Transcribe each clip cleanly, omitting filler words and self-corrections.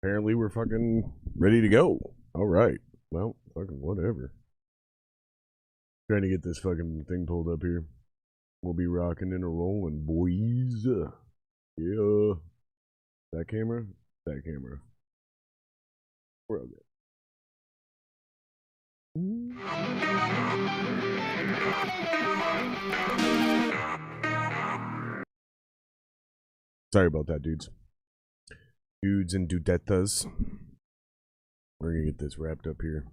Apparently we're fucking ready to go. All right. Well, fucking whatever. Trying to get this fucking thing pulled up here. We'll be rocking and a rolling, boys. Yeah. That camera? That camera. We're okay. Sorry about that, dudes. Dudes and dudetas. We're gonna get this wrapped up here.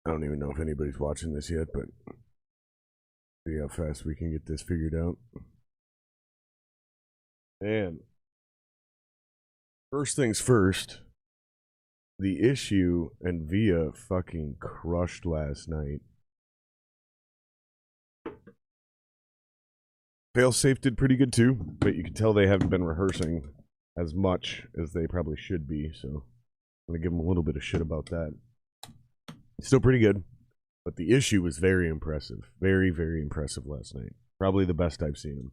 I don't even know if anybody's watching this yet, but see how fast we can get this figured out. And first things first, the issue and Via fucking crushed last night. Failsafe did pretty good too, but you can tell they haven't been rehearsing as much as they probably should be, so I'm gonna give them a little bit of shit about that. Still pretty good, but the issue was very impressive. Very, very impressive last night. Probably the best I've seen them.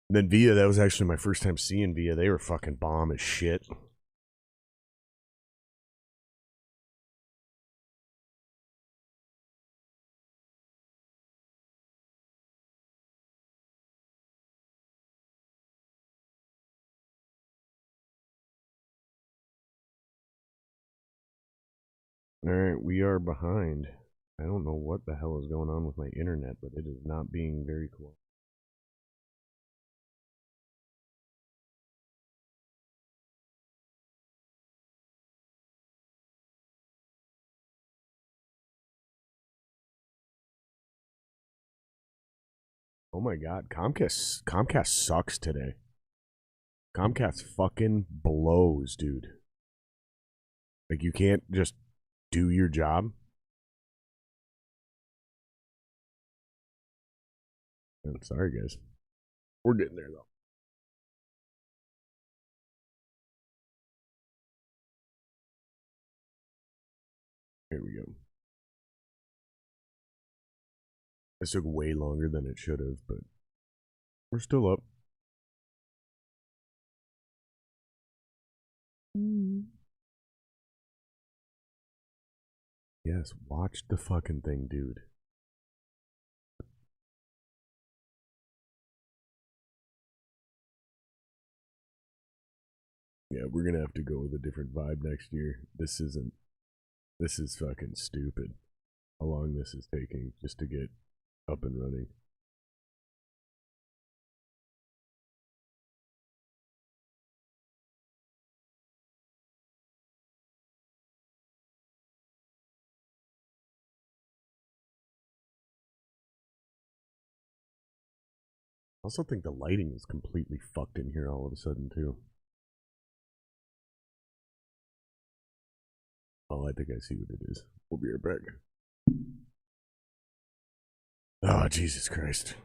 And then Via, that was actually my first time seeing Via. They were fucking bomb as shit. Alright, we are behind. I don't know what the hell is going on with my internet, but it is not being very cool. Oh my god, Comcast sucks today. Comcast fucking blows, dude. Like you can't just do your job. I'm sorry, guys. We're getting there though. Here we go. This took way longer than it should have, but we're still up. Yes, watch the fucking thing, dude. Yeah, we're gonna have to go with a different vibe next year. This is fucking stupid. How long this is taking just to get up and running. I also think the lighting is completely fucked in here all of a sudden too. Oh, I think I see what it is. We'll be right back. Oh, Jesus Christ.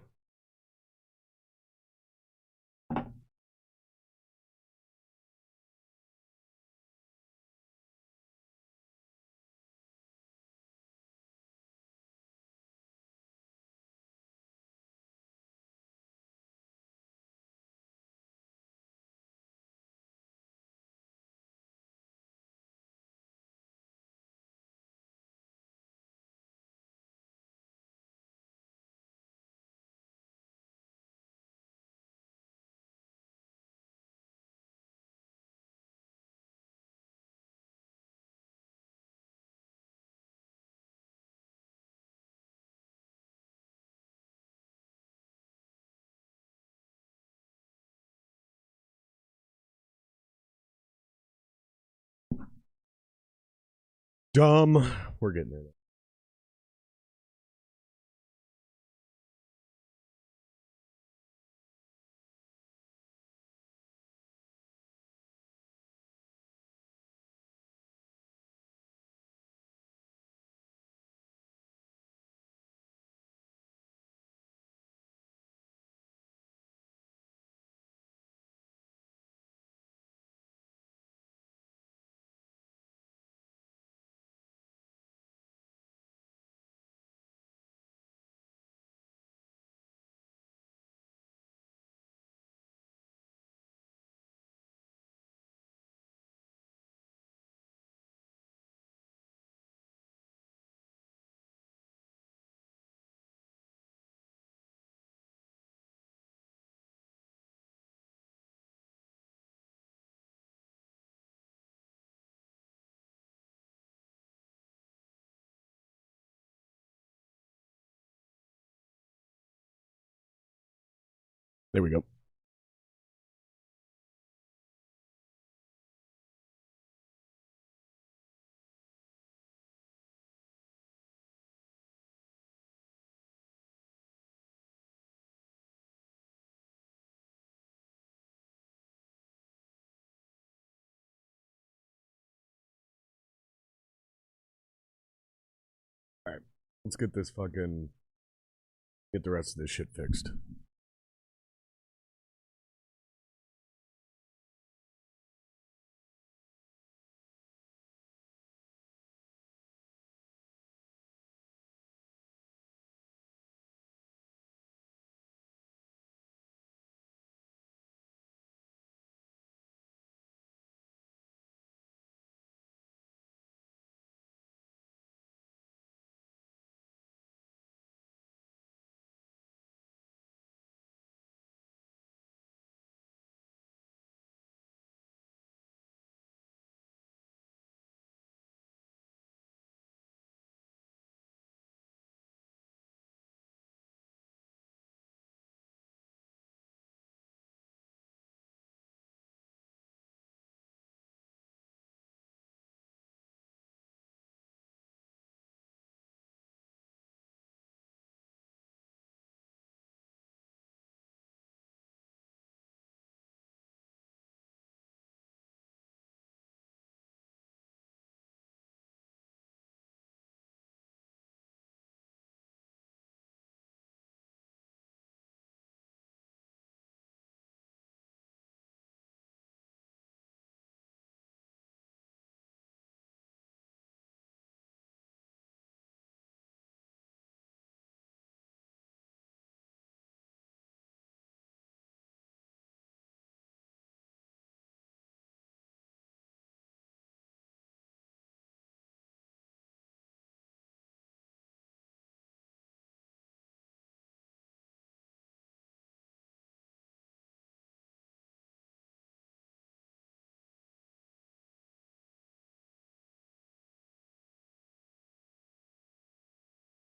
Dumb. We're getting there. There we go. All right, let's get this fucking get the rest of this shit fixed.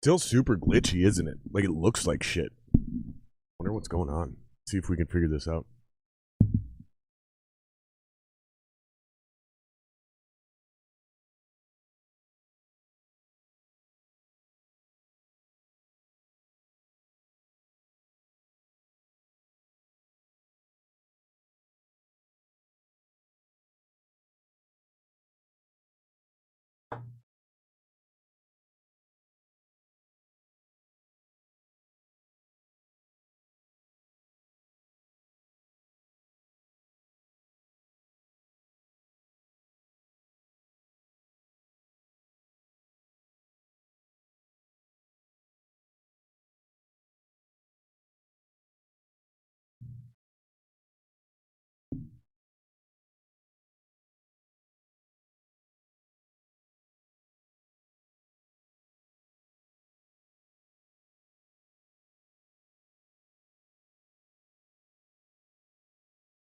Still super glitchy, isn't it? Like it looks like shit. Wonder what's going on. See if we can figure this out.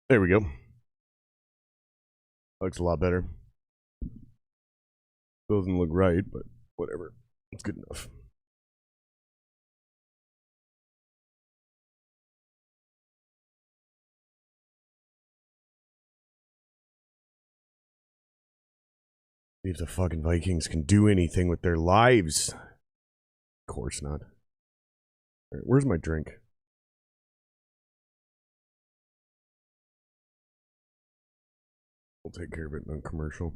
There we go. Looks a lot better. Doesn't look right, but whatever. It's good enough. See if the fucking Vikings can do anything with their lives. Of course not. All right, where's my drink? We'll take care of it in a commercial.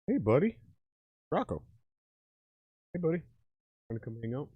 Hey, buddy. Rocco. Hey, buddy. Want to come hang out?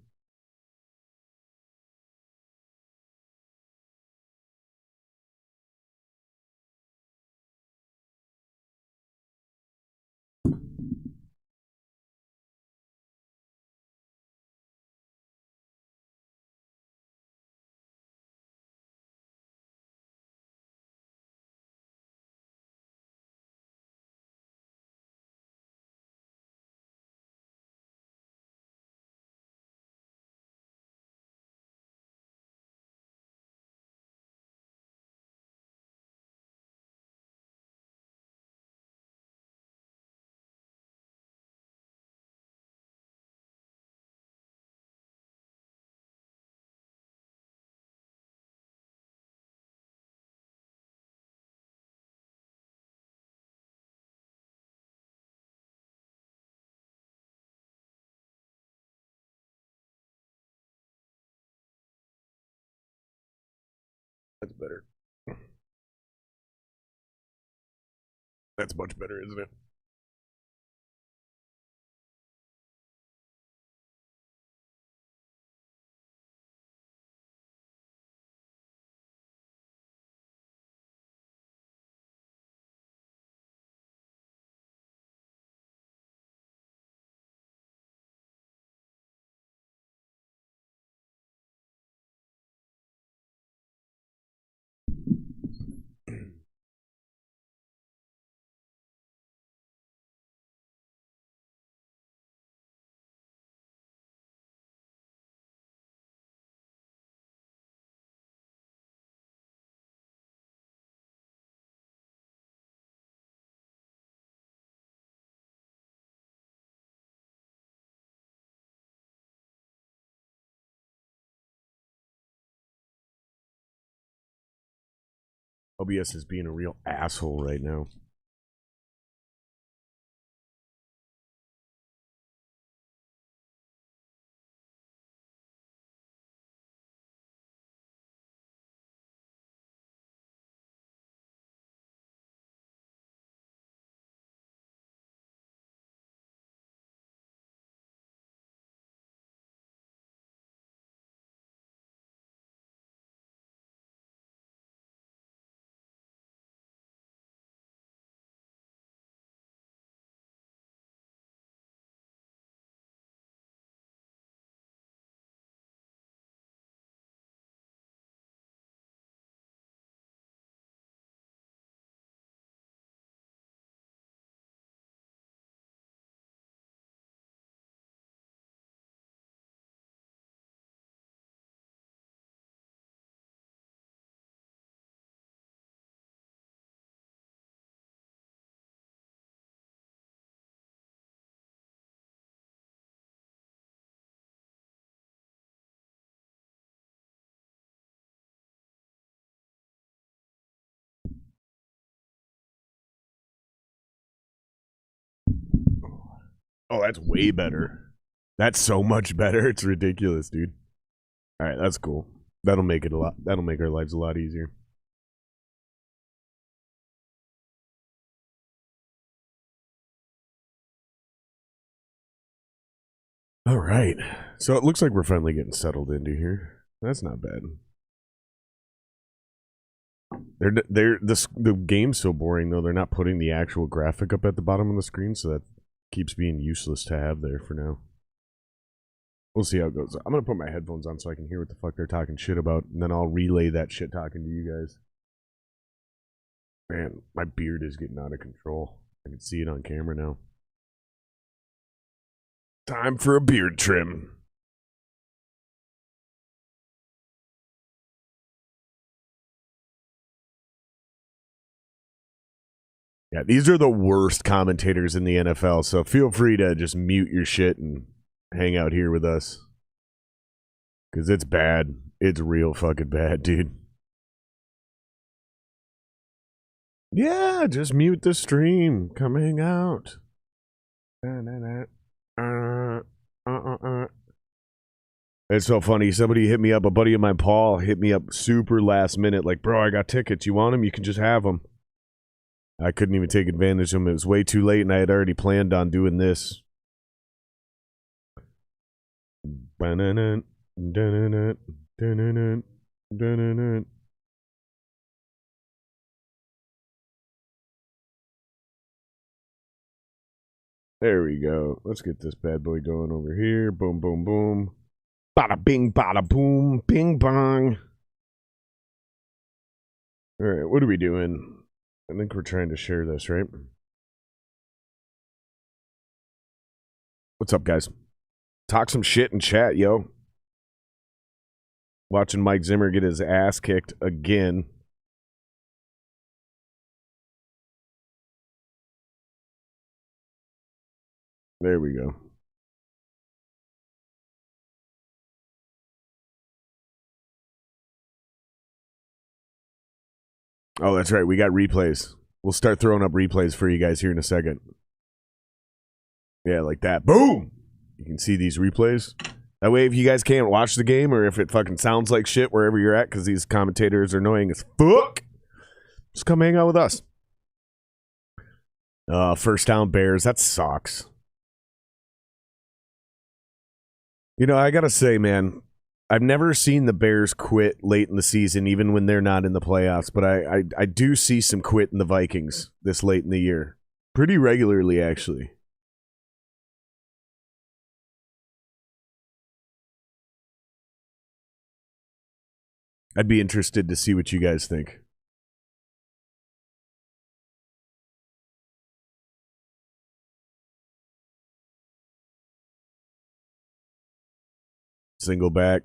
That's better. That's much better, isn't it? OBS is being a real asshole right now. Oh, that's way better. That's so much better. It's ridiculous, dude. All right, that's cool. That'll make it a lot. That'll make our lives a lot easier. All right. So it looks like we're finally getting settled into here. That's not bad. The game's so boring though. They're not putting the actual graphic up at the bottom of the screen, so that keeps being useless to have there for now. We'll see how it goes. I'm gonna put my headphones on so I can hear what the fuck they're talking shit about, and then I'll relay that shit talking to you guys. Man, my beard is getting out of control. I can see it on camera now. Time for a beard trim. Yeah, these are the worst commentators in the NFL, so feel free to just mute your shit and hang out here with us. Because it's bad. It's real fucking bad, dude. Yeah, just mute the stream. Come hang out. It's so funny. Somebody hit me up. A buddy of mine, Paul, hit me up super last minute. Like, bro, I got tickets. You want them? You can just have them. I couldn't even take advantage of them. It was way too late, and I had already planned on doing this. There we go. Let's get this bad boy going over here. Boom, boom, boom. Bada bing, bada boom, bing bong. All right, what are we doing? I think we're trying to share this, right? What's up, guys? Talk some shit and chat, yo. Watching Mike Zimmer get his ass kicked again. There we go. Oh, that's right. We got replays. We'll start throwing up replays for you guys here in a second. Yeah, like that. Boom! You can see these replays. That way, if you guys can't watch the game or if it fucking sounds like shit wherever you're at because these commentators are annoying as fuck, just come hang out with us. First down Bears. That sucks. You know, I gotta say, man, I've never seen the Bears quit late in the season, even when they're not in the playoffs. But I do see some quit in the Vikings this late in the year. Pretty regularly, actually. I'd be interested to see what you guys think. Single back.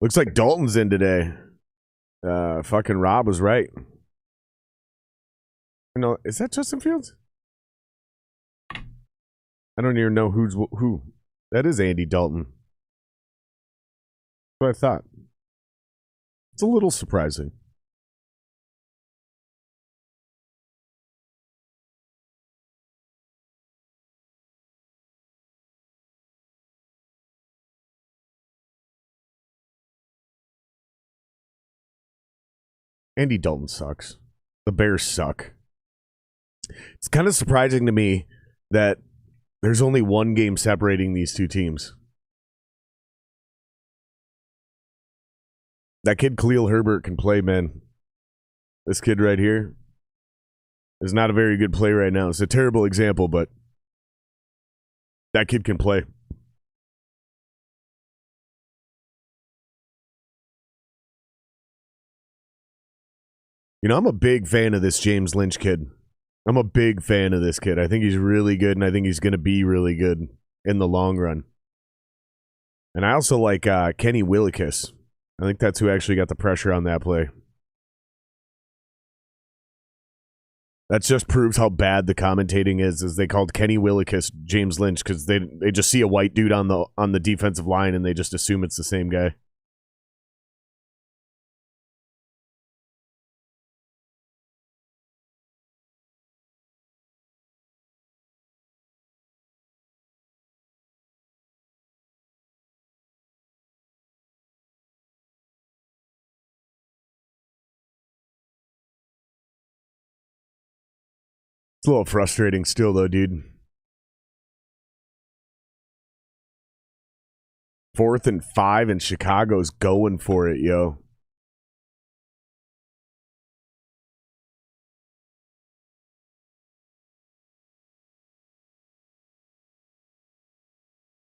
Looks like Dalton's in today. Fucking Rob was right. No, is that Justin Fields? I don't even know who's who. That is Andy Dalton. That's what I thought. It's a little surprising. Andy Dalton sucks. The Bears suck. It's kind of surprising to me that there's only one game separating these two teams. That kid Khalil Herbert can play, man. This kid right here is not a very good play right now. It's a terrible example, but that kid can play. You know, I'm a big fan of this James Lynch kid. I'm a big fan of this kid. I think he's really good, and I think he's going to be really good in the long run. And I also like Kenny Willekes. I think that's who actually got the pressure on that play. That just proves how bad the commentating is they called Kenny Willekes James Lynch because they just see a white dude on the defensive line and they just assume it's the same guy. It's a little frustrating still, though, dude. 4th and 5, and Chicago's going for it, yo.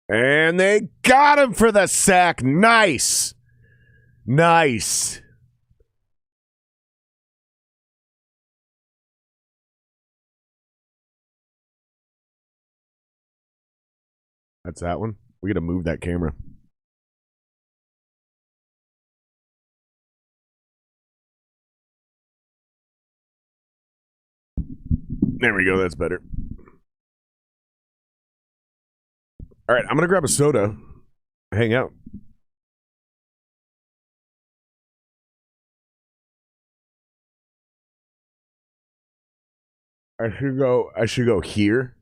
And they got him for the sack. Nice. Nice. That's that one. We got to move that camera. There we go. That's better. All right. I'm going to grab a soda. Hang out. I should go here.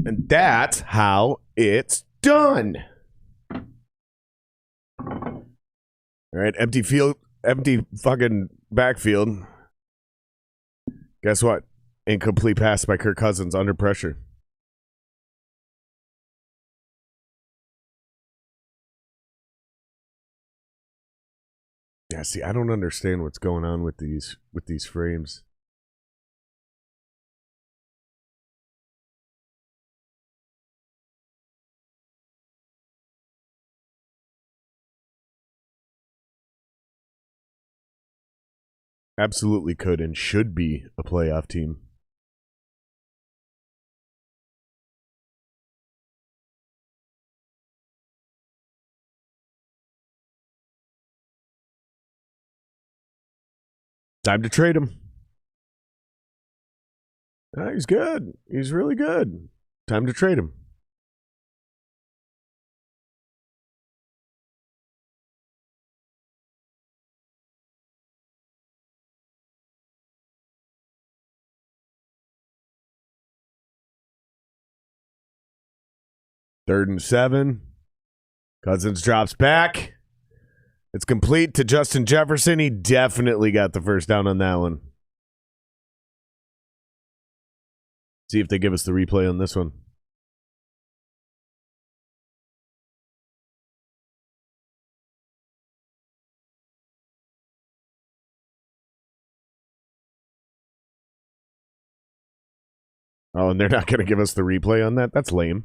And that's how it's done. All right, empty fucking backfield. Guess what? Incomplete pass by Kirk Cousins under pressure. Yeah, see, I don't understand what's going on with these frames. Absolutely could and should be a playoff team. Time to trade him. He's good. He's really good. Time to trade him. Third and 7. Cousins drops back. It's complete to Justin Jefferson. He definitely got the first down on that one. See if they give us the replay on this one. Oh, and they're not going to give us the replay on that? That's lame.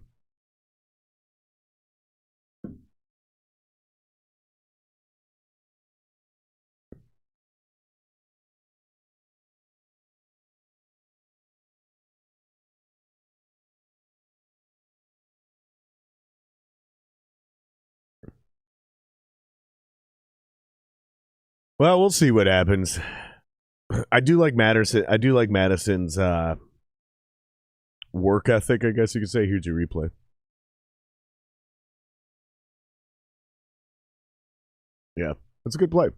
Well, we'll see what happens. I do like Madison. I do like Madison's work ethic, I guess you could say. Here's your replay. Yeah, that's a good play.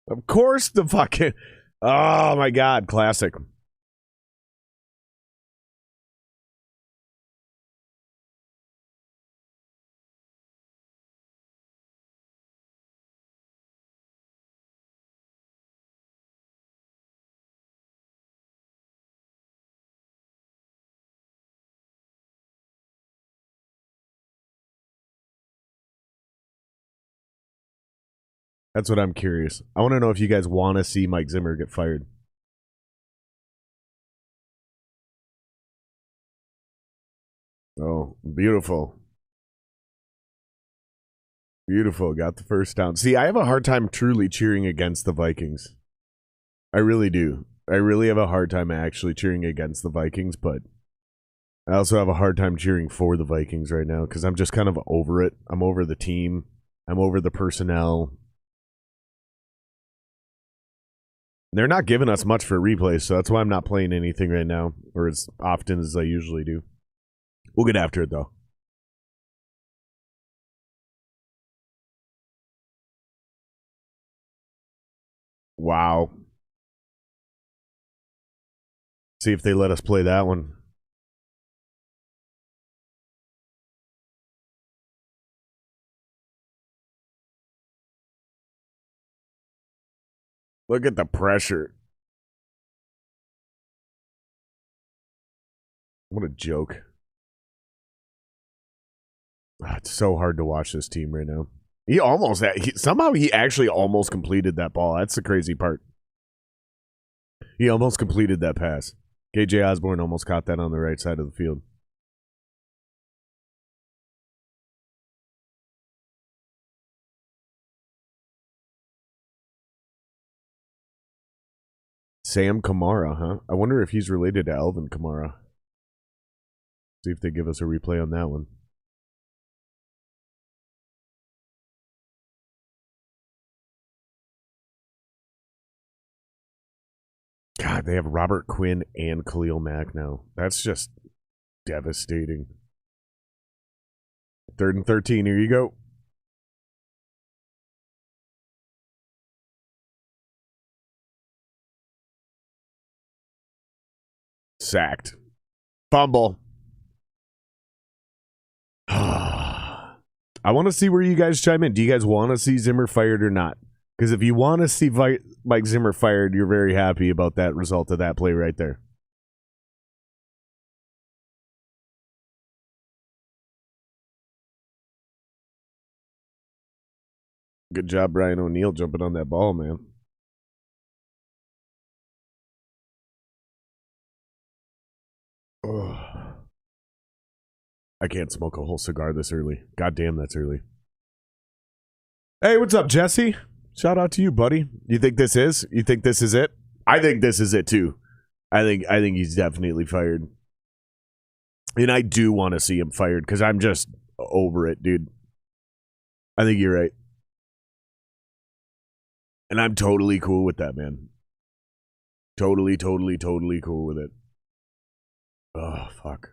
Of course, the fucking. Oh my God, classic. That's what I'm curious. I want to know if you guys want to see Mike Zimmer get fired. Oh, beautiful. Beautiful. Got the first down. See, I have a hard time truly cheering against the Vikings. I really do. I really have a hard time actually cheering against the Vikings, but I also have a hard time cheering for the Vikings right now because I'm just kind of over it. I'm over the team. I'm over the personnel. They're not giving us much for replays, so that's why I'm not playing anything right now, or as often as I usually do. We'll get after it, though. Wow. See if they let us play that one. Look at the pressure. What a joke. It's so hard to watch this team right now. Somehow he actually almost completed that ball. That's the crazy part. He almost completed that pass. KJ Osborne almost caught that on the right side of the field. Sam Kamara, huh? I wonder if he's related to Alvin Kamara. See if they give us a replay on that one. God, they have Robert Quinn and Khalil Mack now. That's just devastating. 3rd and 13. Here you go. Sacked. Fumble. I want to see where you guys chime in. Do you guys want to see Zimmer fired or not? Because if you want to see Mike Zimmer fired, you're very happy about that result of that play right there. Good job, Brian O'Neill, jumping on that ball, man. Ugh. I can't smoke a whole cigar this early. God damn, that's early. Hey, what's up, Jesse? Shout out to you, buddy. You think this is? You think this is it? I think this is it too. I think he's definitely fired. And I do want to see him fired because I'm just over it, dude. I think you're right. And I'm totally cool with that, man. Totally cool with it. Oh, fuck.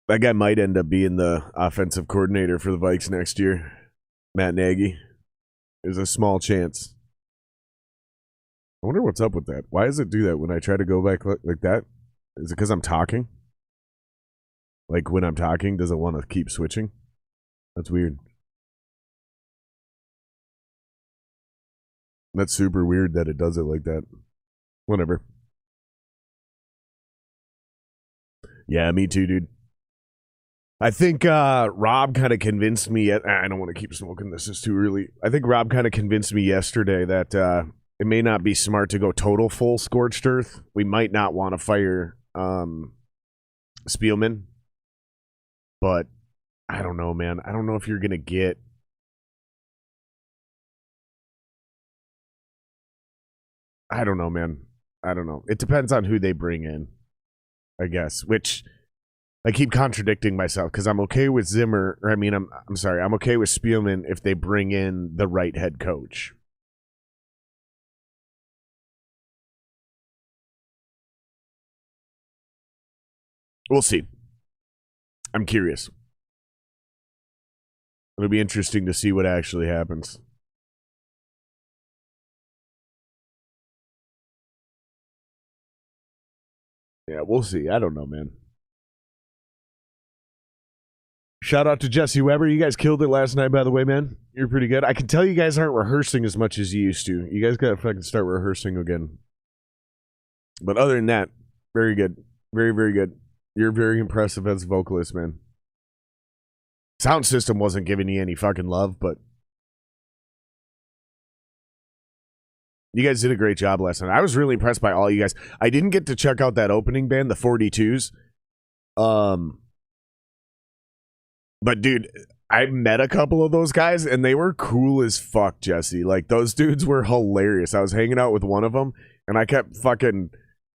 That guy might end up being the offensive coordinator for the Vikes next year. Matt Nagy. There's a small chance. I wonder what's up with that. Why does it do that when I try to go back like that? Is it because I'm talking? Like when I'm talking, does it want to keep switching? That's weird. That's super weird that it does it like that. Whatever. Yeah, me too, dude. I think Rob kind of convinced me. I don't want to keep smoking. This is too early. I think Rob kind of convinced me yesterday that it may not be smart to go total full scorched earth. We might not want to fire Spielman. But I don't know, man. I don't know if you're going to get... I don't know, man. I don't know. It depends on who they bring in, I guess, which... I keep contradicting myself because I'm okay with Zimmer, or I'm sorry, I'm okay with Spielman if they bring in the right head coach. We'll see. I'm curious. It'll be interesting to see what actually happens. Yeah, we'll see. I don't know, man. Shout out to Jesse Weber. You guys killed it last night, by the way, man. You're pretty good. I can tell you guys aren't rehearsing as much as you used to. You guys got to fucking start rehearsing again. But other than that, very good. Very, very good. You're very impressive as a vocalist, man. Sound system wasn't giving you any fucking love, but you guys did a great job last night. I was really impressed by all you guys. I didn't get to check out that opening band, the 42s. But dude, I met a couple of those guys and they were cool as fuck, Jesse. Like those dudes were hilarious. I was hanging out with one of them and I kept fucking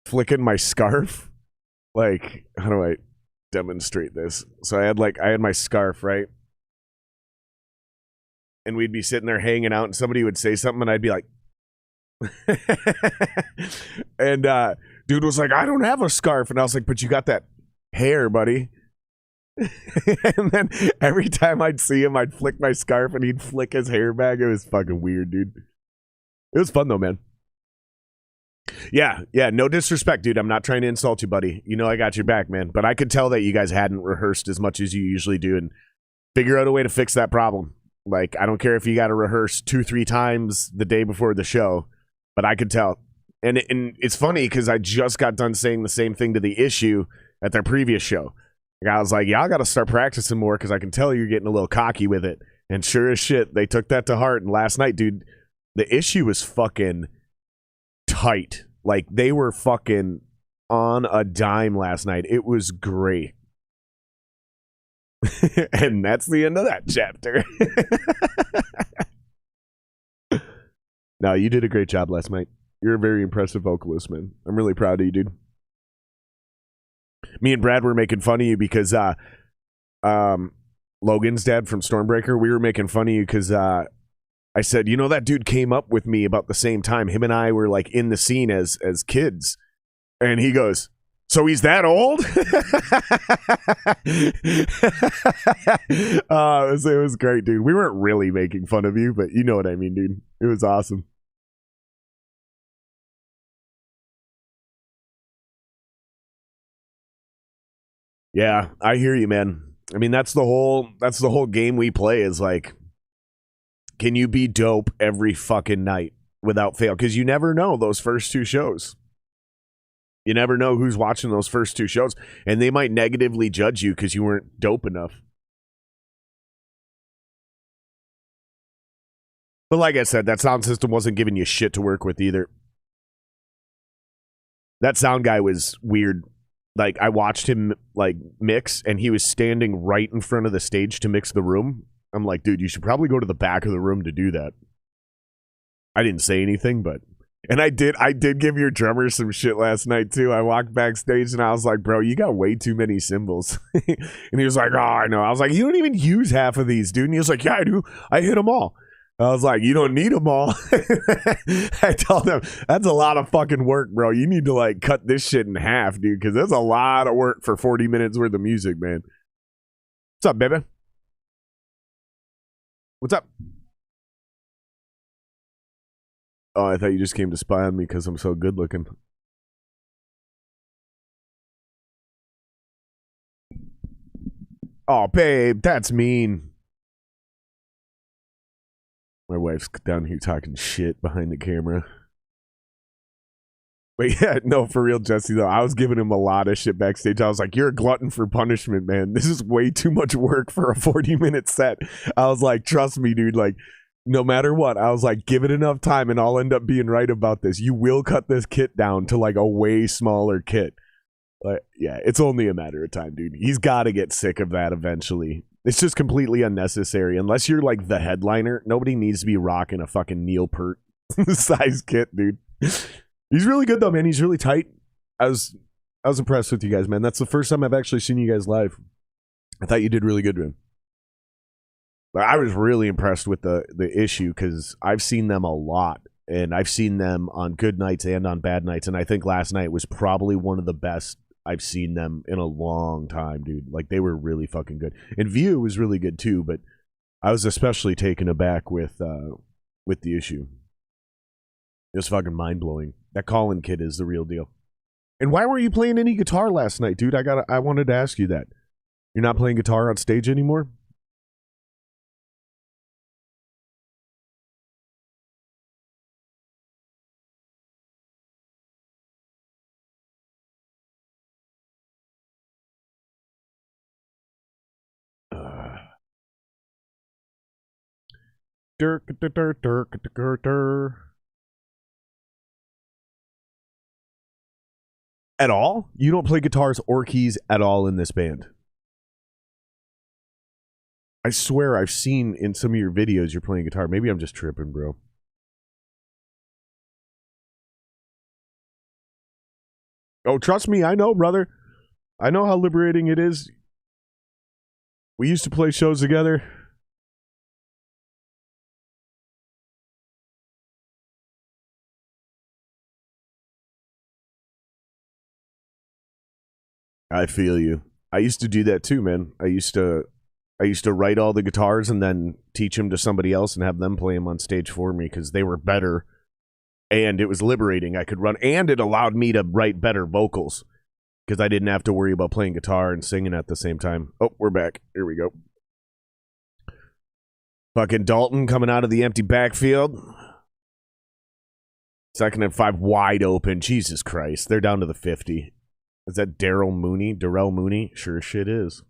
flicking my scarf. Like, how do I demonstrate this? So I had my scarf, right? And we'd be sitting there hanging out and somebody would say something and I'd be like, and dude was like, I don't have a scarf. And I was like, but you got that hair, buddy. And then every time I'd see him, I'd flick my scarf and he'd flick his hair back. It was fucking weird, dude. It was fun though, man. Yeah, no disrespect, dude. I'm not trying to insult you, buddy. You know I got your back, man. But I could tell that you guys hadn't rehearsed as much as you usually do and figure out a way to fix that problem. Like, I don't care if you got to rehearse 2-3 times the day before the show, but I could tell. And it's funny because I just got done saying the same thing to The Issue at their previous show. I was like, y'all got to start practicing more because I can tell you're getting a little cocky with it. And sure as shit, they took that to heart. And last night, dude, The Issue was fucking tight. Like, they were fucking on a dime last night. It was great. And that's the end of that chapter. No, you did a great job last night. You're a very impressive vocalist, man. I'm really proud of you, dude. Me and Brad were making fun of you because Logan's dad from Stormbreaker, we were making fun of you because I said, you know, that dude came up with me about the same time. Him and I were like in the scene as kids. And he goes, so he's that old? It was great, dude. We weren't really making fun of you, but you know what I mean, dude. It was awesome. Yeah, I hear you, man. I mean, that's the whole game we play is like, can you be dope every fucking night without fail? Because you never know those first two shows. You never know who's watching those first two shows, and they might negatively judge you because you weren't dope enough. But like I said, that sound system wasn't giving you shit to work with either. That sound guy was weird. Like, I watched him like mix, and he was standing right in front of the stage to mix the room. I'm like, dude, you should probably go to the back of the room to do that. I didn't say anything, but and I did give your drummer some shit last night too. I walked backstage and I was like, bro, you got way too many cymbals. And he was like, oh, I know. I was like, you don't even use half of these, dude. And he was like, yeah, I do. I hit them all. I was like, you don't need them all. I told him, that's a lot of fucking work, bro. You need to like cut this shit in half, dude, because that's a lot of work for 40 minutes worth of music, man. What's up, baby? What's up? Oh, I thought you just came to spy on me because I'm so good looking. Oh, babe, that's mean. My wife's down here talking shit behind the camera. But yeah, no, for real, Jesse, though, I was giving him a lot of shit backstage. I was like, you're a glutton for punishment, man. This is way too much work for a 40-minute set. I was like, trust me, dude, like, no matter what, I was like, give it enough time and I'll end up being right about this. You will cut this kit down to like a way smaller kit. Yeah, it's only a matter of time, dude. He's got to get sick of that eventually. It's just completely unnecessary. Unless you're like the headliner, nobody needs to be rocking a fucking Neil Peart size kit, dude. He's really good though, man. He's really tight. I was impressed with you guys, man. That's the first time I've actually seen you guys live. I thought you did really good, man. But I was really impressed with the issue because I've seen them a lot, and I've seen them on good nights and on bad nights, and I think last night was probably one of the best I've seen them in a long time, dude. Like, they were really fucking good. And View was really good too, but I was especially taken aback with the issue. It was fucking mind-blowing. That Colin kid is the real deal. And why were you playing any guitar last night, dude? I wanted to ask you that. You're not playing guitar on stage anymore? Dirk, dirk, dirk, dirk, dirk, dirk. At all? You don't play guitars or keys at all in this band? I swear I've seen in some of your videos you're playing guitar. Maybe I'm just tripping, bro. Oh, trust me, I know, brother. I know how liberating it is. We used to play shows together. I feel you. I used to do that too, man. I used to write all the guitars and then teach them to somebody else and have them play them on stage for me because they were better, and it was liberating. I could run, and it allowed me to write better vocals because I didn't have to worry about playing guitar and singing at the same time. Oh, we're back. Here we go. Fucking Dalton coming out of the empty backfield. Second and 5 wide open. Jesus Christ. They're down to the 50. Is that Darrell Mooney? Sure as shit is.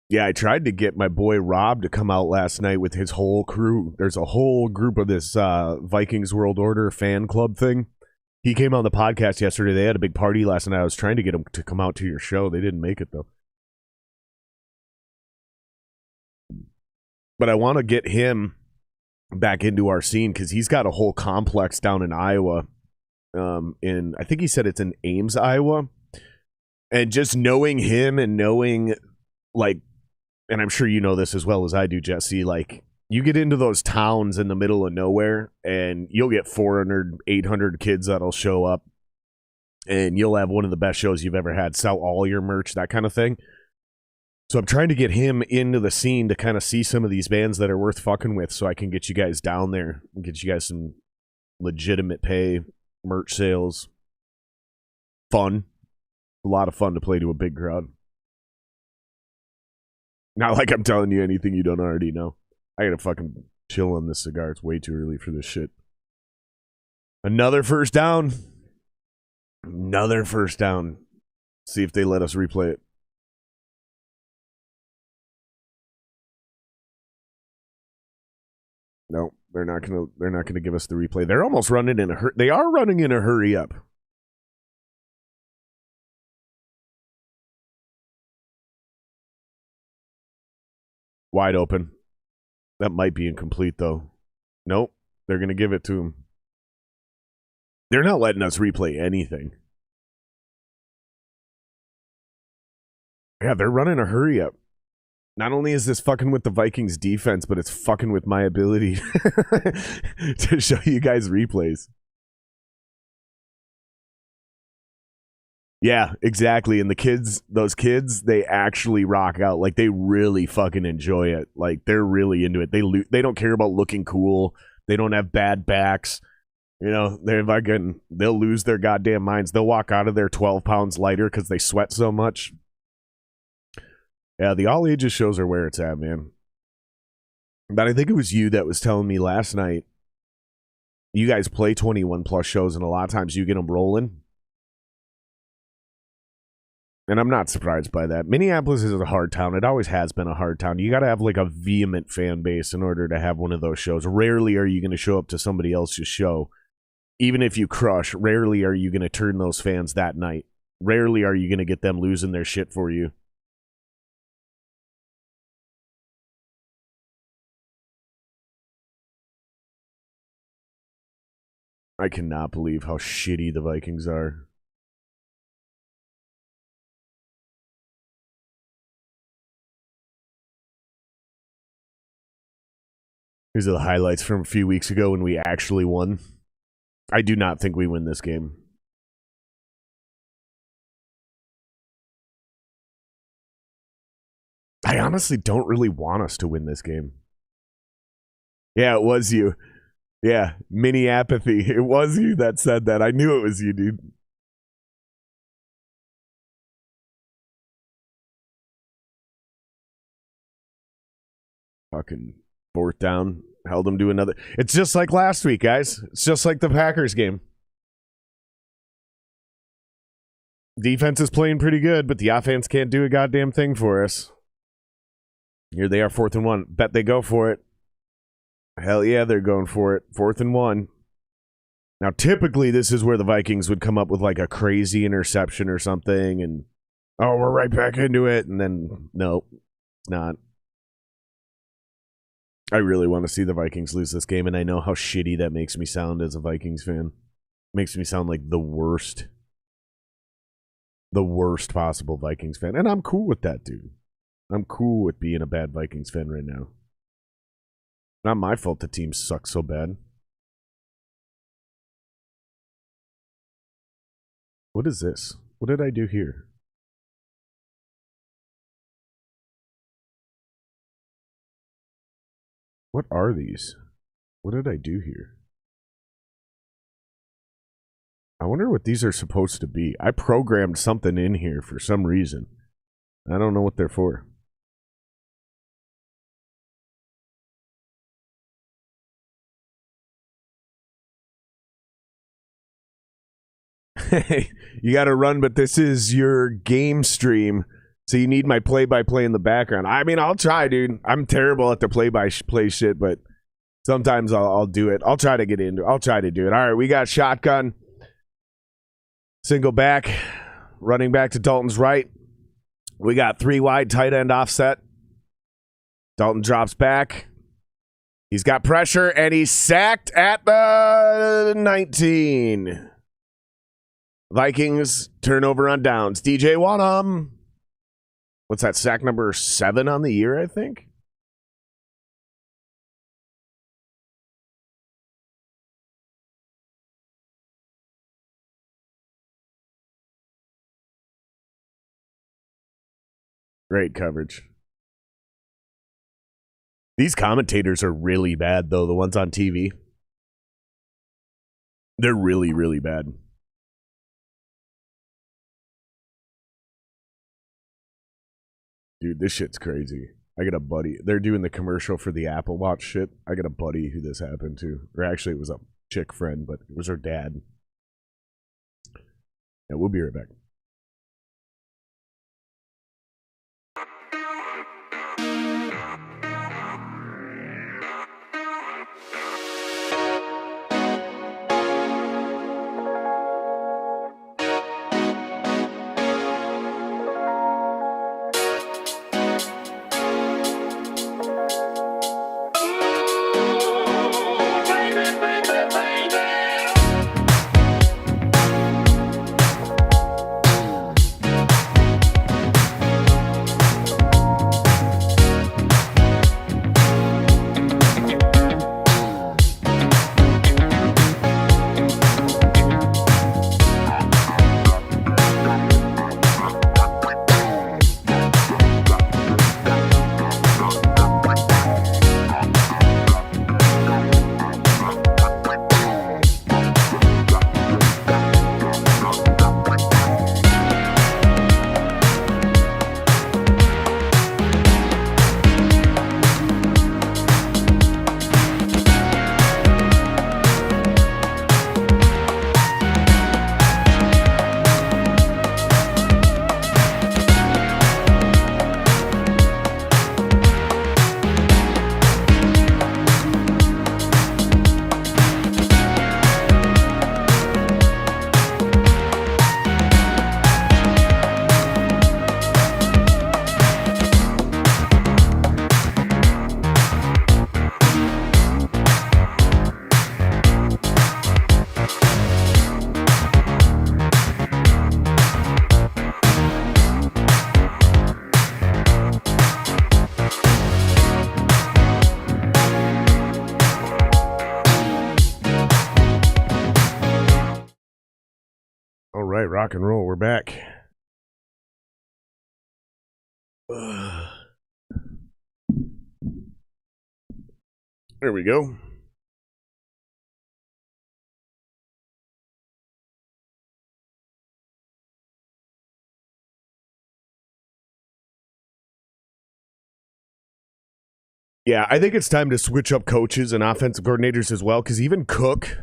Yeah, I tried to get my boy Rob to come out last night with his whole crew. There's a whole group of this Vikings World Order fan club thing. He came on the podcast yesterday. They had a big party last night. I was trying to get him to come out to your show. They didn't make it, though. But I want to get him back into our scene because he's got a whole complex down in Iowa. I think he said it's in Ames, Iowa. And just knowing him and knowing, like, and I'm sure you know this as well as I do, Jesse, like, you get into those towns in the middle of nowhere and you'll get 400, 800 kids that'll show up and you'll have one of the best shows you've ever had, sell all your merch, that kind of thing. So I'm trying to get him into the scene to kind of see some of these bands that are worth fucking with so I can get you guys down there and get you guys some legitimate pay, merch sales, fun. A lot of fun to play to a big crowd. Not like I'm telling you anything you don't already know. I gotta fucking chill on this cigar. It's way too early for this shit. Another first down. Another first down. See if they let us replay it. No, they're not gonna give us the replay. They're almost running in a hurry. They are running in a hurry up. Wide open. That might be incomplete, though. Nope. They're going to give it to him. They're not letting us replay anything. Yeah, they're running a hurry up. Not only is this fucking with the Vikings defense, but it's fucking with my ability to show you guys replays. Yeah, exactly. And the kids, those kids, they actually rock out. Like, they really fucking enjoy it. Like, they're really into it. They don't care about looking cool. They don't have bad backs. You know, they'll lose their goddamn minds. They'll walk out of there 12 pounds lighter because they sweat so much. Yeah, the all ages shows are where it's at, man. But I think it was you that was telling me last night, you guys play 21 plus shows, and a lot of times you get them rolling. And I'm not surprised by that. Minneapolis is a hard town. It always has been a hard town. You got to have like a vehement fan base in order to have one of those shows. Rarely are you going to show up to somebody else's show. Even if you crush, rarely are you going to turn those fans that night. Rarely are you going to get them losing their shit for you. I cannot believe how shitty the Vikings are. These are the highlights from a few weeks ago when we actually won. I do not think we win this game. I honestly don't really want us to win this game. Yeah, it was you. Yeah, mini apathy. It was you that said that. I knew it was you, dude. Fucking fourth down. Held them to another. It's just like last week, guys. It's just like the Packers game. Defense is playing pretty good, but the offense can't do a goddamn thing for us. Here they are, 4th and 1. Bet they go for it. Hell yeah, they're going for it. 4th and 1. Now, typically, this is where the Vikings would come up with like a crazy interception or something, and oh, we're right back into it, and then nope, it's not. I really want to see the Vikings lose this game, and I know how shitty that makes me sound as a Vikings fan. Makes me sound like the worst possible Vikings fan, and I'm cool with that, dude. I'm cool with being a bad Vikings fan right now. Not my fault the team sucks so bad. What is this? What did I do here? What are these? What did I do here? I wonder what these are supposed to be. I programmed something in here for some reason. I don't know what they're for. Hey, you got to run, but this is your game stream, so you need my play-by-play in the background. I mean, I'll try, dude. I'm terrible at the play-by-play shit, but sometimes I'll do it. I'll try to get into it. I'll try to do it. All right, we got shotgun. Single back. Running back to Dalton's right. We got 3 wide, tight end offset. Dalton drops back. He's got pressure, and he's sacked at the 19. Vikings turnover on downs. DJ Wanham. What's that, sack number 7 on the year, I think? Great coverage. These commentators are really bad, though, the ones on TV. They're really, really bad. Dude, this shit's crazy. I got a buddy. They're doing the commercial for the Apple Watch shit. I got a buddy who this happened to. Or actually, it was a chick friend, but it was her dad. Yeah, we'll be right back. All right, rock and roll. We're back. There we go. Yeah, I think it's time to switch up coaches and offensive coordinators as well, because even Cook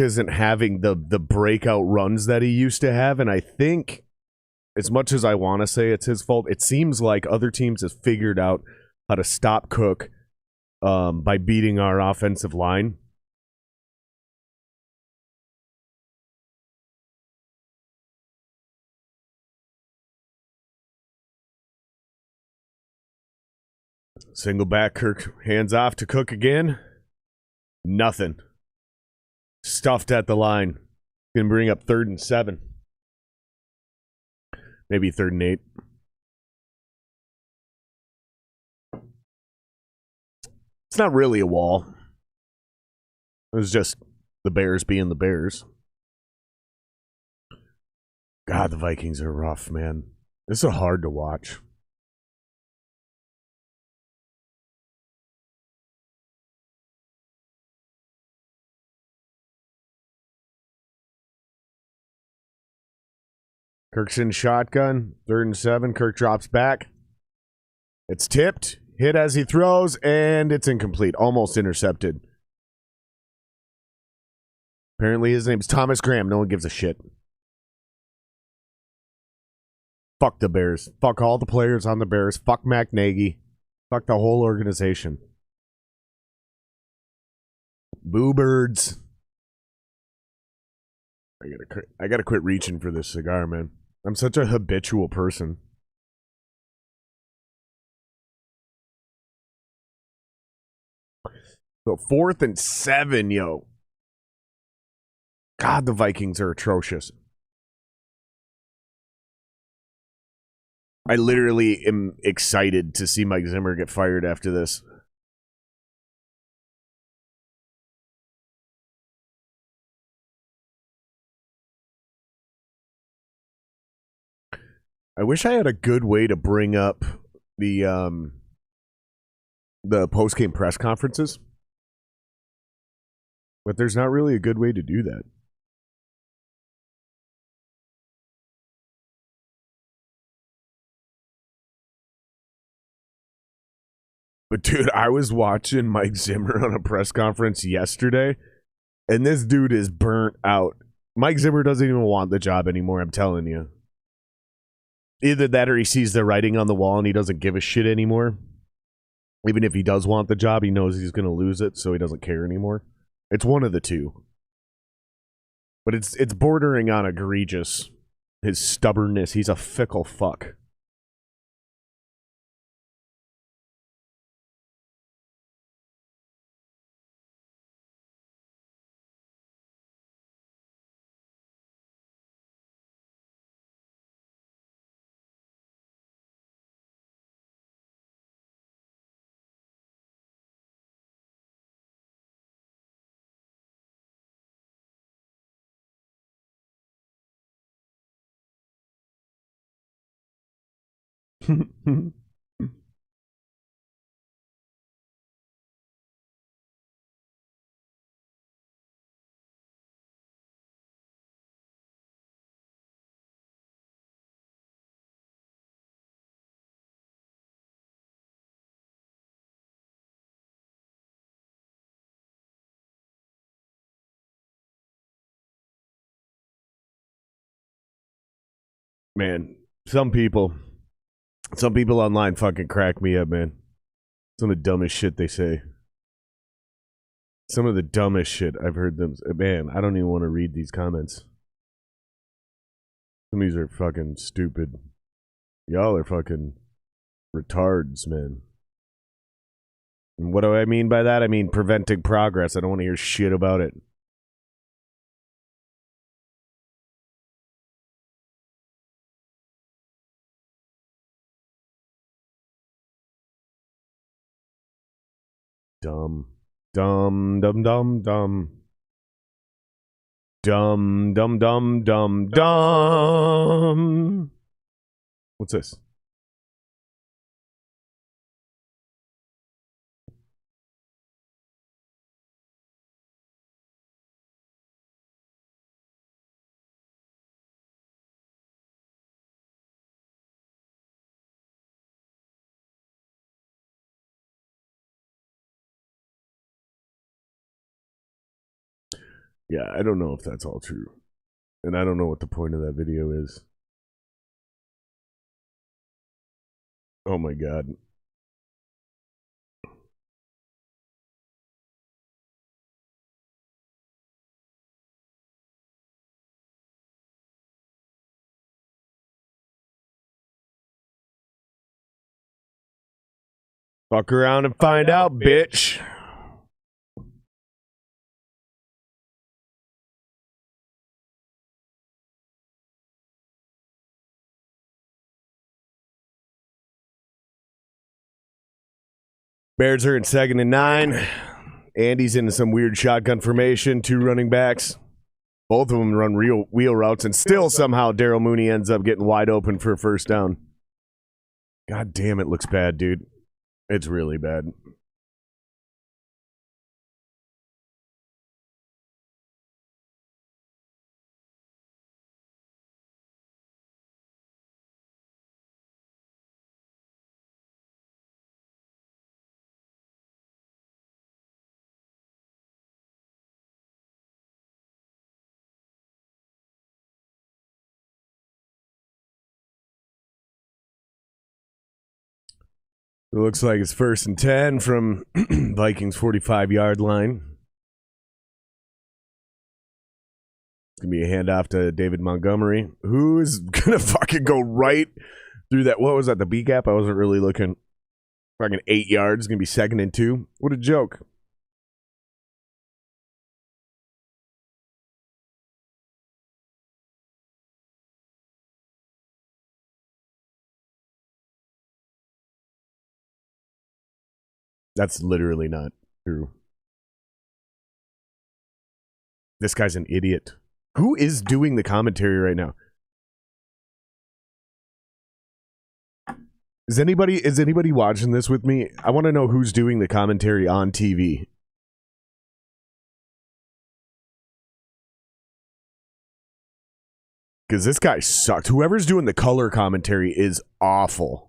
isn't having the breakout runs that he used to have, and I think, as much as I want to say it's his fault, it seems like other teams have figured out how to stop Cook by beating our offensive line. Single back, Kirk hands off to Cook again. Nothing. Stuffed at the line. Gonna bring up 3rd and 7. Maybe 3rd and 8. It's not really a wall. It was just the Bears being the Bears. God, the Vikings are rough, man. This is hard to watch. Kirk's in shotgun. 3rd and 7. Kirk drops back. It's tipped. Hit as he throws, and it's incomplete. Almost intercepted. Apparently his name's Thomas Graham. No one gives a shit. Fuck the Bears. Fuck all the players on the Bears. Fuck Matt Nagy. Fuck the whole organization. Boo birds. I gotta quit reaching for this cigar, man. I'm such a habitual person. So 4th and 7, yo. God, the Vikings are atrocious. I literally am excited to see Mike Zimmer get fired after this. I wish I had a good way to bring up the post-game press conferences. But there's not really a good way to do that. But dude, I was watching Mike Zimmer on a press conference yesterday, and this dude is burnt out. Mike Zimmer doesn't even want the job anymore, I'm telling you. Either that or he sees the writing on the wall and he doesn't give a shit anymore. Even if he does want the job, he knows he's going to lose it, so he doesn't care anymore. It's one of the two. But it's bordering on egregious. His stubbornness. He's a fickle fuck. Man, some people online fucking crack me up, man. Some of the dumbest shit they say. Some of the dumbest shit I've heard them. Man, I don't even want to read these comments. Some of these are fucking stupid. Y'all are fucking retards, man. And what do I mean by that? I mean preventing progress. I don't want to hear shit about it. Dumb. Dumb, dumb, dumb, dumb. Dumb, dumb, dumb, dumb, dumb. What's this? Yeah, I don't know if that's all true. And I don't know what the point of that video is. Oh my god. Fuck around and find out, bitch. Bears are in 2nd and 9. Andy's into some weird shotgun formation. 2 running backs. Both of them run real wheel routes, and still somehow Daryl Mooney ends up getting wide open for a first down. God damn, it looks bad, dude. It's really bad. It looks like it's 1st and 10 from Vikings 45-yard line. It's going to be a handoff to David Montgomery, who is going to fucking go right through that. What was that, the B gap? I wasn't really looking. Fucking 8 yards. Going to be 2nd and 2. What a joke. That's literally not true. This guy's an idiot. Who is doing the commentary right now? Is anybody watching this with me? I want to know who's doing the commentary on TV. Because this guy sucked. Whoever's doing the color commentary is awful.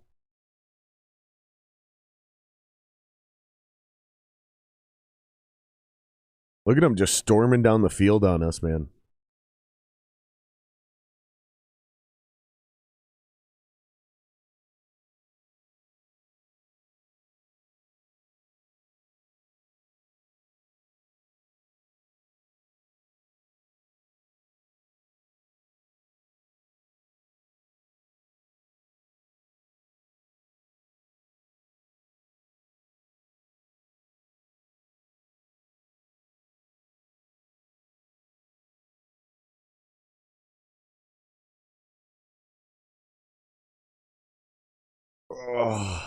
Look at him just storming down the field on us, man. Oh.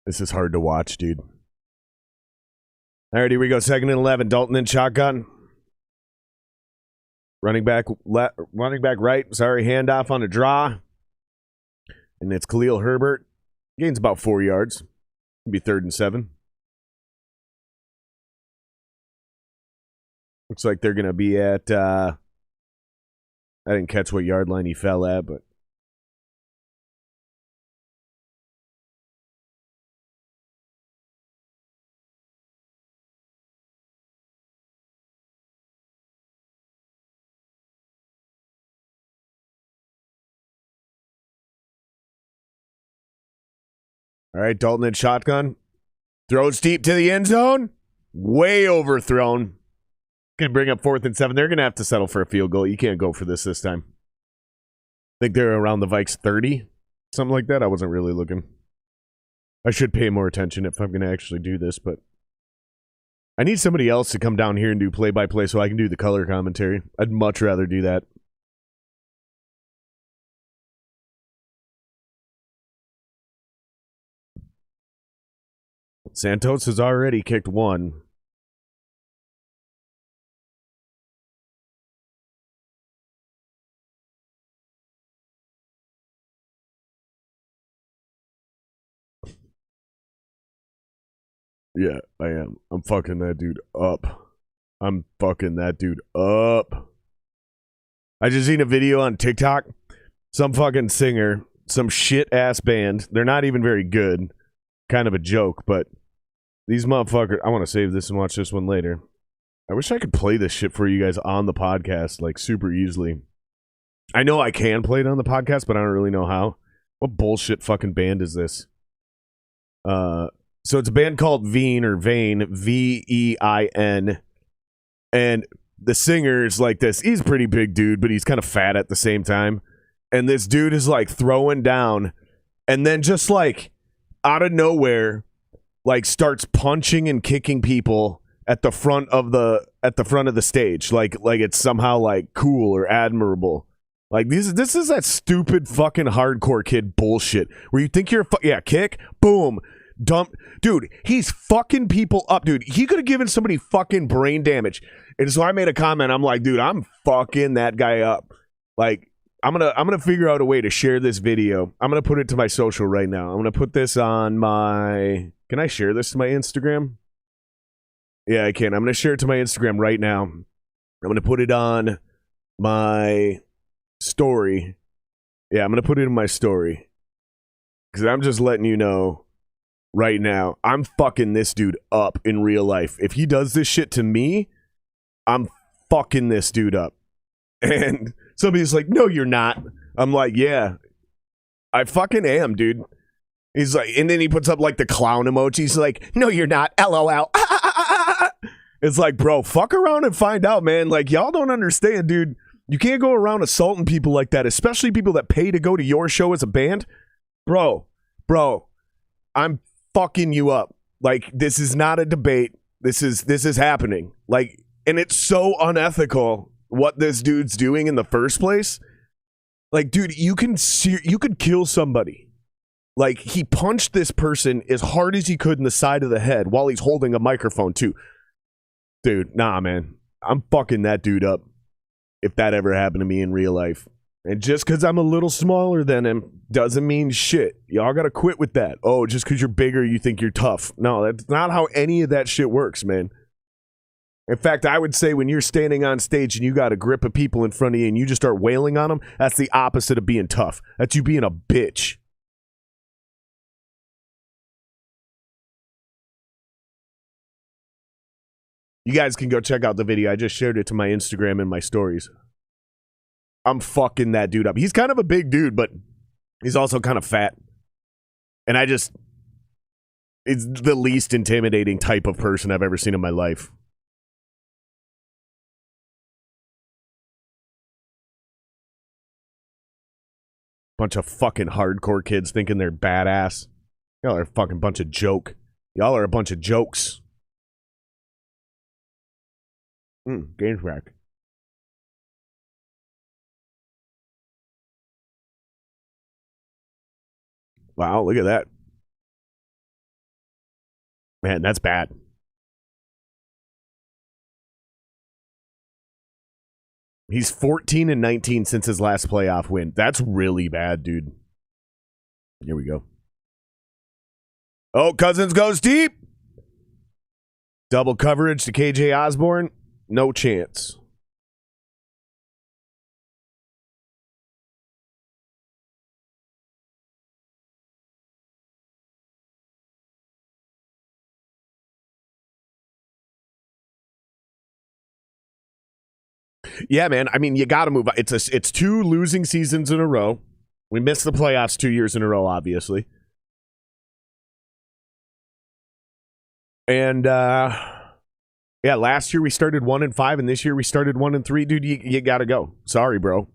This is hard to watch, dude. All right, here we go. 2nd and 11. Dalton in shotgun. Running back right. Sorry, handoff on a draw. And it's Khalil Herbert. Gains about 4 yards. It'll be 3rd and 7. Looks like they're going to be at... I didn't catch what yard line he fell at, but... All right, Dalton in shotgun. Throws deep to the end zone. Way overthrown. Going to bring up 4th and 7. They're going to have to settle for a field goal. You can't go for this time. I think they're around the Vikes 30. Something like that. I wasn't really looking. I should pay more attention if I'm going to actually do this, but I need somebody else to come down here and do play-by-play so I can do the color commentary. I'd much rather do that. Santos has already kicked 1. Yeah, I am. I'm fucking that dude up. I'm fucking that dude up. I just seen a video on TikTok. Some fucking singer, some shit-ass band. They're not even very good. Kind of a joke, but these motherfuckers... I want to save this and watch this one later. I wish I could play this shit for you guys on the podcast, like, super easily. I know I can play it on the podcast, but I don't really know how. What bullshit fucking band is this? So it's a band called Veen, or Vane, V-E-I-N. And the singer is like this. He's a pretty big dude, but he's kind of fat at the same time. And this dude is like throwing down, and then just like out of nowhere, like starts punching and kicking people at the front of the stage, like it's somehow like cool or admirable. Like this is that stupid fucking hardcore kid bullshit where you think you're kick, boom, dump, dude. He's fucking people up, dude. He could have given somebody fucking brain damage, and so I made a comment. I'm like, dude, I'm fucking that guy up. Like, I'm gonna figure out a way to share this video. I'm gonna put it to my social right now. I'm gonna put this on my. Can I share this to my Instagram? Yeah, I can. I'm gonna share it to my Instagram right now. I'm gonna put it on my story. Yeah, I'm gonna put it in my story because I'm just letting you know right now. I'm fucking this dude up in real life. If he does this shit to me, I'm fucking this dude up. And somebody's like, no, you're not. I'm like, yeah, I fucking am, dude. He's like, and then he puts up like the clown emoji. He's like, no, you're not. LOL. It's like, bro, fuck around and find out, man. Like, y'all don't understand, dude. You can't go around assaulting people like that, especially people that pay to go to your show as a band. Bro, I'm fucking you up. Like, this is not a debate. This is happening. Like, and it's so unethical what this dude's doing in the first place. Like, dude, you could kill somebody. Like, he punched this person as hard as he could in the side of the head while he's holding a microphone, too. Dude, nah, man. I'm fucking that dude up if that ever happened to me in real life. And just because I'm a little smaller than him doesn't mean shit. Y'all got to quit with that. Oh, just because you're bigger, you think you're tough. No, that's not how any of that shit works, man. In fact, I would say when you're standing on stage and you got a grip of people in front of you and you just start wailing on them, that's the opposite of being tough. That's you being a bitch. You guys can go check out the video. I just shared it to my Instagram and my stories. I'm fucking that dude up. He's kind of a big dude, but he's also kind of fat. And it's the least intimidating type of person I've ever seen in my life. Bunch of fucking hardcore kids thinking they're badass. Y'all are a fucking bunch of joke. Y'all are a bunch of jokes. Games back. Wow, look at that. Man, that's bad. He's 14-19 since his last playoff win. That's really bad, dude. Here we go. Oh, Cousins goes deep. Double coverage to KJ Osborne. No chance. Yeah, man. I mean, you got to move. It's 2 losing seasons in a row. We missed the playoffs 2 years in a row, obviously. And yeah, last year we started 1-5, and this year we started 1-3. Dude, you got to go. Sorry, bro.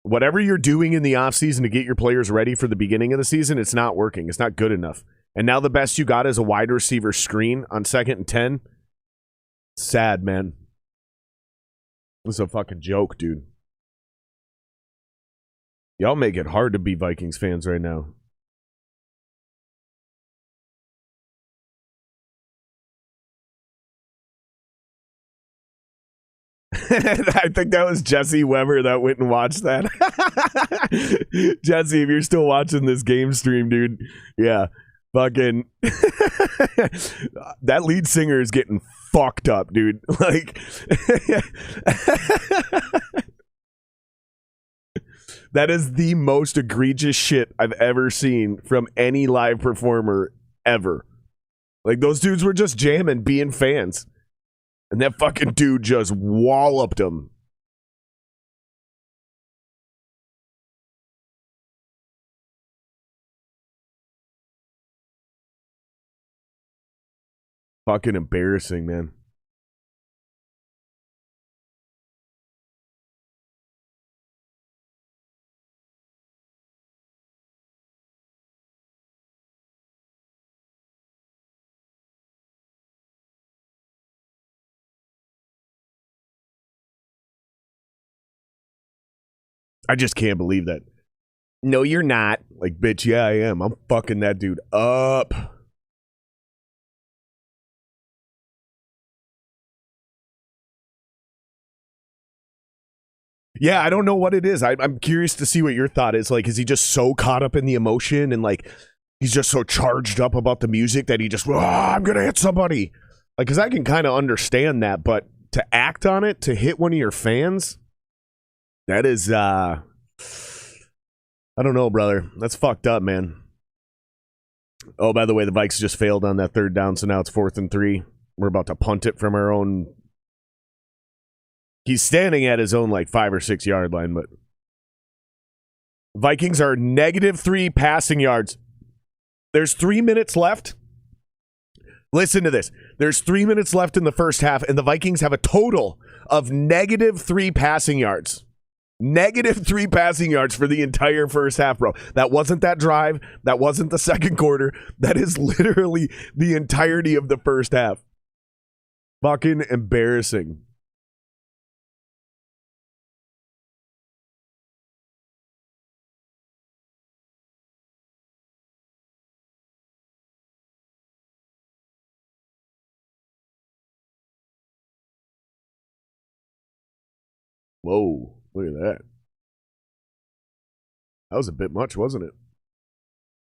Whatever you're doing in the offseason to get your players ready for the beginning of the season, it's not working. It's not good enough. And now the best you got is a wide receiver screen on 2nd and 10. Sad, man. This is a fucking joke, dude. Y'all make it hard to be Vikings fans right now. I think that was Jesse Weber that went and watched that. Jesse, if you're still watching this game stream, dude, yeah, fucking that lead singer is getting fucked up, dude. Like, that is the most egregious shit I've ever seen from any live performer ever. Like, those dudes were just jamming, being fans. And that fucking dude just walloped him. Fucking embarrassing, man. I just can't believe that. No, you're not. Like, bitch, yeah, I am. I'm fucking that dude up. Yeah, I don't know what it is. I'm curious to see what your thought is. Like, is he just so caught up in the emotion and, like, he's just so charged up about the music that he just, I'm going to hit somebody. Like, because I can kind of understand that, but to act on it, to hit one of your fans, that is, I don't know, brother. That's fucked up, man. Oh, by the way, the Vikes just failed on that 3rd down, so now it's 4th and 3. We're about to punt it from our own. He's standing at his own, like, 5 or 6 yard line, but Vikings are -3 passing yards. There's 3 minutes left. Listen to this. There's 3 minutes left in the first half, and the Vikings have a total of -3 passing yards. -3 passing yards for the entire first half, bro. That wasn't that drive. That wasn't the second quarter. That is literally the entirety of the first half. Fucking embarrassing. Whoa, look at that. That was a bit much, wasn't it?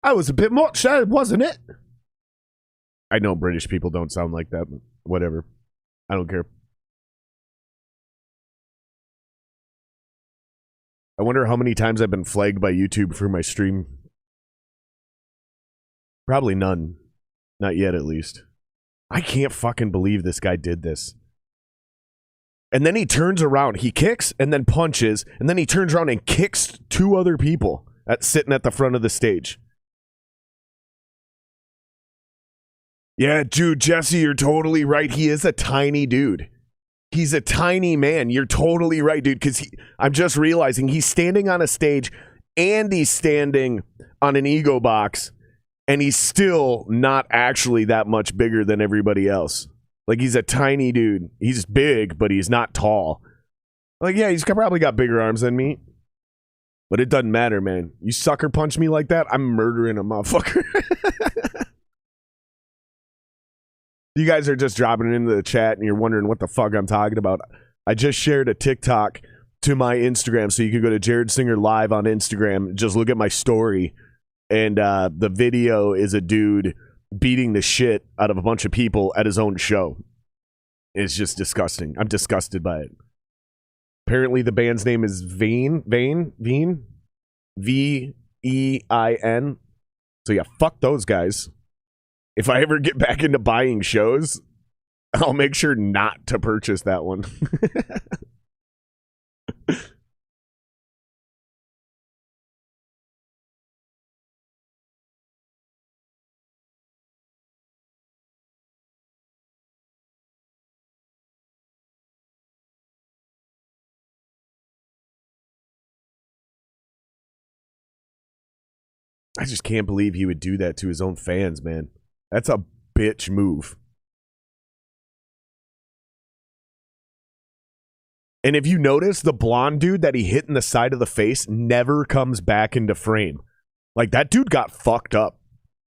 That was a bit much, wasn't it? I know British people don't sound like that, but whatever. I don't care. I wonder how many times I've been flagged by YouTube for my stream. Probably none. Not yet, at least. I can't fucking believe this guy did this. And then he turns around. He kicks and then punches. And then he turns around and kicks two other people sitting at the front of the stage. Yeah, dude, Jesse, you're totally right. He is a tiny dude. He's a tiny man. You're totally right, dude, because I'm just realizing he's standing on a stage and he's standing on an ego box, and he's still not actually that much bigger than everybody else. Like, he's a tiny dude. He's big, but he's not tall. Like, yeah, he's probably got bigger arms than me. But it doesn't matter, man. You sucker punch me like that, I'm murdering a motherfucker. You guys are just dropping it into the chat and you're wondering what the fuck I'm talking about. I just shared a TikTok to my Instagram, so you can go to Jared Singer Live on Instagram. Just look at my story. And the video is a dude beating the shit out of a bunch of people at his own show. It's just disgusting. I'm disgusted by it. Apparently the band's name is Vein. V-E-I-N. So yeah, fuck those guys. If I ever get back into buying shows, I'll make sure not to purchase that one. I just can't believe he would do that to his own fans, man. That's a bitch move. And if you notice, the blonde dude that he hit in the side of the face never comes back into frame. Like, that dude got fucked up.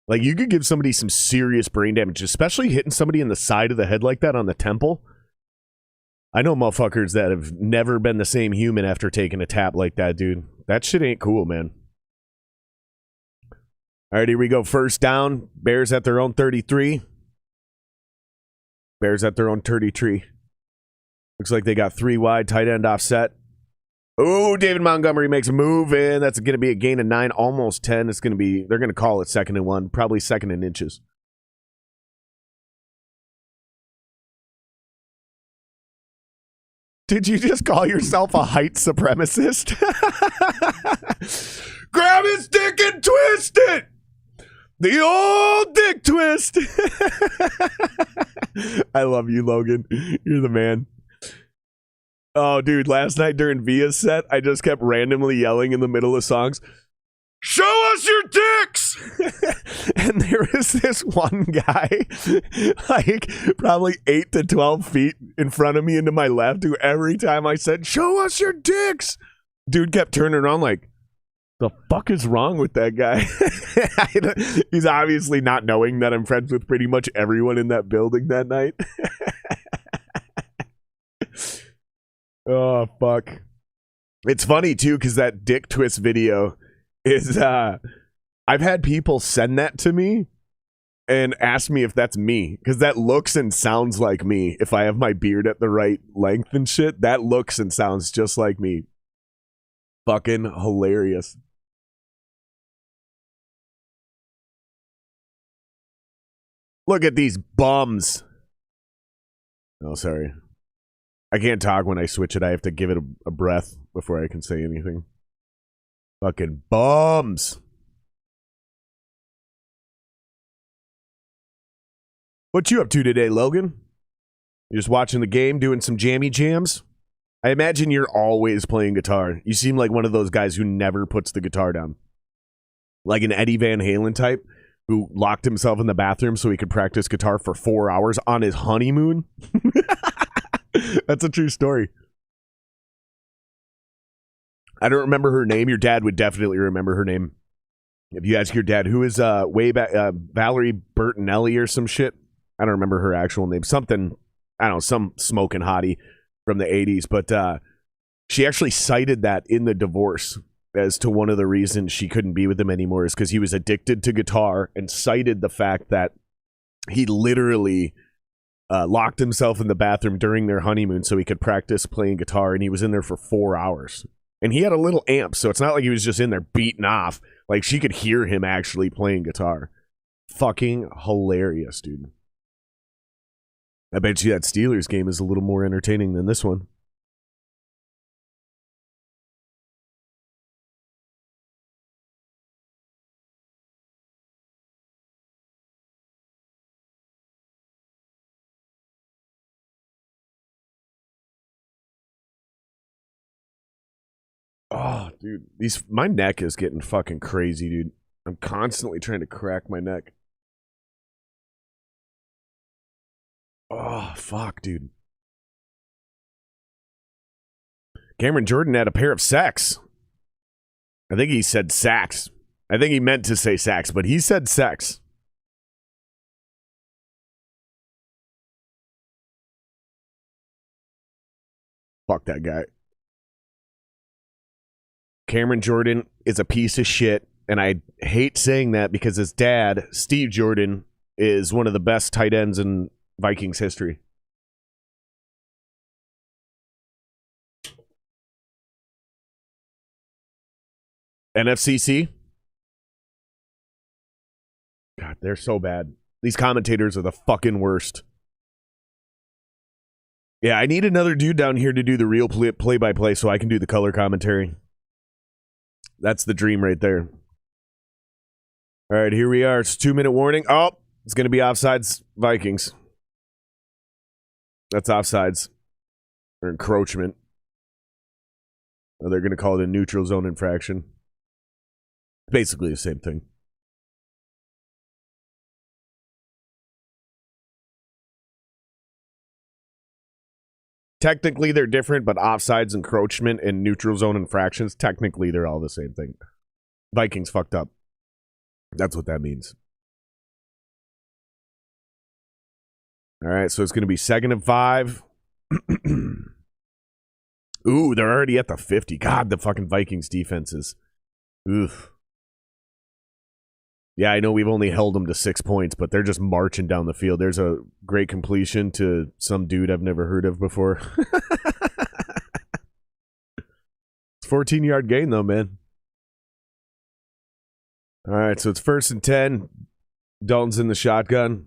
Like, you could give somebody some serious brain damage, especially hitting somebody in the side of the head like that on the temple. I know motherfuckers that have never been the same human after taking a tap like that, dude. That shit ain't cool, man. All right, here we go. First down. Bears at their own 33. Bears at their own 33. Looks like they got 3 wide, tight end offset. Oh, David Montgomery makes a move, and that's going to be a gain of 9, almost 10. It's going to be, they're going to call it 2nd and 1, probably 2nd and inches. Did you just call yourself a height supremacist? Grab his dick and twist it! The old dick twist. I love you, Logan. You're the man. Oh, dude, last night during Via's set, I just kept randomly yelling in the middle of songs, "Show us your dicks!" And there was this one guy, like probably 8 to 12 feet in front of me and to my left, who every time I said, "Show us your dicks," dude kept turning around like, the fuck is wrong with that guy? He's obviously not knowing that I'm friends with pretty much everyone in that building that night. Oh, fuck. It's funny, too, because that dick twist video is, I've had people send that to me and ask me if that's me, because that looks and sounds like me. If I have my beard at the right length and shit, that looks and sounds just like me. Fucking hilarious. Look at these bums. Oh, sorry. I can't talk when I switch it. I have to give it a breath before I can say anything. Fucking bums. What you up to today, Logan? You just watching the game, doing some jammy jams? I imagine you're always playing guitar. You seem like one of those guys who never puts the guitar down. Like an Eddie Van Halen type who locked himself in the bathroom so he could practice guitar for 4 hours on his honeymoon. That's a true story. I don't remember her name. Your dad would definitely remember her name. If you ask your dad, who is way back, Valerie Bertinelli or some shit. I don't remember her actual name. Something, I don't know, some smoking hottie from the 80s. But She actually cited that in the divorce as to one of the reasons she couldn't be with him anymore is because he was addicted to guitar, and cited the fact that he literally locked himself in the bathroom during their honeymoon so he could practice playing guitar, and he was in there for 4 hours. And he had a little amp, so it's not like he was just in there beating off. Like, she could hear him actually playing guitar. Fucking hilarious, dude. I bet you that Steelers game is a little more entertaining than this one. Oh, dude, my neck is getting fucking crazy, dude. I'm constantly trying to crack my neck. Oh, fuck, dude. Cameron Jordan had a pair of sacks. I think he said sacks. I think he meant to say sacks, but he said sex. Fuck that guy. Cameron Jordan is a piece of shit, and I hate saying that because his dad, Steve Jordan, is one of the best tight ends in Vikings history. NFCC? God, they're so bad. These commentators are the fucking worst. Yeah, I need another dude down here to do the real play-by-play so I can do the color commentary. That's the dream right there. All right, here we are. It's 2-minute warning. Oh, it's going to be offsides Vikings. That's offsides. Or encroachment. Or they're going to call it a neutral zone infraction. Basically the same thing. Technically, they're different, but offsides, encroachment, and neutral zone infractions, technically, they're all the same thing. Vikings fucked up. That's what that means. All right, so it's going to be 2nd and 5. Ooh, they're already at the 50. God, the fucking Vikings defenses. Oof. Yeah, I know we've only held them to 6 points, but they're just marching down the field. There's a great completion to some dude I've never heard of before. It's 14-yard gain, though, man. All right, so it's 1st and 10. Dalton's in the shotgun.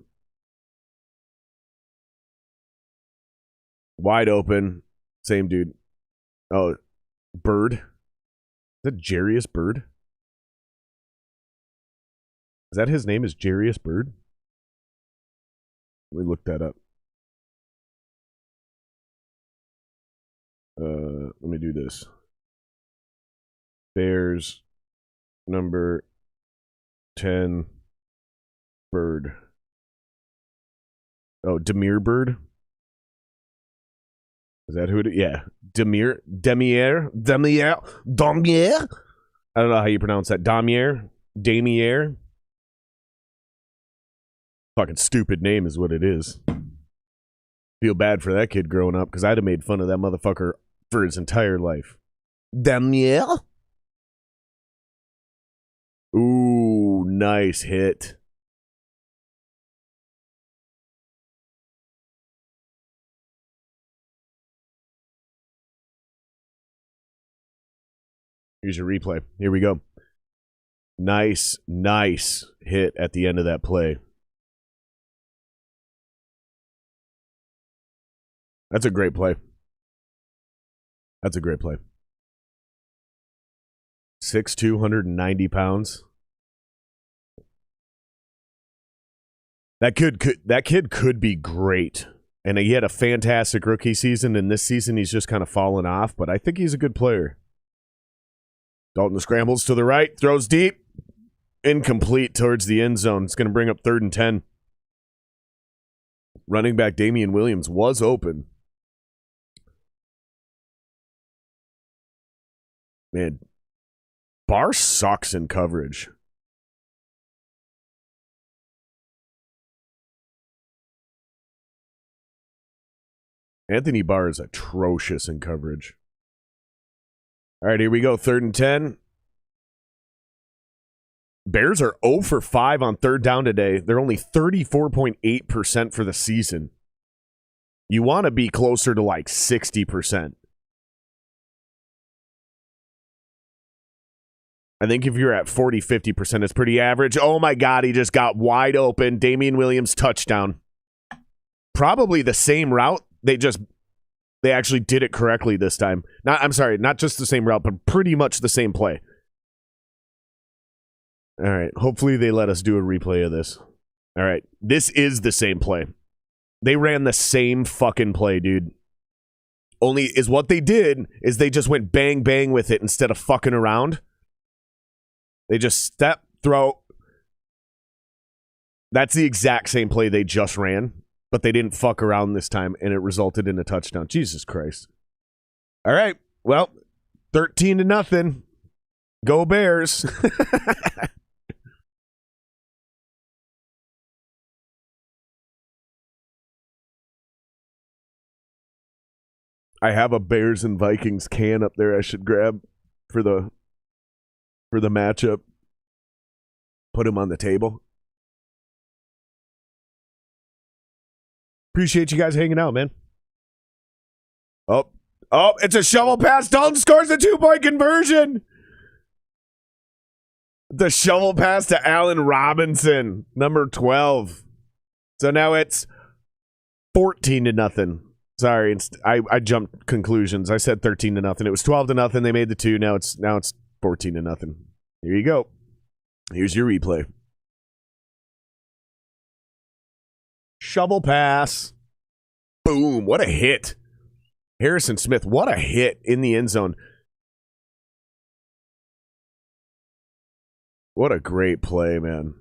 Wide open. Same dude. Oh, Bird. Is that Jarius Bird? Is that his name? Is Jarius Bird? Let me look that up. Let me do this. Bears number 10 Bird. Oh, Demir Bird. Is that who it is? Yeah. Demier. I don't know how you pronounce that. Damier. Fucking stupid name is what it is. Feel bad for that kid growing up because I'd have made fun of that motherfucker for his entire life. Damier. Ooh, nice hit. Here's your replay. Here we go. Nice hit at the end of that play. That's a great play. 6'2", 190 pounds. That kid could be great. And he had a fantastic rookie season, and this season he's just kind of fallen off, but I think he's a good player. Dalton scrambles to the right, throws deep. Incomplete towards the end zone. It's going to bring up 3rd and 10. Running back Damian Williams was open. Man, Barr sucks in coverage. Anthony Barr is atrocious in coverage. All right, here we go. 3rd and 10. Bears are 0 for 5 on 3rd down today. They're only 34.8% for the season. You want to be closer to like 60%. I think if you're at 40, 50%, it's pretty average. Oh my God, he just got wide open. Damian Williams touchdown. Probably the same route. They actually did it correctly this time. Not just the same route, but pretty much the same play. All right, hopefully they let us do a replay of this. All right, this is the same play. They ran the same fucking play, dude. Only is what they did is they just went bang, bang with it instead of fucking around. They just step, throw. That's the exact same play they just ran, but they didn't fuck around this time, and it resulted in a touchdown. Jesus Christ. All right, well, 13-0. Go Bears. I have a Bears and Vikings can up there I should grab for the matchup. Put him on the table. Appreciate you guys hanging out, man. Oh, it's a shovel pass. Dalton scores a 2-point conversion. The shovel pass to Allen Robinson, number 12. So now it's 14-0. Sorry, I jumped conclusions. I said 13-0. It was 12-0. They made the 2. Now it's 14-0. Here you go. Here's your replay. Shovel pass. Boom. What a hit. Harrison Smith, what a hit in the end zone. What a great play, man.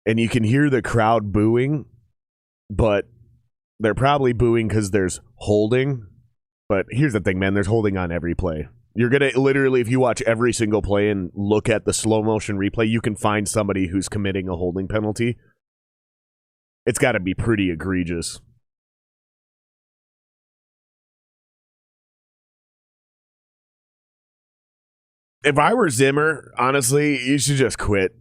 And you can hear the crowd booing, but they're probably booing because there's holding. But here's the thing, man. There's holding on every play. You're going to literally, if you watch every single play and look at the slow motion replay, you can find somebody who's committing a holding penalty. It's got to be pretty egregious. If I were Zimmer, honestly, you should just quit.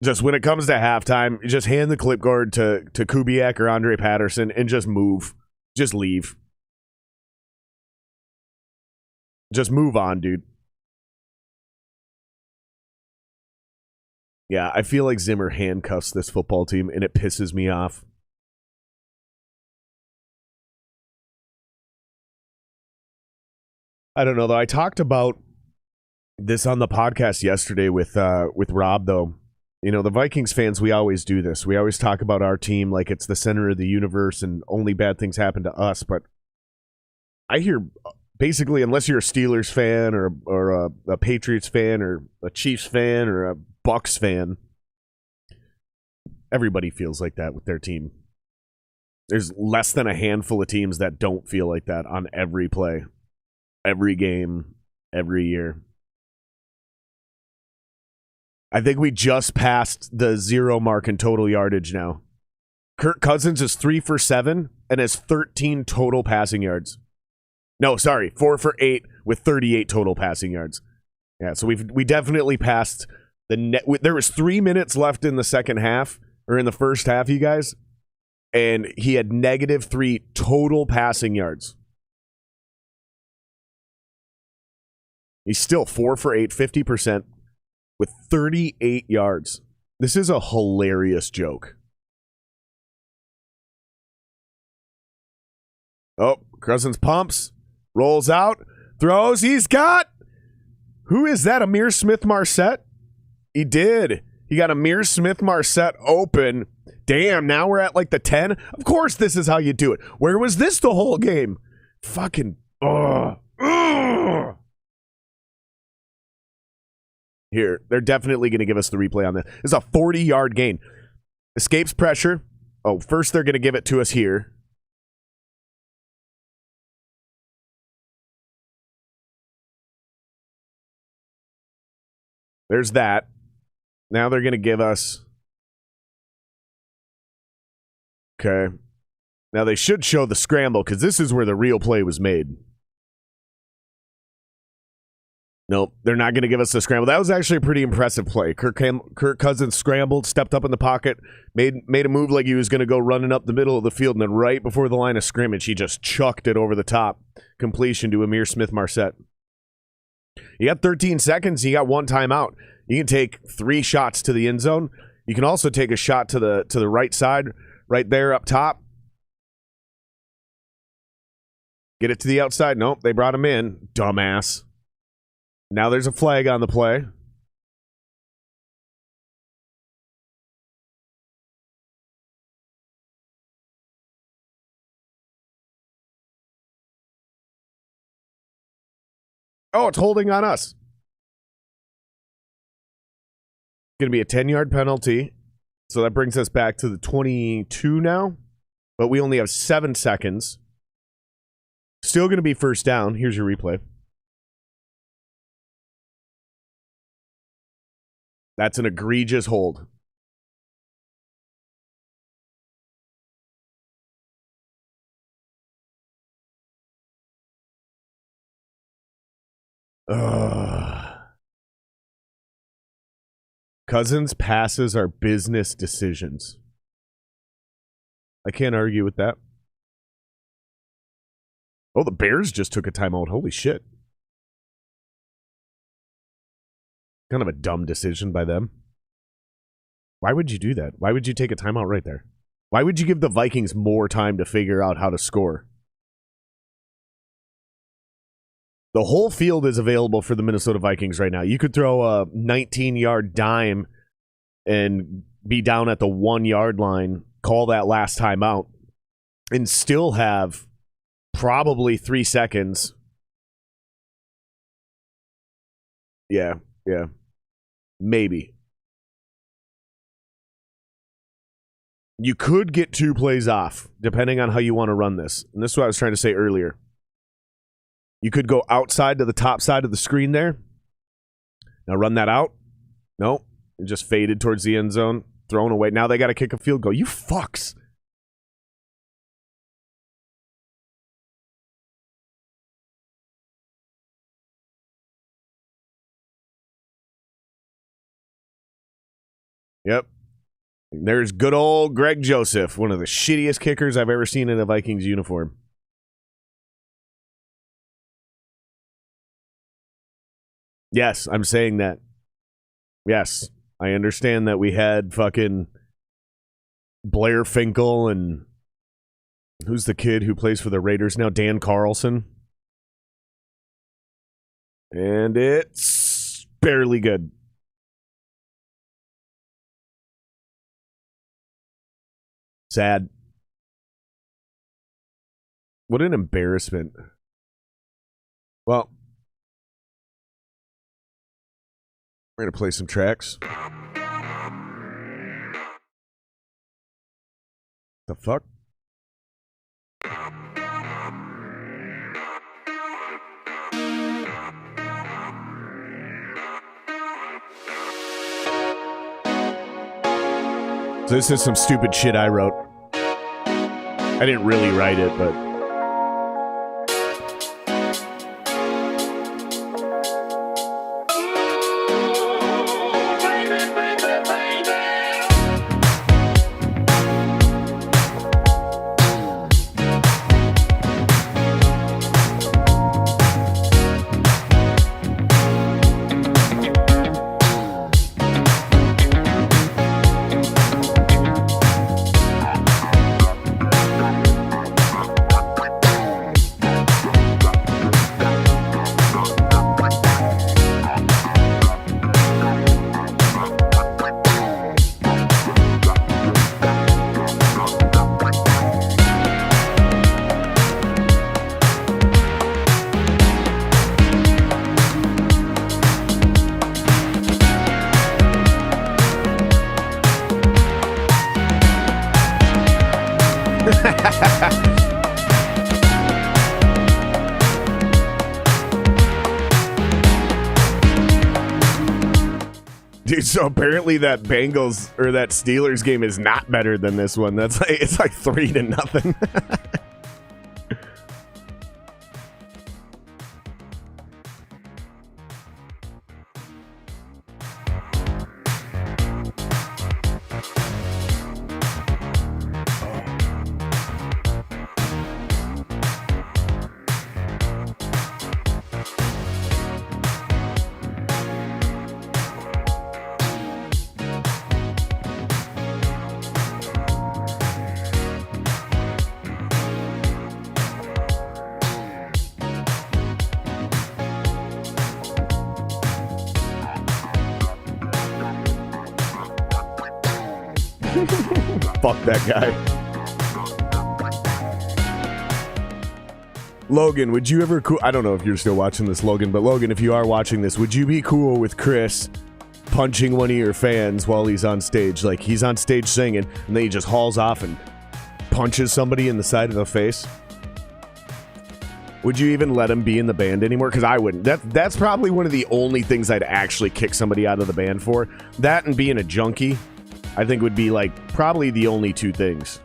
Just when it comes to halftime, just hand the clipboard to Kubiak or Andre Patterson and just move. Just leave. Just move on, dude. Yeah, I feel like Zimmer handcuffs this football team, and it pisses me off. I don't know, though. I talked about this on the podcast yesterday with Rob, though. You know, the Vikings fans, we always do this. We always talk about our team like it's the center of the universe and only bad things happen to us. But I hear, basically, unless you're a Steelers fan or a Patriots fan or a Chiefs fan or a Bucks fan, everybody feels like that with their team. There's less than a handful of teams that don't feel like that on every play, every game, every year. I think we just passed the 0 mark in total yardage now. Kirk Cousins is 3 for 7 and has 13 total passing yards. No, sorry, 4 for 8 with 38 total passing yards. Yeah, so we definitely passed the net. There was 3 minutes left in the second half, or in the first half, you guys, and he had -3 total passing yards. He's still 4 for 8, 50%. With 38 yards. This is a hilarious joke. Oh, Cousins pumps, rolls out, throws. He's got. Who is that? Amir Smith-Marset? He did. He got Amir Smith-Marset open. Damn, now we're at like the 10. Of course, this is how you do it. Where was this the whole game? Fucking. Here, they're definitely going to give us the replay on this. This is a 40-yard gain. Escapes pressure. Oh, first they're going to give it to us here. There's that. Now they're going to give us. Okay. Now they should show the scramble because this is where the real play was made. Nope, they're not going to give us the scramble. That was actually a pretty impressive play. Kirk Cousins scrambled, stepped up in the pocket, made a move like he was going to go running up the middle of the field, and then right before the line of scrimmage, he just chucked it over the top. Completion to Amir Smith-Marset. You got 13 seconds. You got one timeout. You can take 3 shots to the end zone. You can also take a shot to the right side, right there up top. Get it to the outside. Nope, they brought him in. Dumbass. Now there's a flag on the play. Oh, it's holding on us. Going to be a 10-yard penalty. So that brings us back to the 22 now. But we only have 7 seconds. Still going to be first down. Here's your replay. That's an egregious hold. Cousins' passes are business decisions. I can't argue with that. Oh, the Bears just took a timeout. Holy shit. Kind of a dumb decision by them. Why would you do that? Why would you take a timeout right there? Why would you give the Vikings more time to figure out how to score? The whole field is available for the Minnesota Vikings right now. You could throw a 19-yard dime and be down at the 1-yard line, call that last timeout, and still have probably 3 seconds. Yeah. Maybe. You could get 2 plays off, depending on how you want to run this. And this is what I was trying to say earlier. You could go outside to the top side of the screen there. Now run that out. No. It just faded towards the end zone. Thrown away. Now they got to kick a field goal. You fucks. Yep. There's good old Greg Joseph, one of the shittiest kickers I've ever seen in a Vikings uniform. Yes, I'm saying that. Yes, I understand that we had fucking Blair Finkel and who's the kid who plays for the Raiders now? Dan Carlson. And it's barely good. Sad. What an embarrassment. Well, we're going to play some tracks. The fuck? So this is some stupid shit I wrote. I didn't really write it, but... Dude, so apparently that Bengals or that Steelers game is not better than this one. That's like it's like 3-0. Fuck that guy. Logan, would you ever I don't know if you're still watching this, Logan, but Logan, if you are watching this, would you be cool with Chris punching one of your fans while he's on stage? Like, he's on stage singing, and then he just hauls off and punches somebody in the side of the face? Would you even let him be in the band anymore? Because I wouldn't. That's probably one of the only things I'd actually kick somebody out of the band for. That and being a junkie, I think would be like probably the only two things.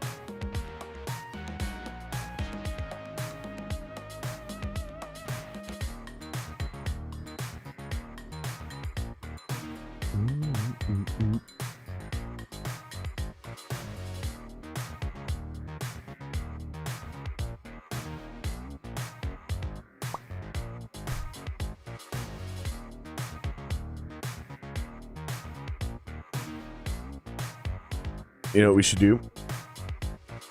You know what we should do?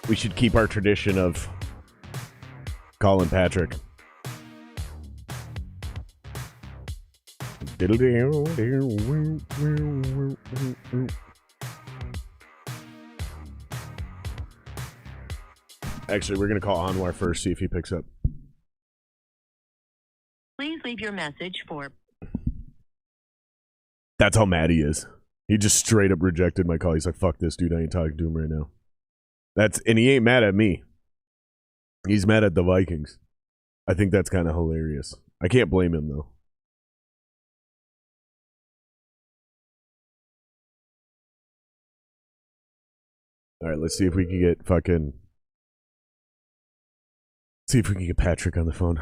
We should keep our tradition of calling Patrick. Actually, we're going to call Anwar first, see if he picks up. Please leave your message for... That's how mad he is. He just straight up rejected my call. He's like, fuck this dude, I ain't talking to him right now. And he ain't mad at me. He's mad at the Vikings. I think that's kind of hilarious. I can't blame him, though. Alright, let's see if we can get see if we can get Patrick on the phone.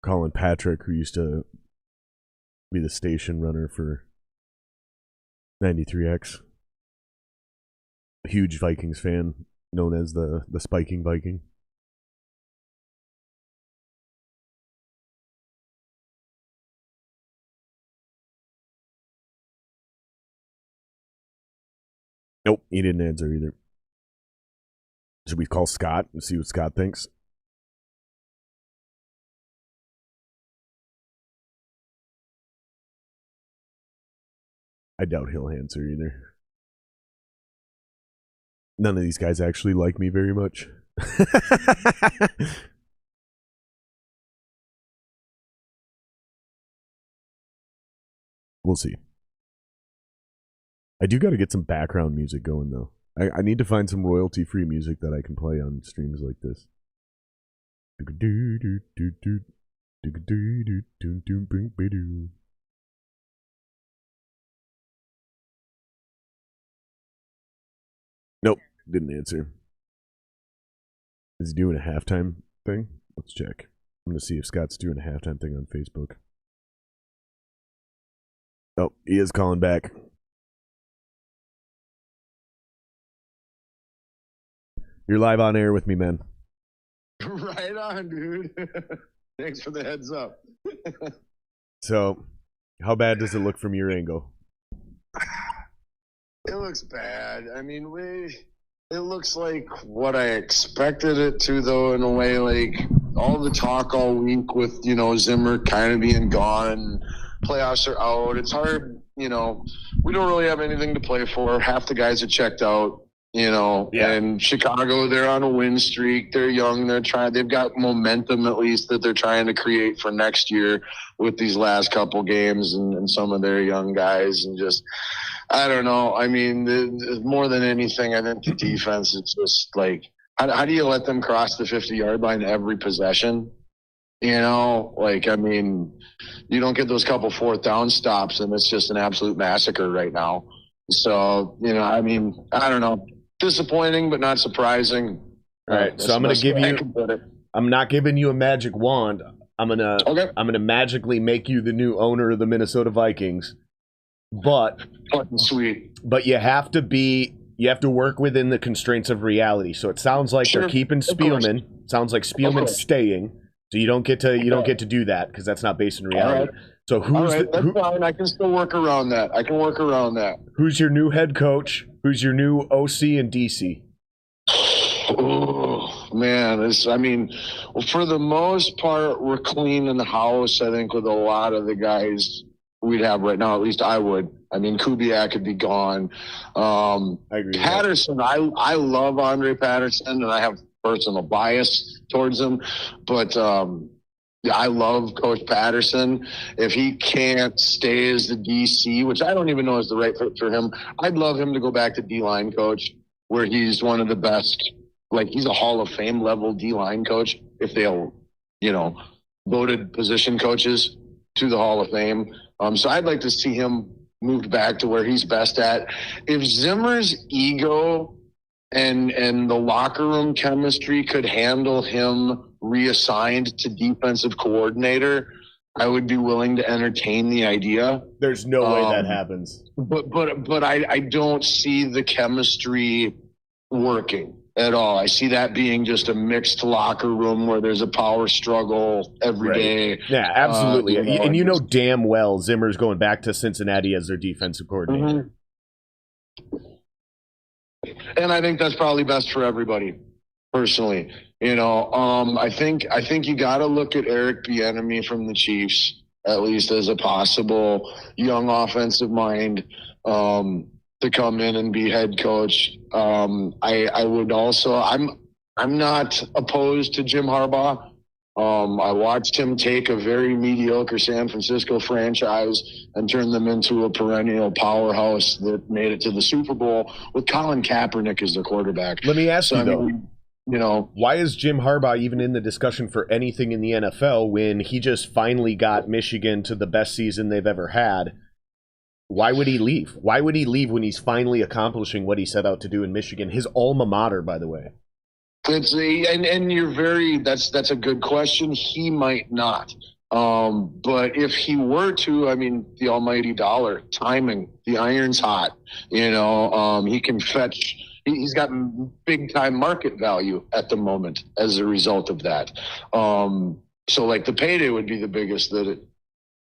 Calling Patrick, who used to be the station runner for 93X. A huge Vikings fan, known as the Spiking Viking. Nope, he didn't answer either. Should we call Scott and see what Scott thinks? I doubt he'll answer either. None of these guys actually like me very much. We'll see. I do got to get some background music going, though. I need to find some royalty-free music that I can play on streams like this. Nope, didn't answer. Is he doing a halftime thing? Let's check. I'm going to see if Scott's doing a halftime thing on Facebook. Oh, he is calling back. You're live on air with me, man. Right on, dude. Thanks for the heads up. So, how bad does it look from your angle? It looks bad. I mean, it looks like what I expected it to, though, in a way. Like, all the talk all week with, Zimmer kind of being gone, playoffs are out. It's hard, we don't really have anything to play for. Half the guys are checked out. And Chicago, they're on a win streak. They're young. They've got momentum at least that they're trying to create for next year with these last couple games and some of their young guys. And just, I don't know. I mean, more than anything, I think the defense is just like, how do you let them cross the 50-yard line every possession? I mean, you don't get those couple fourth down stops, and it's just an absolute massacre right now. So, I mean, I don't know. Disappointing, but not surprising. All right, so I'm going to give you. I'm not giving you a magic wand. I'm gonna magically make you the new owner of the Minnesota Vikings. But fucking sweet. But you have to work within the constraints of reality. So it sounds like they're keeping Spielman. It sounds like Spielman's staying. So you don't get to do that because that's not based in reality. Right. So that's fine. I can still work around that. Who's your new head coach? Who's your new OC and DC? Oh man, for the most part, we're cleaning the house. I think with a lot of the guys we'd have right now, at least I would. I mean, Kubiak could be gone. I agree. Patterson, I love Andre Patterson, and I have personal bias towards him, but I love Coach Patterson. If he can't stay as the DC, which I don't even know is the right fit for him, I'd love him to go back to D-line coach, where he's one of the best. Like, he's a Hall of Fame level D-line coach. If they'll, voted position coaches to the Hall of Fame. So I'd like to see him moved back to where he's best at. If Zimmer's ego and the locker room chemistry could handle him reassigned to defensive coordinator, I would be willing to entertain the idea. There's no way that happens. But I don't see the chemistry working at all. I see that being just a mixed locker room where there's a power struggle every day. Yeah, absolutely. And damn well Zimmer's going back to Cincinnati as their defensive coordinator. Mm-hmm. And I think that's probably best for everybody, personally. I think you got to look at Eric Bieniemy from the Chiefs, at least as a possible young offensive mind to come in and be head coach. I would also. I'm not opposed to Jim Harbaugh. I watched him take a very mediocre San Francisco franchise and turn them into a perennial powerhouse that made it to the Super Bowl with Colin Kaepernick as their quarterback. Let me ask you, though, why is Jim Harbaugh even in the discussion for anything in the NFL when he just finally got Michigan to the best season they've ever had? Why would he leave? Why would he leave when he's finally accomplishing what he set out to do in Michigan? His alma mater, by the way. That's a good question. He might not. But if he were to, the almighty dollar, timing, the iron's hot. He can fetch. He's got big time market value at the moment as a result of that. So like the payday would be the biggest that it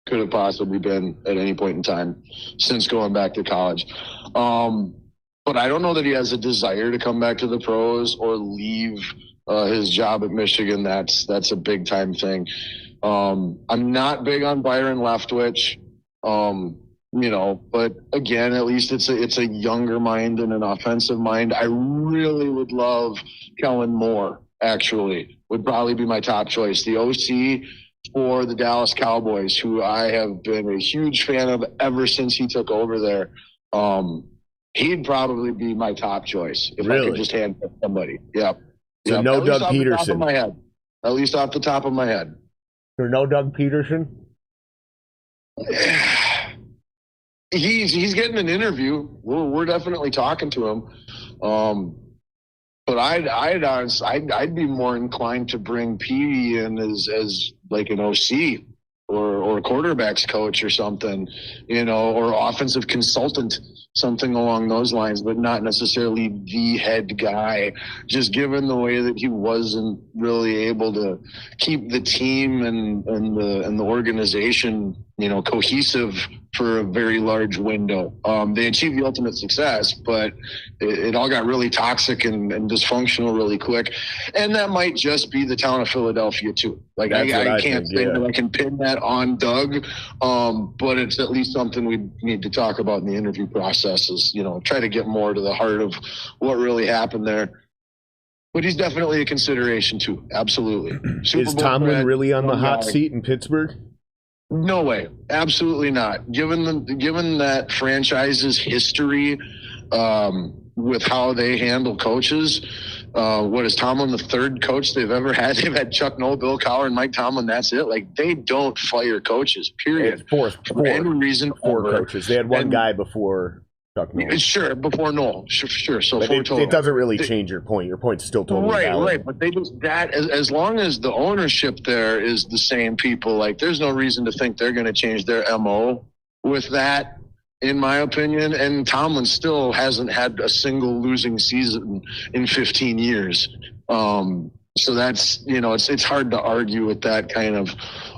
could have possibly been at any point in time since going back to college. But I don't know that he has a desire to come back to the pros or leave his job at Michigan. That's a big time thing. I'm not big on Byron Leftwich, but again, at least it's a younger mind and an offensive mind. I really would love Kellen Moore, actually, would probably be my top choice. The OC for the Dallas Cowboys, who I have been a huge fan of ever since he took over there. He'd probably be my top choice if I could just hand somebody. Yep. So no Doug Peterson. At least off the top of my head. Or no Doug Peterson? He's getting an interview. We're definitely talking to him. But I'd be more inclined to bring Petey in as like an OC or a quarterback's coach or something, or offensive consultant, something along those lines, but not necessarily the head guy, just given the way that he wasn't really able to keep the team and the organization, cohesive for a very large window. They achieved the ultimate success, but it all got really toxic and dysfunctional really quick. And that might just be the town of Philadelphia too. Like I can't say that I can pin that on Doug, but it's at least something we need to talk about in the interview process. Is try to get more to the heart of what really happened there. But he's definitely a consideration too. Absolutely. Is Tomlin really on the hot seat in Pittsburgh? No way. Absolutely not. Given that franchise's history with how they handle coaches, what is Tomlin the third coach they've ever had? They've had Chuck Noll, Bill Cowher, and Mike Tomlin. That's it. Like, they don't fire coaches, period. Four coaches. They had one guy before Chuck Noll. Sure, before Noll. Sure. So but it doesn't really change your point. Your point's still totally valid. Right. But they just as long as the ownership there is the same people, like there's no reason to think they're going to change their MO with that, in my opinion. And Tomlin still hasn't had a single losing season in 15 years. So that's it's hard to argue with that kind of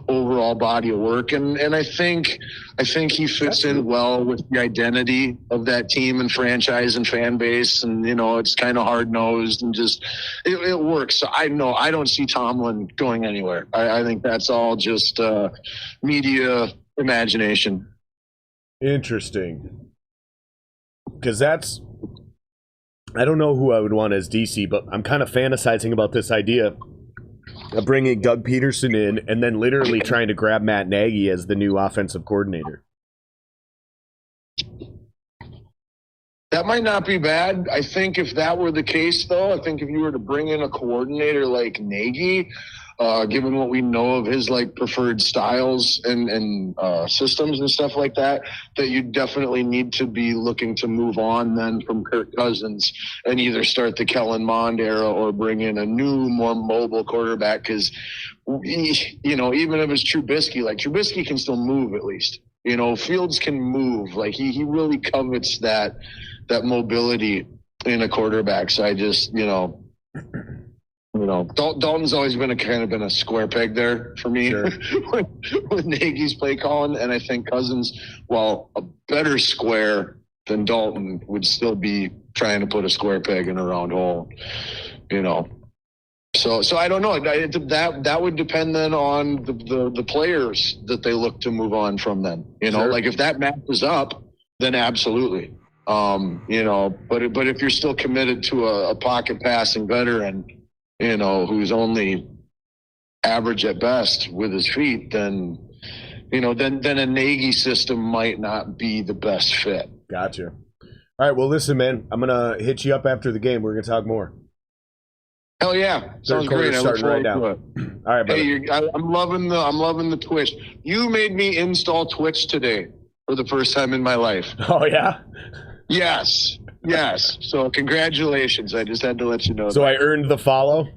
overall body of work, and I think he fits in well with the identity of that team and franchise and fan base, and it's kind of hard nosed and just it works. So I don't see Tomlin going anywhere. I think that's all just media imagination. Interesting, because I don't know who I would want as DC, but I'm kind of fantasizing about this idea of bringing Doug Peterson in and then literally trying to grab Matt Nagy as the new offensive coordinator. That might not be bad. I think if that were the case, though, I think if you were to bring in a coordinator like Nagy, given what we know of his preferred styles and systems and stuff like that you definitely need to be looking to move on then from Kirk Cousins and either start the Kellen Mond era or bring in a new, more mobile quarterback. Because, even if it's Trubisky, Trubisky can still move at least. Fields can move. He really covets that mobility in a quarterback. So I just, Dalton's always been a square peg there for me. Sure. with Nagy's play calling, and I think Cousins, while a better square than Dalton, would still be trying to put a square peg in a round hole. So I don't know. That would depend then on the players that they look to move on from. Then Sure. If that matches up, then absolutely. But if you're still committed to a pocket passing veteran, who's only average at best with his feet, then a Nagy system might not be the best fit. Gotcha. All right, well, listen, man, I'm going to hit you up after the game. We're going to talk more. Hell yeah. Sounds great. I look forward to it. All right, brother. Hey, I'm loving the Twitch. You made me install Twitch today for the first time in my life. Oh, yeah? Yes. So congratulations. I just had to let you know. So I earned the follow?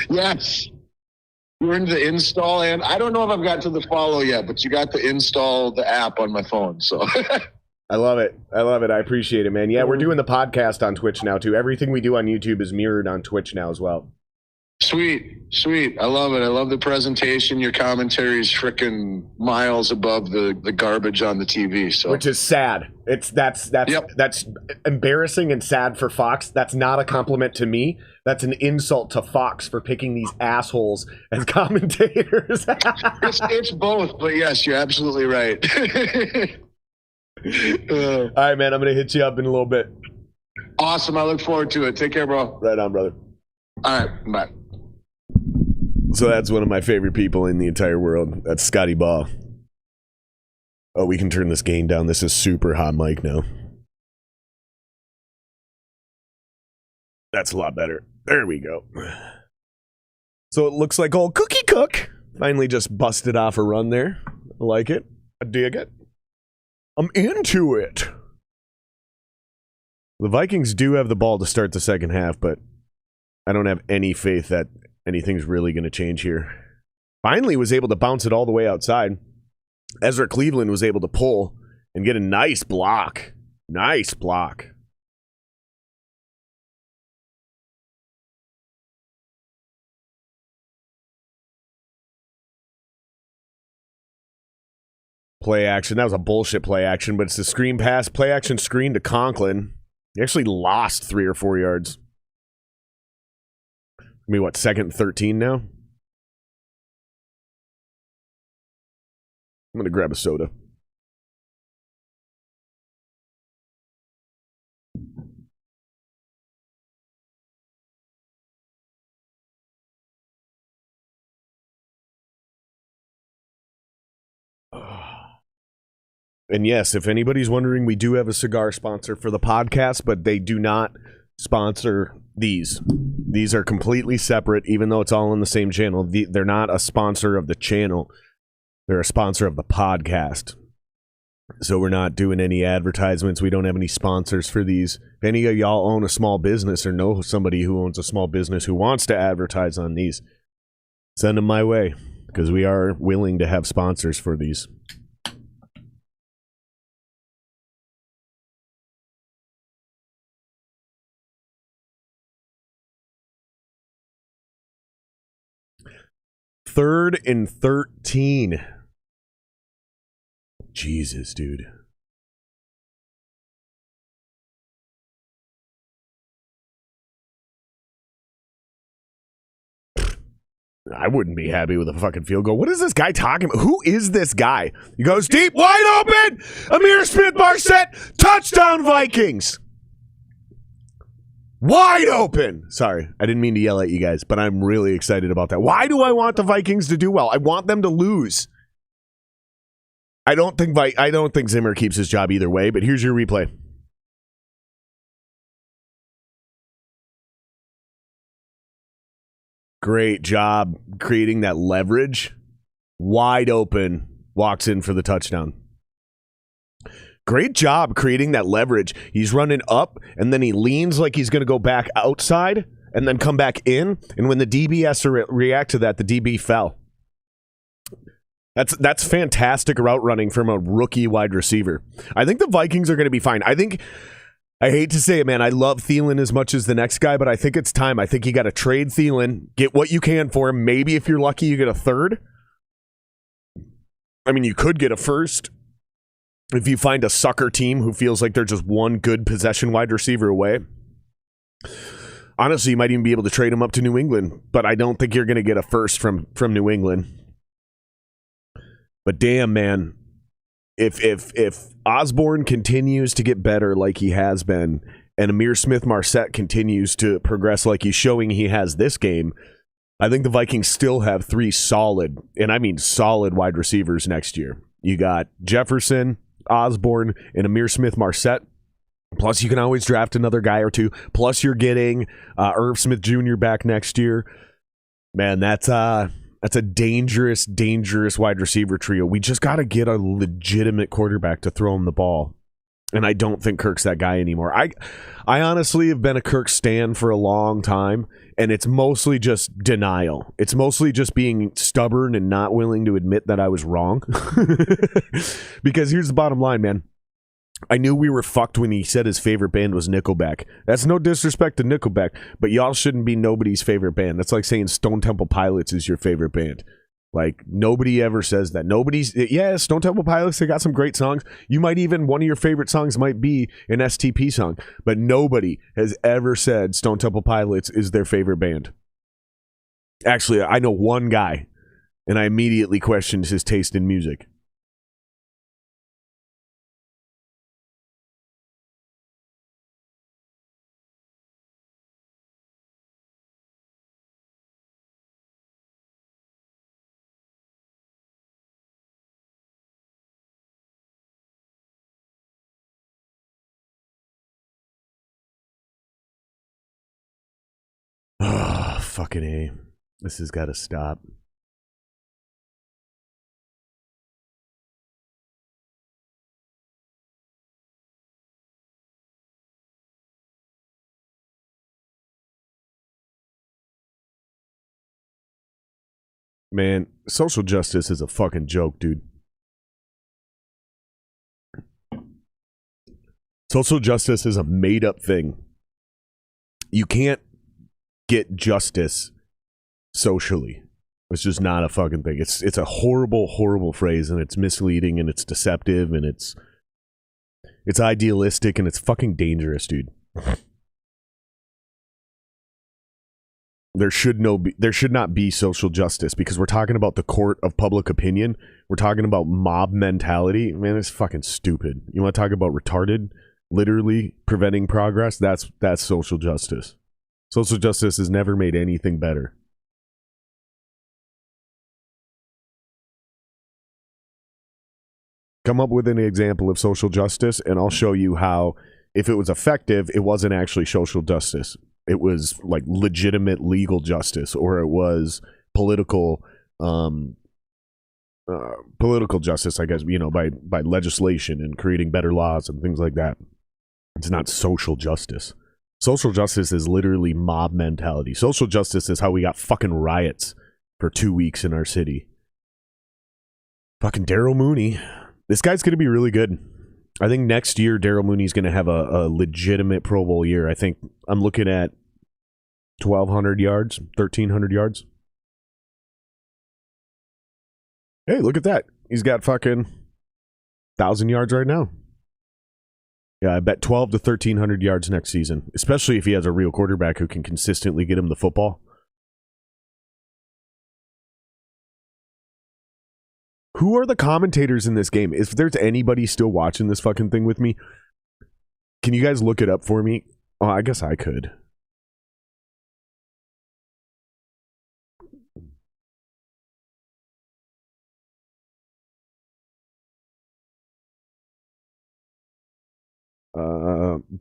Yes. You earned the install, and I don't know if I've got to the follow yet, but you got to install the app on my phone. So I love it. I appreciate it, man. Yeah, we're doing the podcast on Twitch now, too. Everything we do on YouTube is mirrored on Twitch now as well. Sweet. I love it. I love the presentation. Your commentary is freaking miles above the garbage on the TV. So, which is sad. That's embarrassing and sad for Fox. That's not a compliment to me. That's an insult to Fox for picking these assholes as commentators. it's both, but yes, you're absolutely right. All right, man. I'm gonna hit you up in a little bit. Awesome. I look forward to it. Take care, bro. Right on, brother. All right. Bye. So that's one of my favorite people in the entire world. That's Scotty Ball. Oh, we can turn this gain down. This is super hot mic now. That's a lot better. There we go. So it looks like old Cookie Cook finally just busted off a run there. I like it. I dig it. I'm into it. The Vikings do have the ball to start the second half, but I don't have any faith that anything's really going to change here. Finally was able to bounce it all the way outside. Ezra Cleveland was able to pull and get a nice block. Nice block. Play action. That was a bullshit play action, but it's a screen pass. Play action screen to Conklin. He actually lost 3 or 4 yards. I mean, what, 2nd and 13 now? I'm going to grab a soda. And yes, if anybody's wondering, we do have a cigar sponsor for the podcast, but they do not sponsor these. These are completely separate, even though it's all on the same channel. They're not a sponsor of the channel. They're a sponsor of the podcast. So we're not doing any advertisements. We don't have any sponsors for these. If any of y'all own a small business or know somebody who owns a small business who wants to advertise on these, send them my way, because we are willing to have sponsors for these. Third and 13. Jesus, dude. I wouldn't be happy with a fucking field goal. What is this guy talking about? Who is this guy? He goes deep, wide open. Amir Smith-Marset, touchdown Vikings. Wide open. Sorry, I didn't mean to yell at you guys, but I'm really excited about that. Why do I want the Vikings to do well? I want them to lose. I don't think Zimmer keeps his job either way, but here's your replay. Great job creating that leverage. Wide open, walks in for the touchdown. Great job creating that leverage. He's running up, and then he leans like he's going to go back outside and then come back in. And when the DB has to react to that, the DB fell. That's fantastic route running from a rookie wide receiver. I think the Vikings are going to be fine. I hate to say it, man. I love Thielen as much as the next guy, but I think it's time. I think you got to trade Thielen, get what you can for him. Maybe if you're lucky, you get a third. I mean, you could get a first. If you find a sucker team who feels like they're just one good possession wide receiver away. Honestly, you might even be able to trade him up to New England, but I don't think you're going to get a first from New England. But damn, man, if Osborne continues to get better like he has been, and Amir Smith-Marset continues to progress like he's showing he has this game, I think the Vikings still have 3 solid, and I mean solid wide receivers next year. You got Jefferson, Osborne, and Amir Smith-Marset. Plus, you can always draft another guy or two. Plus, you're getting Irv Smith Jr. back next year. Man, that's a dangerous, dangerous wide receiver trio. We just got to get a legitimate quarterback to throw him the ball. And I don't think Kirk's that guy anymore. I honestly have been a Kirk stan for a long time, and it's mostly just denial. It's mostly just being stubborn and not willing to admit that I was wrong. Because here's the bottom line, man. I knew we were fucked when he said his favorite band was Nickelback. That's no disrespect to Nickelback, but y'all shouldn't be nobody's favorite band. That's like saying Stone Temple Pilots is your favorite band. Like, nobody ever says that. Stone Temple Pilots, they got some great songs. You might even, one of your favorite songs might be an STP song, but nobody has ever said Stone Temple Pilots is their favorite band. Actually, I know one guy, and I immediately questioned his taste in music. Oh, fucking A. This has got to stop. Man, social justice is a fucking joke, dude. Social justice is a made-up thing. You can't get justice socially. It's just not a fucking thing. It's a horrible, horrible phrase, and it's misleading, and it's deceptive, and it's idealistic, and it's fucking dangerous, dude. There should not be social justice because we're talking about the court of public opinion. We're talking about mob mentality. Man, it's fucking stupid. You want to talk about retarded, literally preventing progress? That's social justice. Social justice has never made anything better. Come up with an example of social justice, and I'll show you how, if it was effective, it wasn't actually social justice. It was like legitimate legal justice, or it was political justice, I guess, by legislation and creating better laws and things like that. It's not social justice. Social justice is literally mob mentality. Social justice is how we got fucking riots for 2 weeks in our city. Fucking Daryl Mooney. This guy's going to be really good. I think next year Daryl Mooney's going to have a legitimate Pro Bowl year. I think I'm looking at 1,200 yards, 1,300 yards. Hey, look at that. He's got fucking 1,000 yards right now. Yeah, I bet 1,200 to 1,300 yards next season, especially if he has a real quarterback who can consistently get him the football. Who are the commentators in this game? If there's anybody still watching this fucking thing with me, can you guys look it up for me? Oh, I guess I could.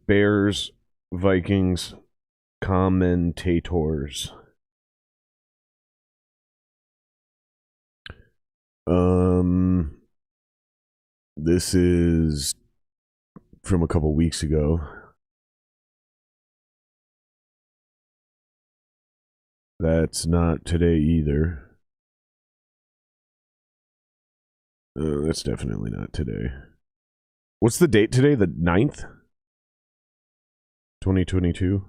Bears, Vikings, commentators. This is from a couple weeks ago. That's not today either. That's definitely not today. What's the date today? The 9th? 2022?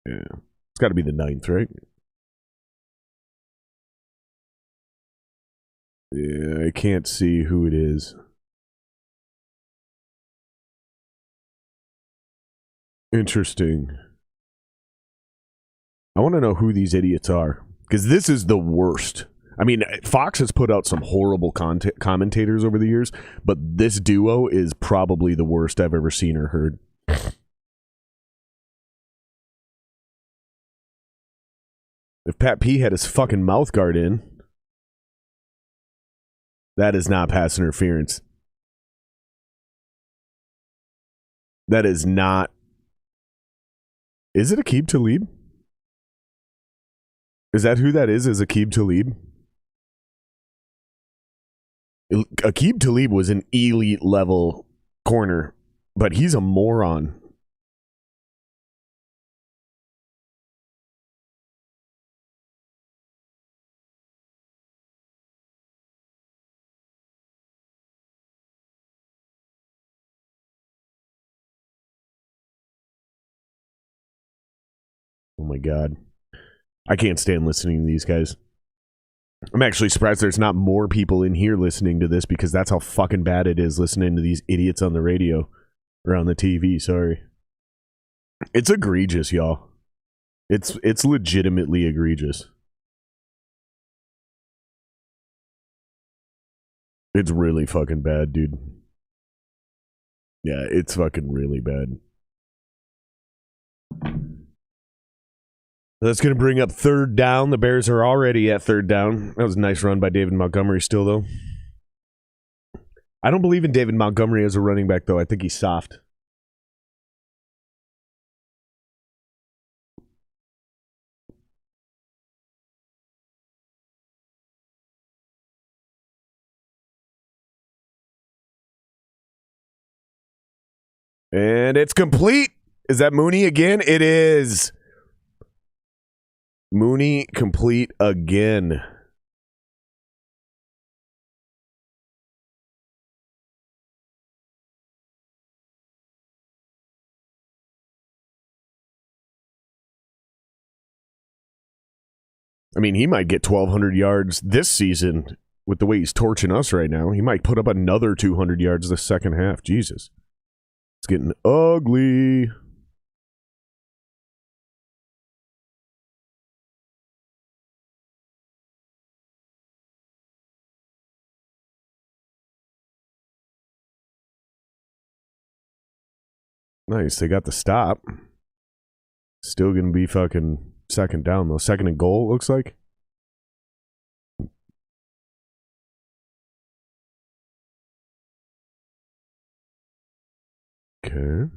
Yeah. It's got to be the 9th, right? Yeah, I can't see who it is. Interesting. I want to know who these idiots are, because this is the worst. I mean, Fox has put out some horrible commentators over the years, but this duo is probably the worst I've ever seen or heard. If Pat P had his fucking mouth guard in, that is not pass interference. That is not. Is it Aqib Talib? Is that who that is Aqib Talib? Aqib Talib was an elite level corner, but he's a moron. Oh my god. I can't stand listening to these guys. I'm actually surprised there's not more people in here listening to this, because that's how fucking bad it is listening to these idiots on the radio or on the TV, sorry. It's egregious, y'all. It's legitimately egregious. It's really fucking bad, dude. Yeah, it's fucking really bad. That's going to bring up 3rd down. The Bears are already at 3rd down. That was a nice run by David Montgomery still, though. I don't believe in David Montgomery as a running back, though. I think he's soft. And it's complete. Is that Mooney again? It is. Mooney complete again. I mean, he might get 1,200 yards this season with the way he's torching us right now. He might put up another 200 yards the second half. Jesus. It's getting ugly. Nice. They got the stop. Still going to be fucking second down, though. Second and goal, it looks like. Okay.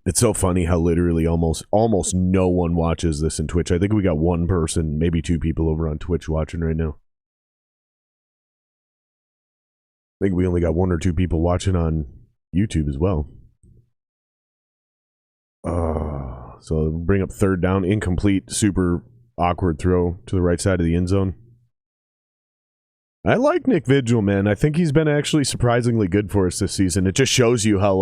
It's so funny how literally almost no one watches this in Twitch. I think we got one person, maybe two people over on Twitch watching right now. I think we only got one or two people watching on YouTube as well. So bring up third down, incomplete, super awkward throw to the right side of the end zone. I like Nick Vigil, man. I think he's been actually surprisingly good for us this season. It just shows you how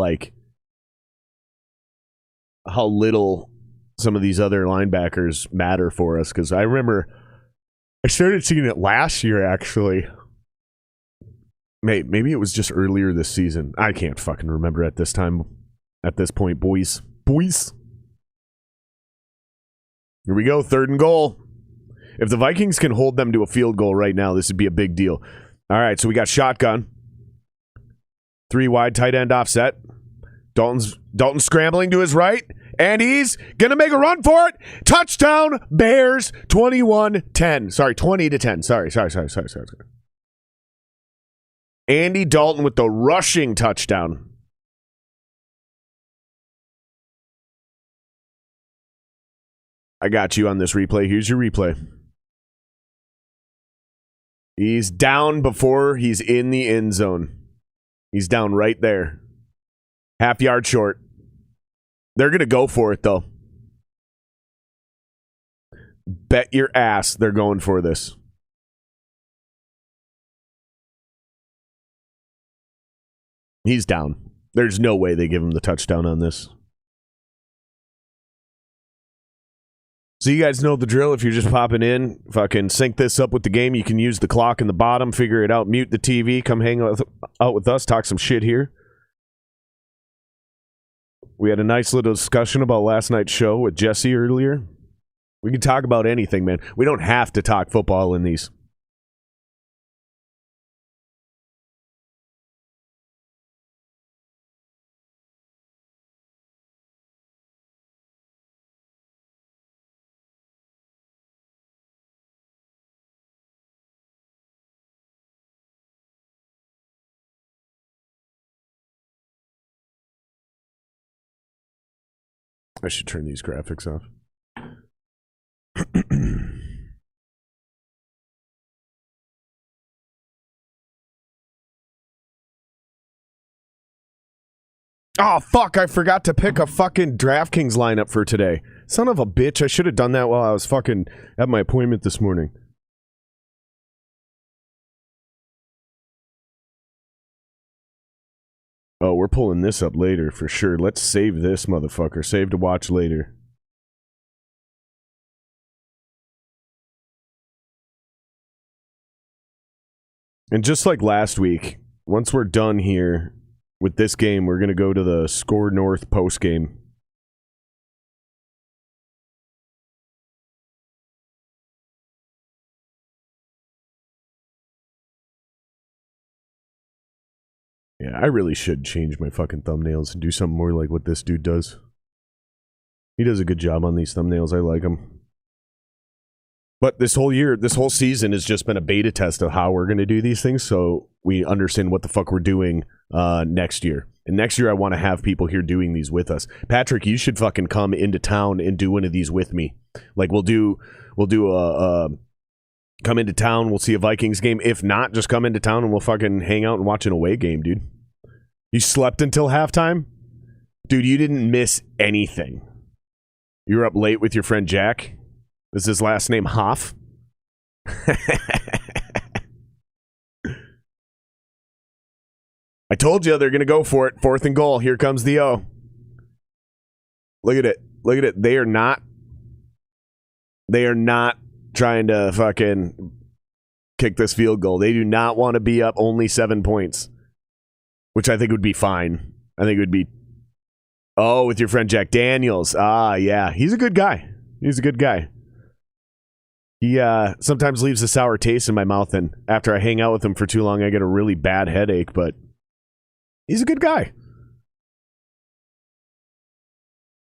little some of these other linebackers matter for us. Because I remember I started seeing it last year, actually. Maybe it was just earlier this season. I can't fucking remember at this point, boys. Here we go, third and goal. If the Vikings can hold them to a field goal right now, this would be a big deal. All right, so we got shotgun. 3 wide, tight end offset. Dalton scrambling to his right, and he's going to make a run for it. Touchdown, Bears, 21-10. Sorry, 20-10. Sorry. Andy Dalton with the rushing touchdown. I got you on this replay. Here's your replay. He's down before he's in the end zone. He's down right there. Half yard short. They're going to go for it, though. Bet your ass they're going for this. He's down. There's no way they give him the touchdown on this. So you guys know the drill. If you're just popping in, fucking sync this up with the game. You can use the clock in the bottom, figure it out, mute the TV, come hang out with us, talk some shit here. We had a nice little discussion about last night's show with Jesse earlier. We can talk about anything, man. We don't have to talk football in these. I should turn these graphics off. Oh, fuck. I forgot to pick a fucking DraftKings lineup for today. Son of a bitch. I should have done that while I was fucking at my appointment this morning. Oh, we're pulling this up later for sure. Let's save this motherfucker. Save to watch later. And just like last week, once we're done here with this game, we're going to go to the Score North post game. Yeah, I really should change my fucking thumbnails and do something more like what this dude does. He does a good job on these thumbnails. I like him. But this whole season has just been a beta test of how we're going to do these things so we understand what the fuck we're doing next year. And next year I want to have people here doing these with us. Patrick, you should fucking come into town and do one of these with me. Like we'll do a come into town, we'll see a Vikings game. If not, just come into town and we'll fucking hang out and watch an away game, dude. You slept until halftime? Dude, you didn't miss anything. You were up late with your friend Jack? Is his last name Hoff? I told you they're going to go for it. 4th and goal. Here comes the O. Look at it. Look at it. They are not trying to fucking kick this field goal. They do not want to be up only 7 points, which I think would be fine. I think it would be. Oh, with your friend Jack Daniels. Ah, yeah. He's a good guy. He's a good guy. He sometimes leaves a sour taste in my mouth, and after I hang out with him for too long, I get a really bad headache, but he's a good guy.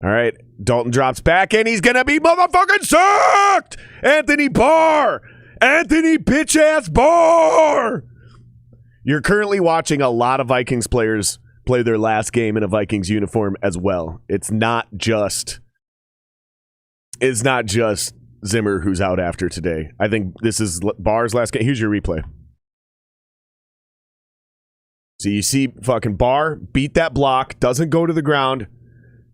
All right. Dalton drops back, and he's going to be motherfucking sacked! Anthony Barr! Anthony bitch-ass Barr! You're currently watching a lot of Vikings players play their last game in a Vikings uniform as well. It's not just Zimmer who's out after today. I think this is Barr's last game. Here's your replay. So you see fucking Barr beat that block, doesn't go to the ground,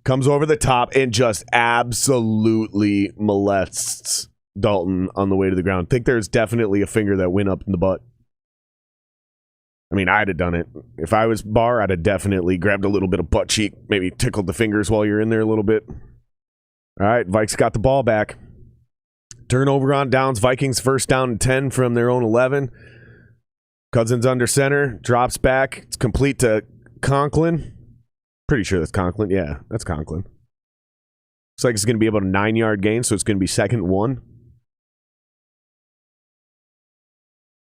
comes over the top, and just absolutely molests Dalton on the way to the ground. I think there's definitely a finger that went up in the butt. I mean, I'd have done it. If I was Barr, I'd have definitely grabbed a little bit of butt cheek, maybe tickled the fingers while you're in there a little bit. All right, Vikes got the ball back. Turnover on downs. Vikings first down and 10 from their own 11. Cousins under center. Drops back. It's complete to Conklin. Pretty sure that's Conklin. Yeah, that's Conklin. Looks like it's going to be about a 9-yard gain, so it's going to be 2nd and 1.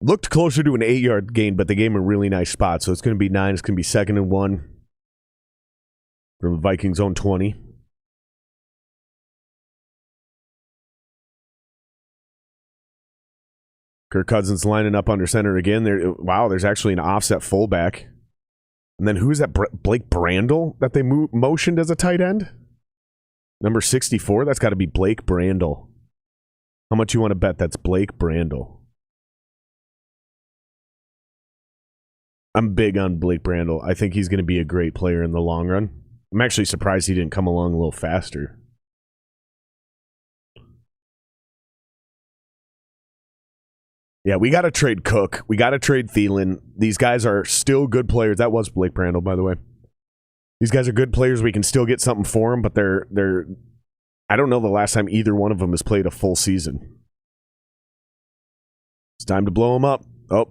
Looked closer to an 8-yard gain, but they gave him a really nice spot. So it's going to be 9. It's going to be 2nd and 1 from the Vikings' own 20. Kirk Cousins lining up under center again. Wow, there's actually an offset fullback. And then who is that? Blake Brandel that they motioned as a tight end? Number 64? That's got to be Blake Brandel. How much you want to bet that's Blake Brandel? I'm big on Blake Brandel. I think he's going to be a great player in the long run. I'm actually surprised he didn't come along a little faster. Yeah, we got to trade Cook. We got to trade Thielen. These guys are still good players. That was Blake Brandel, by the way. These guys are good players. We can still get something for them, but they're. I don't know the last time either one of them has played a full season. It's time to blow them up. Oh.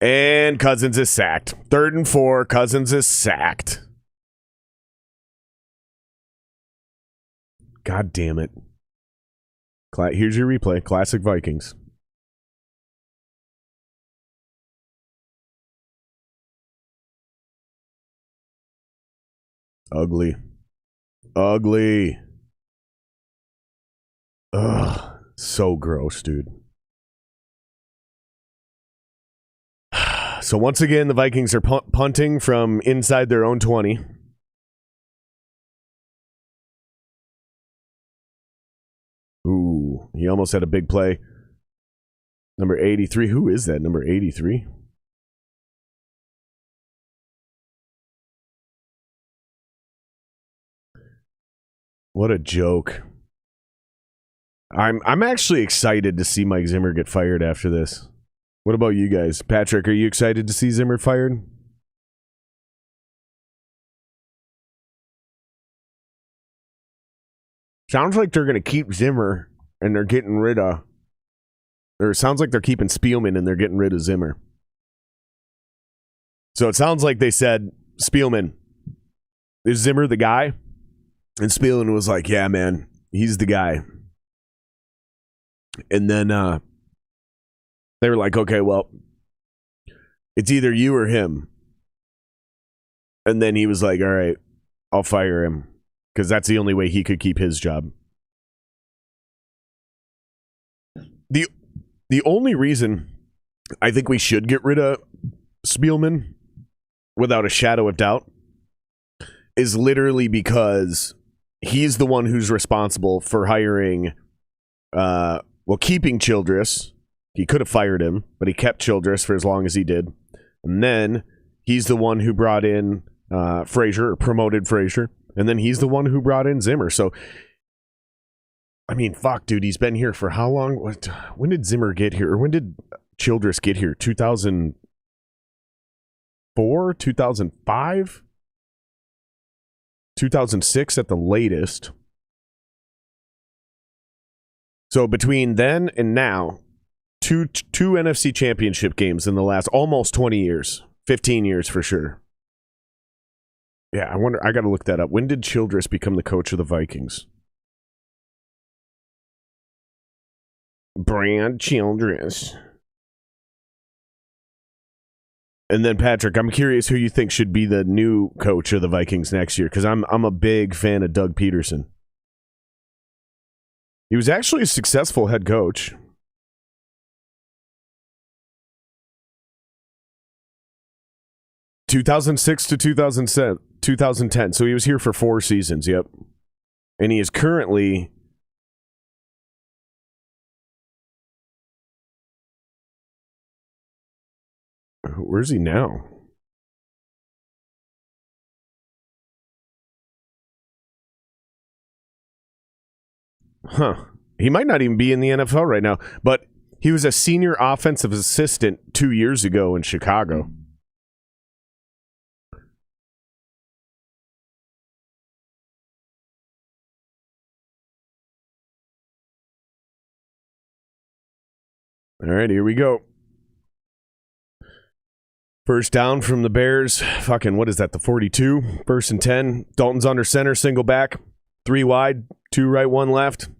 And Cousins is sacked. 3rd and 4. Cousins is sacked. God damn it. Here's your replay. Classic Vikings. Ugly. Ugly. Ugh. So gross, dude. So once again, the Vikings are punting from inside their own 20. Ooh, he almost had a big play. Number 83. Who is that? Number 83? What a joke. I'm actually excited to see Mike Zimmer get fired after this. What about you guys? Patrick, are you excited to see Zimmer fired? Sounds like they're going to keep Zimmer and they're getting rid of... Or it sounds like they're keeping Spielman and they're getting rid of Zimmer. So it sounds like they said, Spielman, is Zimmer the guy? And Spielman was like, yeah, man, he's the guy. And then they were like, okay, well, it's either you or him. And then he was like, all right, I'll fire him. Because that's the only way he could keep his job. The only reason I think we should get rid of Spielman, without a shadow of doubt, is literally because he's the one who's responsible for hiring, keeping Childress. He could have fired him, but he kept Childress for as long as he did. And then he's the one who brought in Frazier, or promoted Frazier. And then he's the one who brought in Zimmer. So, I mean, fuck, dude, he's been here for how long? When did Zimmer get here? Or when did Childress get here? 2004? 2005? 2006 at the latest. So between then and now, two NFC championship games in the last almost 20 years. 15 years for sure. Yeah, I wonder, I got to look that up. When did Childress become the coach of the Vikings? Brad Childress. And then Patrick, I'm curious who you think should be the new coach of the Vikings next year, because I'm a big fan of Doug Peterson. He was actually a successful head coach. (2006 to 2010). So he was here for 4 seasons. Yep, and he is currently. Where's he now? Huh. He might not even be in the NFL right now, but he was a senior offensive assistant 2 years ago in Chicago. All right, here we go. First down from the Bears. Fucking, what is that, the 42? 1st and 10. Dalton's under center, single back. 3 wide, 2 right, 1 left.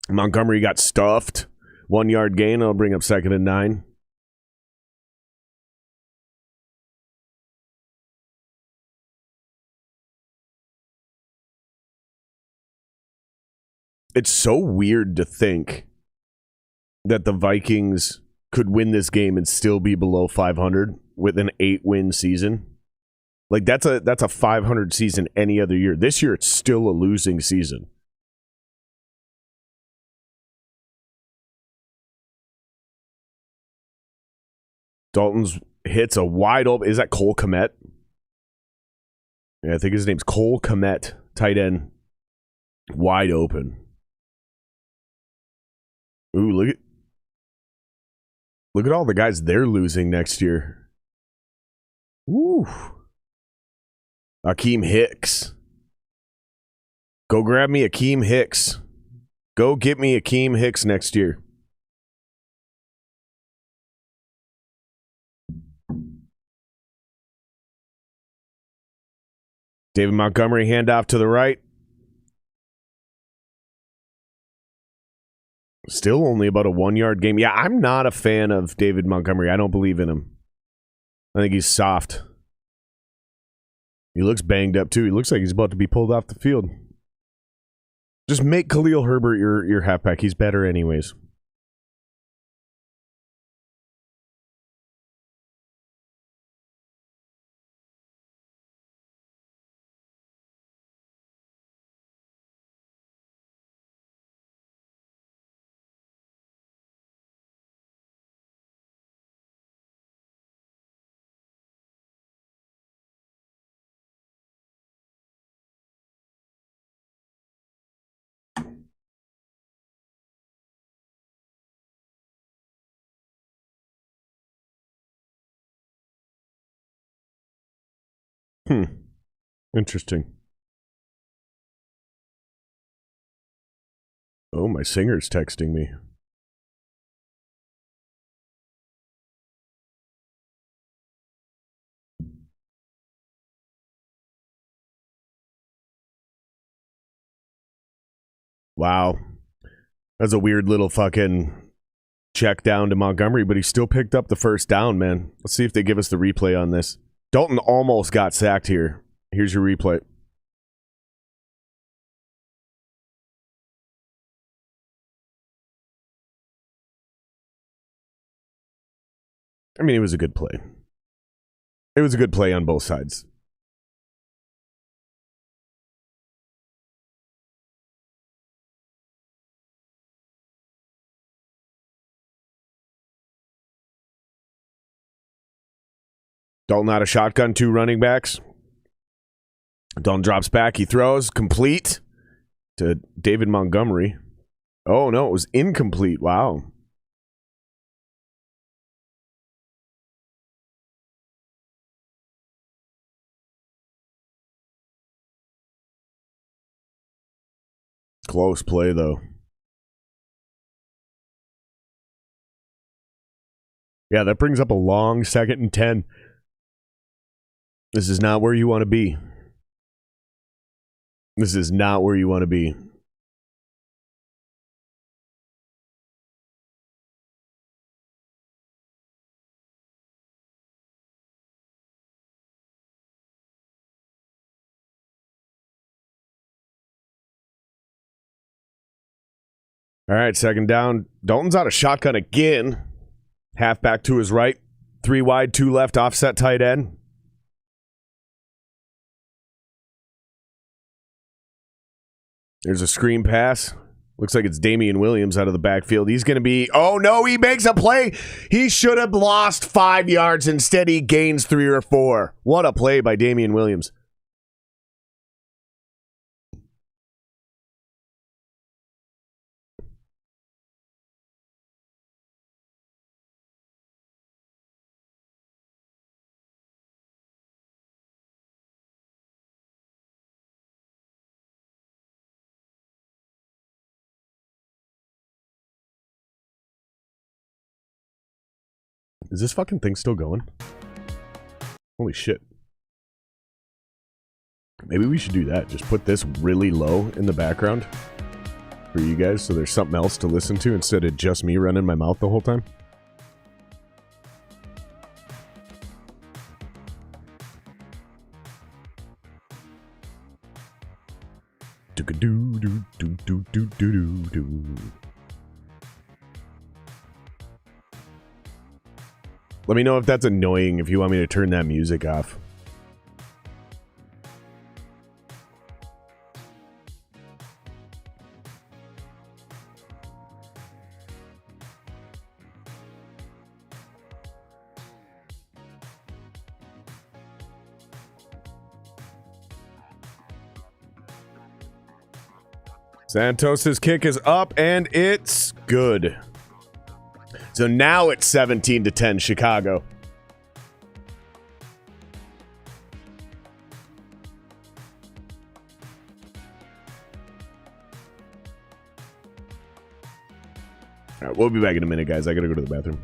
Montgomery got stuffed. 1 yard gain. I'll bring up 2nd and 9. It's so weird to think that the Vikings could win this game and still be below 500 with an 8-win season. Like, that's a 500 season any other year. This year, it's still a losing season. Dalton's hits a wide open. Is that Cole Kmet? Yeah, I think his name's Cole Kmet, tight end. Wide open. Ooh, look at all the guys they're losing next year. Ooh. Akeem Hicks. Go grab me Akeem Hicks. Go get me Akeem Hicks next year. David Montgomery, handoff to the right. Still only about a 1 yard game. Yeah, I'm not a fan of David Montgomery. I don't believe in him. I think he's soft. He looks banged up too. He looks like he's about to be pulled off the field. Just make Khalil Herbert your halfback. He's better anyways. Interesting. Oh, my singer's texting me. Wow. That's a weird little fucking check down to Montgomery, but he still picked up the first down, man. Let's see if they give us the replay on this. Dalton almost got sacked here. Here's your replay. I mean, it was a good play. It was a good play on both sides. Dalton out of shotgun, 2 running backs. Dalton drops back. He throws. Complete to David Montgomery. Oh, no, it was incomplete. Wow. Close play, though. Yeah, that brings up a long 2nd and 10. This is not where you want to be. This is not where you want to be. All right, 2nd down. Dalton's out of shotgun again. Halfback to his right. 3 wide, 2 left, offset tight end. There's a screen pass. Looks like it's Damian Williams out of the backfield. He's going to be... Oh, no, he makes a play. He should have lost 5 yards. Instead, he gains 3 or 4. What a play by Damian Williams. Is this fucking thing still going? Holy shit. Maybe we should do that. Just put this really low in the background for you guys so there's something else to listen to instead of just me running my mouth the whole time. Let me know if that's annoying, if you want me to turn that music off. Santos's kick is up, and it's good. So now it's 17-10 Chicago. All right, we'll be back in a minute, guys. I gotta go to the bathroom.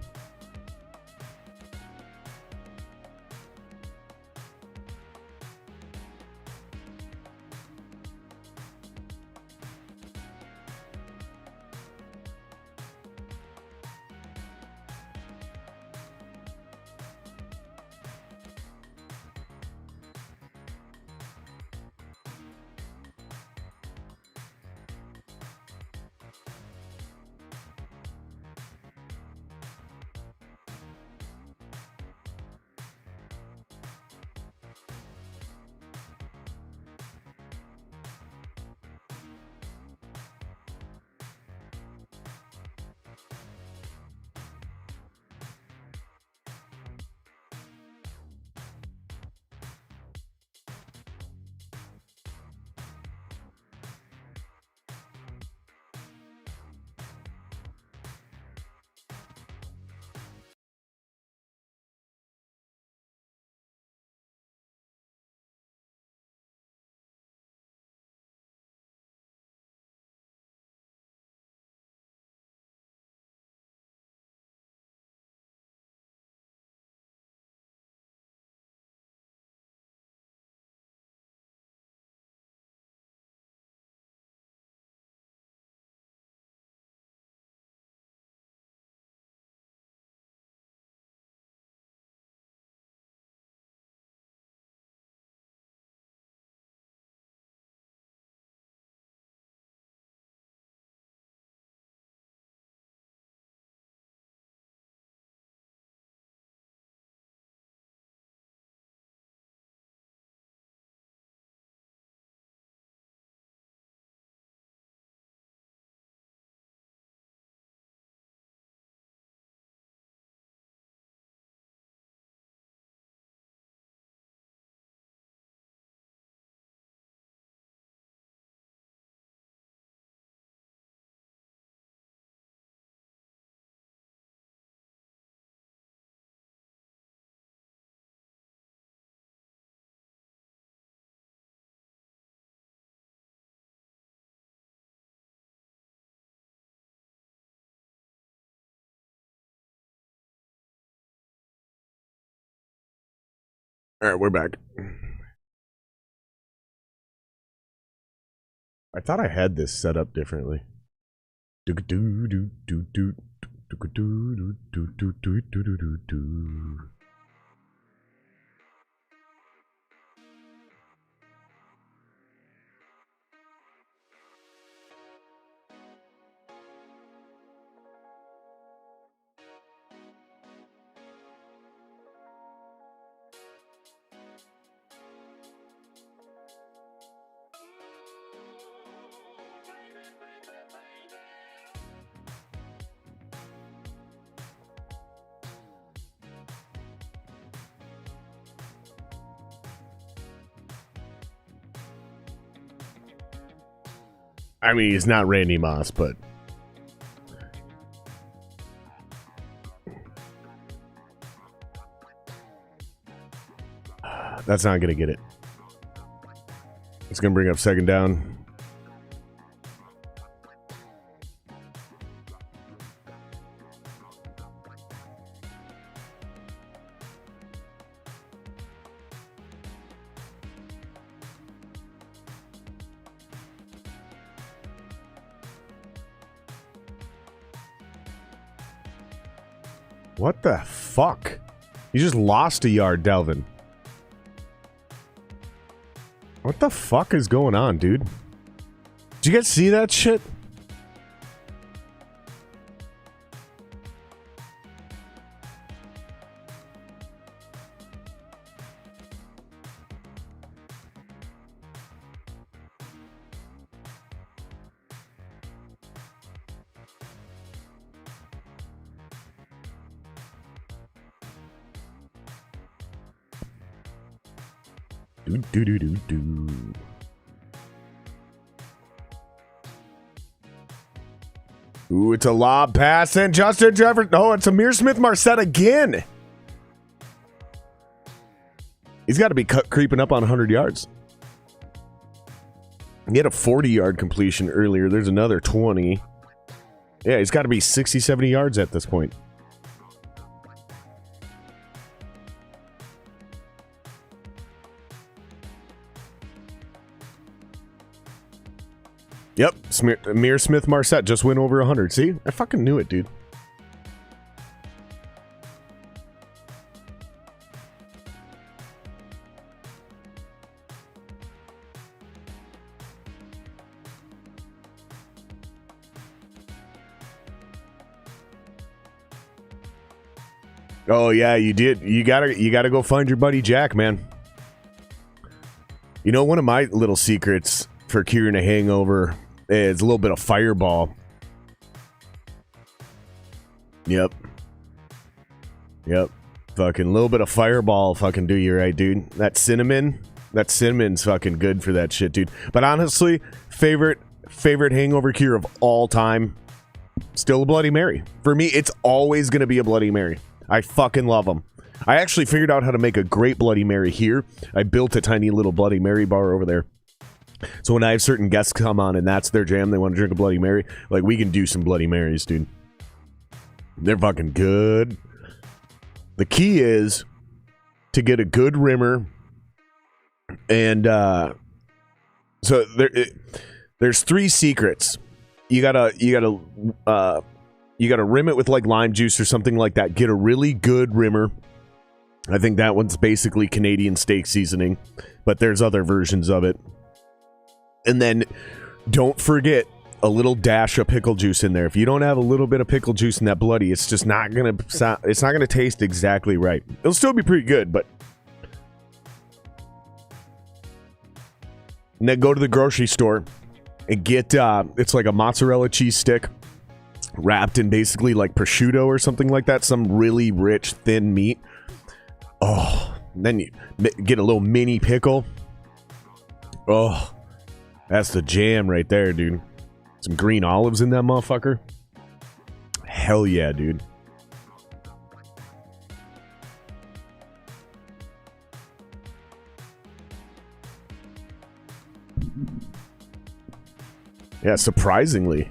All right, we're back. I thought I had this set up differently. I mean, he's not Randy Moss, but that's not going to get it. It's going to bring up second down. What the fuck? You just lost a yard, Delvin. What the fuck is going on, dude? Did you guys see that shit? Do. Ooh, it's a lob pass and Justin Jefferson. Oh, it's Amir Smith-Marset again. He's got to be creeping up on 100 yards. He had a 40-yard completion earlier. There's another 20. Yeah, he's got to be 60, 70 yards at this point. Yep, Amir Smith-Marset just went over 100. See? I fucking knew it, dude. Oh yeah, you did. You gotta go find your buddy Jack, man. You know, one of my little secrets for curing a hangover is a little bit of Fireball. Yep. Fucking little bit of Fireball fucking do you right, dude. That cinnamon's fucking good for that shit, dude. But honestly, favorite hangover cure of all time, still a Bloody Mary. For me, it's always gonna be a Bloody Mary. I fucking love them. I actually figured out how to make a great Bloody Mary here. I built a tiny little Bloody Mary bar over there. So when I have certain guests come on and that's their jam, they want to drink a Bloody Mary, like, we can do some Bloody Marys, dude. They're fucking good. The key is to get a good rimmer, and so there's 3 secrets. You gotta rim it with like lime juice or something like that. Get a really good rimmer. I think that one's basically Canadian steak seasoning, but there's other versions of it. And then don't forget a little dash of pickle juice in there. If you don't have a little bit of pickle juice in that bloody, it's just not gonna taste exactly right. It'll still be pretty good, but. And then go to the grocery store and get it's like a mozzarella cheese stick wrapped in basically like prosciutto or something like that, some really rich thin meat. Oh, and then you get a little mini pickle. Oh, that's the jam right there, dude. Some green olives in that motherfucker. Hell yeah, dude. Yeah, surprisingly.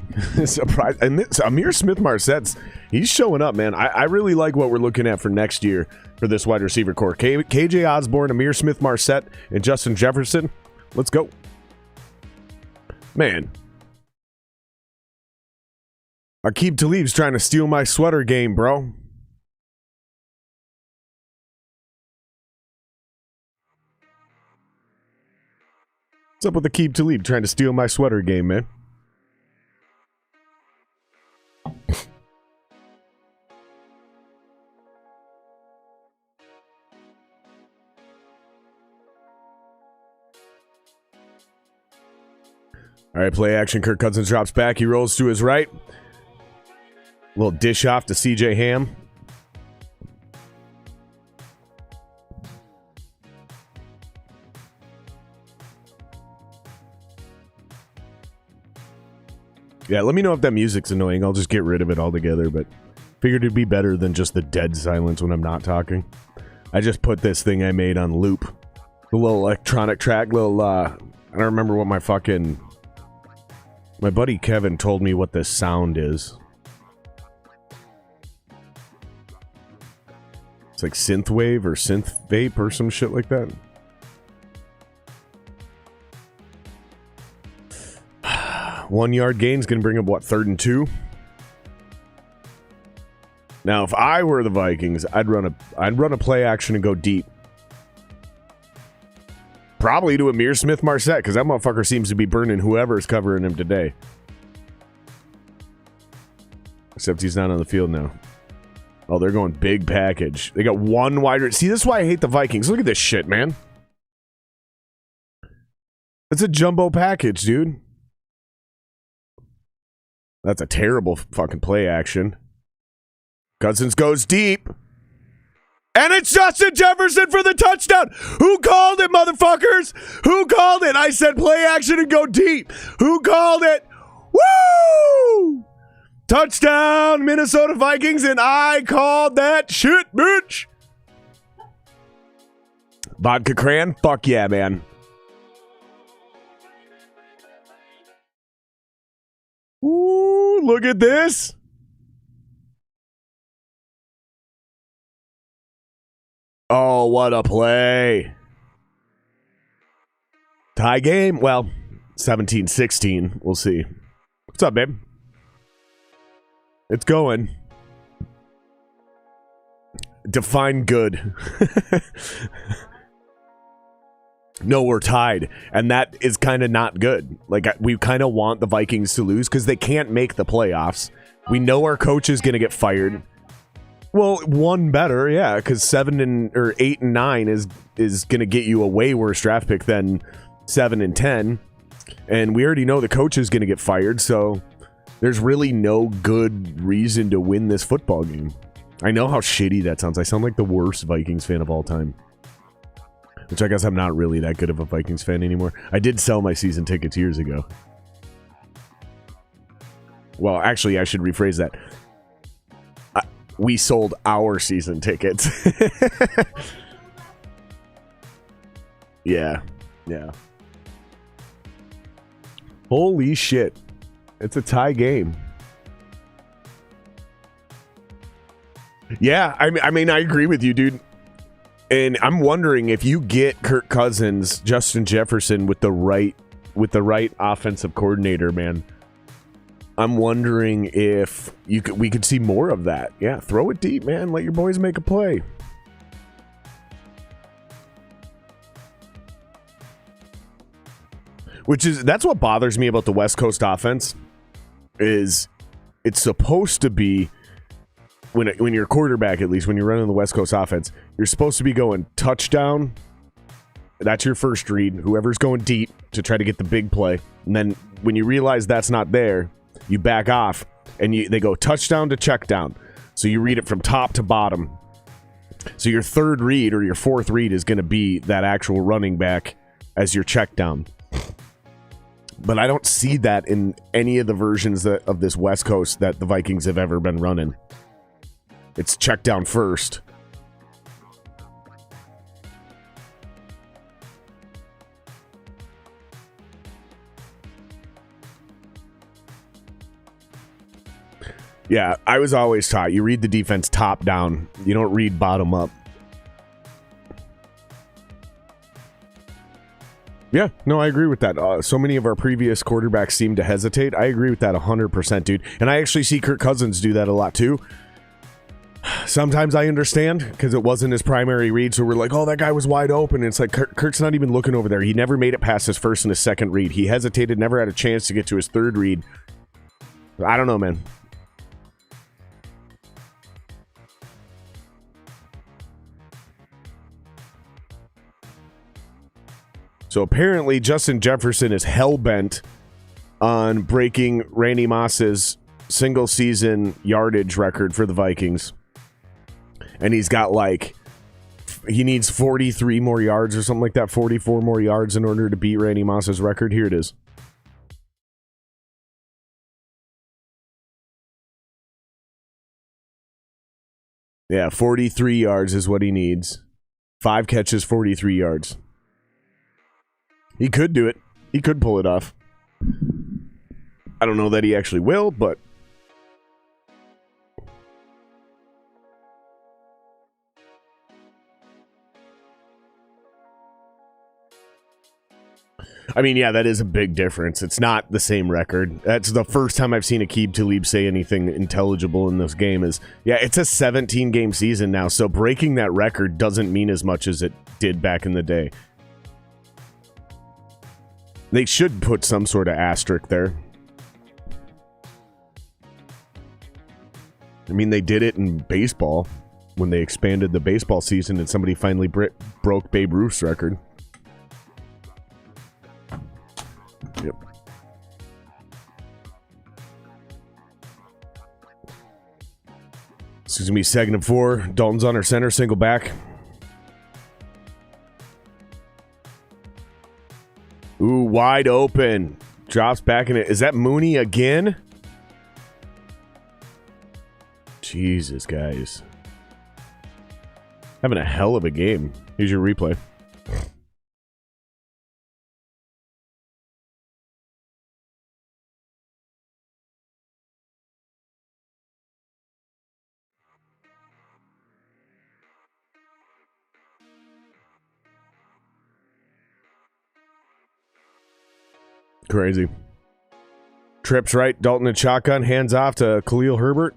And Amir Smith-Marsette's, he's showing up, man. I really like what we're looking at for next year for this wide receiver core. KJ Osborne, Amir Smith-Marsette, and Justin Jefferson. Let's go. Man. Aqib Talib's trying to steal my sweater game, bro. What's up with Aqib Talib trying to steal my sweater game, man? All right, play action. Kirk Cousins drops back. He rolls to his right. Little dish off to CJ Ham. Yeah, let me know if that music's annoying. I'll just get rid of it altogether, but figured it'd be better than just the dead silence when I'm not talking. I just put this thing I made on loop. The little electronic track, I don't remember what my buddy Kevin told me what this sound is. It's like synthwave or synth vape or some shit like that. One yard gain's gonna bring up what, 3rd and 2? Now, if I were the Vikings, I'd run a play action and go deep. Probably to Amir Smith-Marsette, because that motherfucker seems to be burning whoever's covering him today. Except he's not on the field now. Oh, they're going big package. They got one wide. See, this is why I hate the Vikings. Look at this shit, man. It's a jumbo package, dude. That's a terrible fucking play action. Cousins goes deep. And it's Justin Jefferson for the touchdown. Who called it, motherfuckers? Who called it? I said play action and go deep. Who called it? Woo! Touchdown, Minnesota Vikings, and I called that shit, bitch. Vodka Cran? Fuck yeah, man. Ooh, look at this. Oh, what a play. Tie game? Well, 17-16. We'll see. What's up, babe? It's going. Define good. No, we're tied. And that is kind of not good. Like, we kind of want the Vikings to lose because they can't make the playoffs. We know our coach is going to get fired. Well, one better, yeah, because 8 and 9 is going to get you a way worse draft pick than 7 and 10. And we already know the coach is going to get fired, so there's really no good reason to win this football game. I know how shitty that sounds. I sound like the worst Vikings fan of all time. Which I guess I'm not really that good of a Vikings fan anymore. I did sell my season tickets years ago. Well, actually, I should rephrase that. We sold our season tickets. Yeah. Holy shit. It's a tie game. Yeah, I mean, I agree with you, dude. And I'm wondering if you get Kirk Cousins, Justin Jefferson with the right offensive coordinator, man. I'm wondering if we could see more of that. Yeah, throw it deep, man. Let your boys make a play. That's what bothers me about the West Coast offense. Is it's supposed to be when you're a quarterback, at least when you're running the West Coast offense, you're supposed to be going touchdown. That's your first read. Whoever's going deep to try to get the big play, and then when you realize that's not there, you back off, and they go touchdown to check down. So you read it from top to bottom. So your third read or your fourth read is going to be that actual running back as your check down. But I don't see that in any of the versions of this West Coast that the Vikings have ever been running. It's check down first. Yeah, I was always taught you read the defense top down. You don't read bottom up. Yeah, no, I agree with that. So many of our previous quarterbacks seem to hesitate. I agree with that 100%, dude. And I actually see Kirk Cousins do that a lot, too. Sometimes I understand, because it wasn't his primary read, so we're like, oh, that guy was wide open. And it's like, Kirk's not even looking over there. He never made it past his first and his second read. He hesitated, never had a chance to get to his third read. I don't know, man. So apparently Justin Jefferson is hell-bent on breaking Randy Moss's single-season yardage record for the Vikings. And he's got he needs 43 more yards or something like that, 44 more yards in order to beat Randy Moss's record. Here it is. Yeah, 43 yards is what he needs. 5 catches, 43 yards. He could do it. He could pull it off. I don't know that he actually will, but... I mean, yeah, that is a big difference. It's not the same record. That's the first time I've seen Aqib Talib say anything intelligible in this game is, yeah, it's a 17-game season now, so breaking that record doesn't mean as much as it did back in the day. They should put some sort of asterisk there. I mean, they did it in baseball when they expanded the baseball season and somebody finally broke Babe Ruth's record. Yep. This is going to be second and 4. Dalton's on our center, single back. Ooh, wide open. Drops back in it. Is that Mooney again? Jesus, guys. Having a hell of a game. Here's your replay. Crazy. Trips right, Dalton and shotgun, hands off to Khalil Herbert.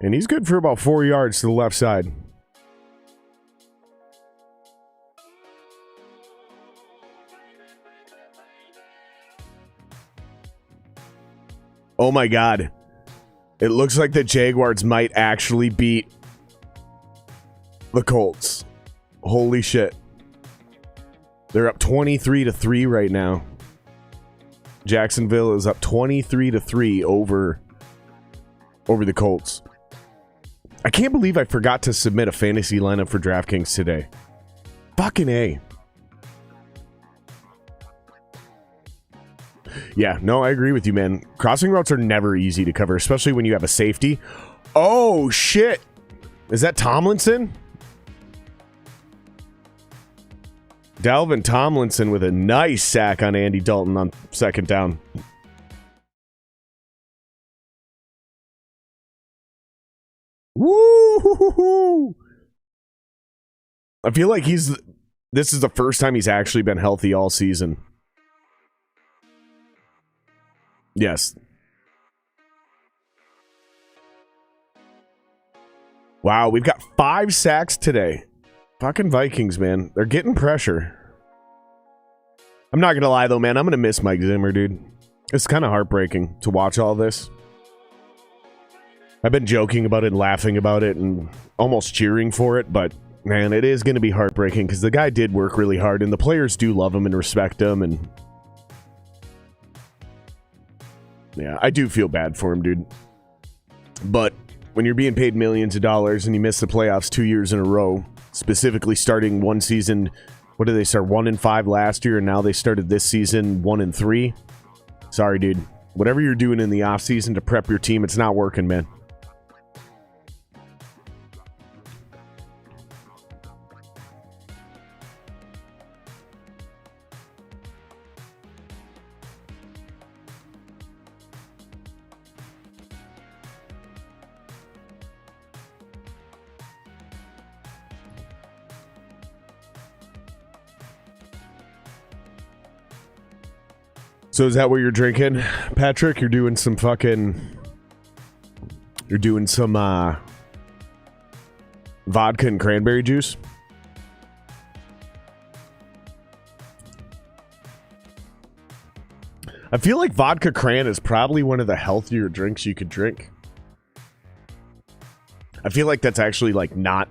And he's good for about 4 yards to the left side. Oh my God. It looks like the Jaguars might actually beat the Colts. Holy shit. They're up 23-3 right now. Jacksonville is up 23-3 over the Colts. I can't believe I forgot to submit a fantasy lineup for DraftKings today. Fucking A. Yeah, no, I agree with you, man. Crossing routes are never easy to cover, especially when you have a safety. Oh, shit. Is that Tomlinson? Dalvin Tomlinson with a nice sack on Andy Dalton on second down. Woo! I feel like this is the first time he's actually been healthy all season. Yes. Wow, we've got 5 sacks today. Fucking Vikings, man. They're getting pressure. I'm not going to lie, though, man. I'm going to miss Mike Zimmer, dude. It's kind of heartbreaking to watch all this. I've been joking about it and laughing about it and almost cheering for it, but, man, it is going to be heartbreaking because the guy did work really hard, and the players do love him and respect him, and yeah, I do feel bad for him, dude. But when you're being paid millions of dollars and you miss the playoffs 2 years in a row, specifically starting one season, what did they start? 1-5 last year, and now they started this season 1-3. Sorry, dude. Whatever you're doing in the offseason to prep your team, it's not working, man. So is that what you're drinking, Patrick? You're doing some vodka and cranberry juice? I feel like vodka cran is probably one of the healthier drinks you could drink. I feel like that's actually like not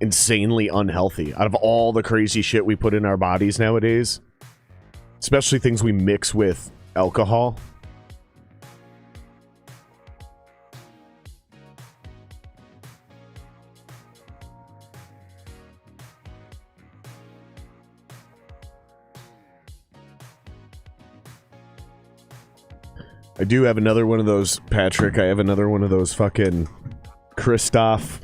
insanely unhealthy. Out of all the crazy shit we put in our bodies nowadays, especially things we mix with alcohol. I do have another one of those, Patrick. I have another one of those fucking Christoph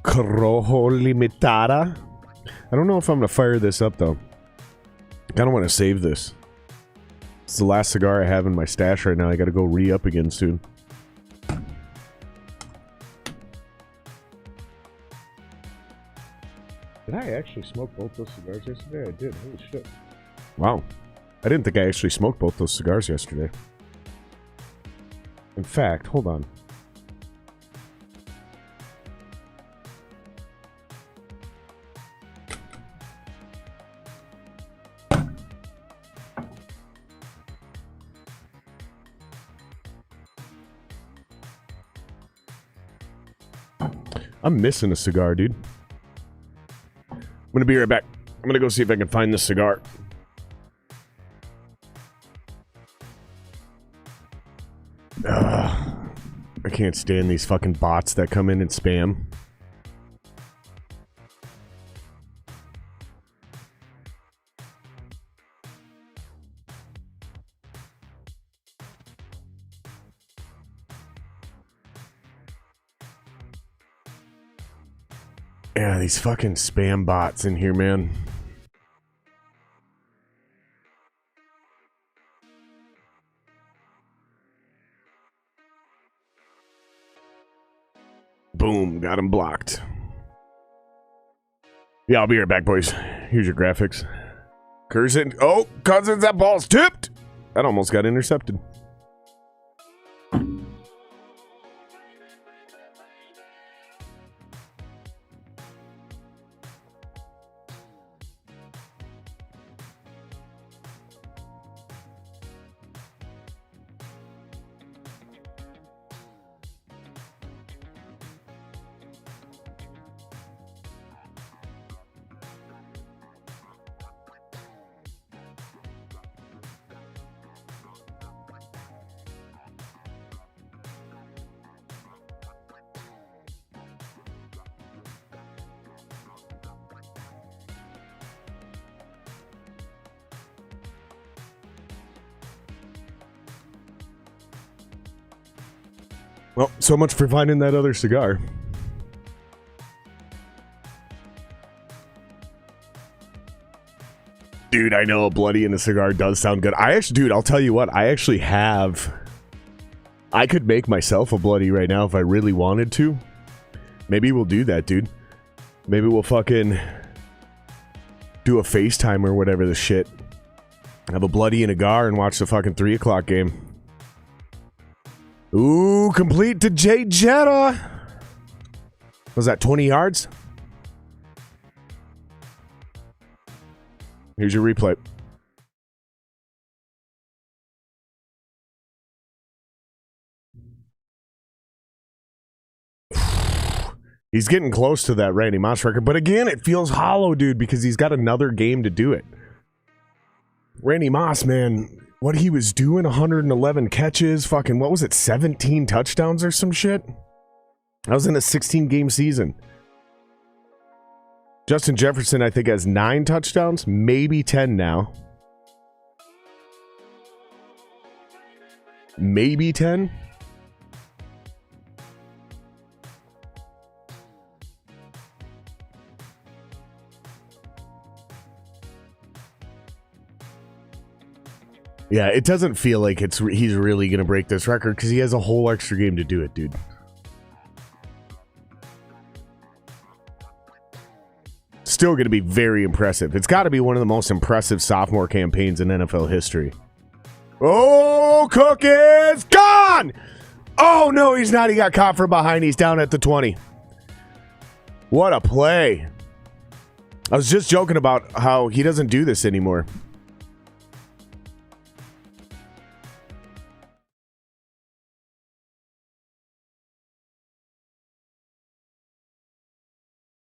Corojo Limitada. I don't know if I'm going to fire this up, though. I kind of want to save this. It's the last cigar I have in my stash right now. I got to go re-up again soon. Did I actually smoke both those cigars yesterday? I did. Holy shit. Wow. I didn't think I actually smoked both those cigars yesterday. In fact, hold on. I'm missing a cigar, dude. I'm gonna be right back. I'm gonna go see if I can find this cigar. I can't stand these fucking bots that come in and spam. Yeah, these fucking spam bots in here, man. Boom, got him blocked. Yeah, I'll be right back, boys. Here's your graphics. Curzon. Oh, Cousins, that ball's tipped. That almost got intercepted. Well, so much for finding that other cigar. Dude, I know a bloody in a cigar does sound good. Dude, I'll tell you what, I could make myself a bloody right now if I really wanted to. Maybe we'll do that, dude. Maybe we'll fucking do a FaceTime or whatever the shit. Have a bloody in a gar and watch the fucking 3 o'clock game. Ooh, complete to Jay Jetta. Was that 20 yards? Here's your replay. He's getting close to that Randy Moss record, but again, it feels hollow, dude, because he's got another game to do it. Randy Moss, man, what he was doing, 111 catches, fucking, what was it, 17 touchdowns or some shit? That was in a 16-game season. Justin Jefferson, I think, has 9 touchdowns, maybe 10 now. Maybe 10? Yeah, it doesn't feel like he's really going to break this record because he has a whole extra game to do it, dude. Still going to be very impressive. It's got to be one of the most impressive sophomore campaigns in NFL history. Oh, Cook is gone! Oh, no, he's not. He got caught from behind. He's down at the 20. What a play. I was just joking about how he doesn't do this anymore.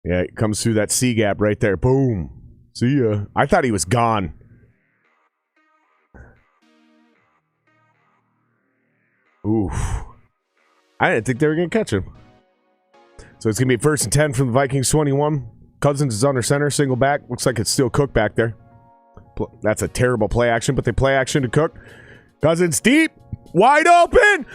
Yeah, it comes through that C gap right there. Boom. See ya. I thought he was gone. Oof. I didn't think they were going to catch him. So it's going to be 1st and 10 from the Vikings 21. Cousins is under center, single back. Looks like it's still Cook back there. That's a terrible play action, but they play action to Cook. Cousins deep, wide open.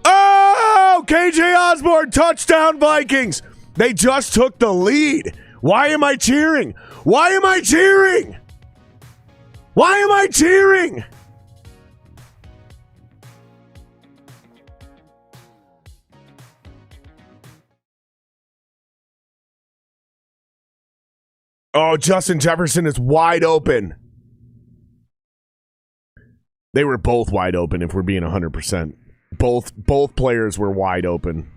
Oh, KJ Osborne, touchdown Vikings. They just took the lead. Why am I cheering? Why am I cheering? Why am I cheering? Oh, Justin Jefferson is wide open. They were both wide open, if we're being 100%. Both players were wide open.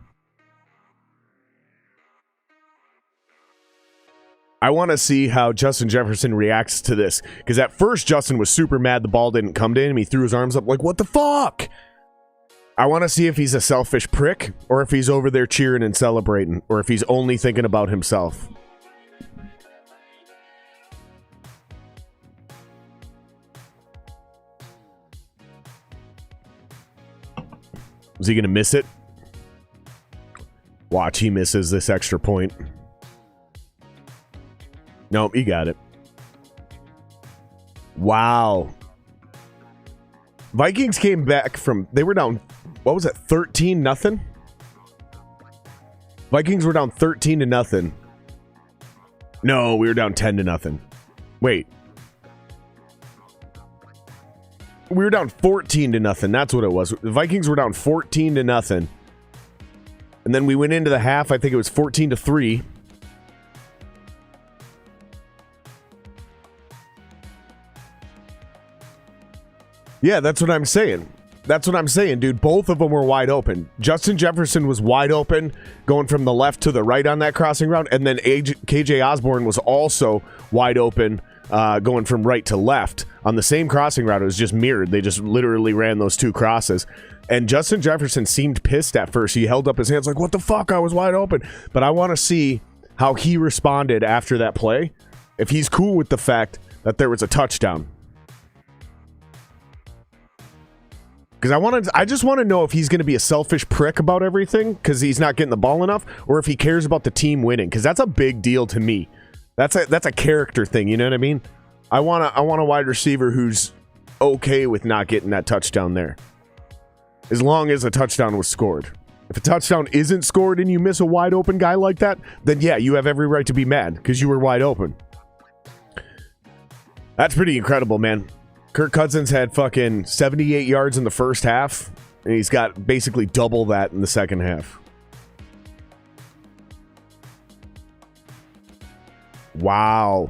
I want to see how Justin Jefferson reacts to this. Because at first, Justin was super mad the ball didn't come to him. He threw his arms up like, what the fuck? I want to see if he's a selfish prick, or if he's over there cheering and celebrating, or if he's only thinking about himself. Is he going to miss it? Watch, he misses this extra point. Nope, he got it. Wow. Vikings came back from... They were down... What was it? 13-0? Vikings were down 13-0. No, we were down 10-0. Wait. We were down 14-0. That's what it was. The Vikings were down 14-0. And then we went into the half. I think it was 14-3. Yeah, that's what I'm saying. That's what I'm saying, dude. Both of them were wide open. Justin Jefferson was wide open, going from the left to the right on that crossing route. And then KJ Osborne was also wide open, going from right to left on the same crossing route. It was just mirrored. They just literally ran those two crosses. And Justin Jefferson seemed pissed at first. He held up his hands like, what the fuck? I was wide open. But I want to see how he responded after that play. If he's cool with the fact that there was a touchdown. Because I just want to know if he's going to be a selfish prick about everything because he's not getting the ball enough, or if he cares about the team winning. Because that's a big deal to me. That's a character thing. You know what I mean? I want a wide receiver who's okay with not getting that touchdown there, as long as a touchdown was scored. If a touchdown isn't scored and you miss a wide open guy like that, then yeah, you have every right to be mad because you were wide open. That's pretty incredible, man. Kirk Cousins had fucking 78 yards in the first half, and he's got basically double that in the second half. Wow.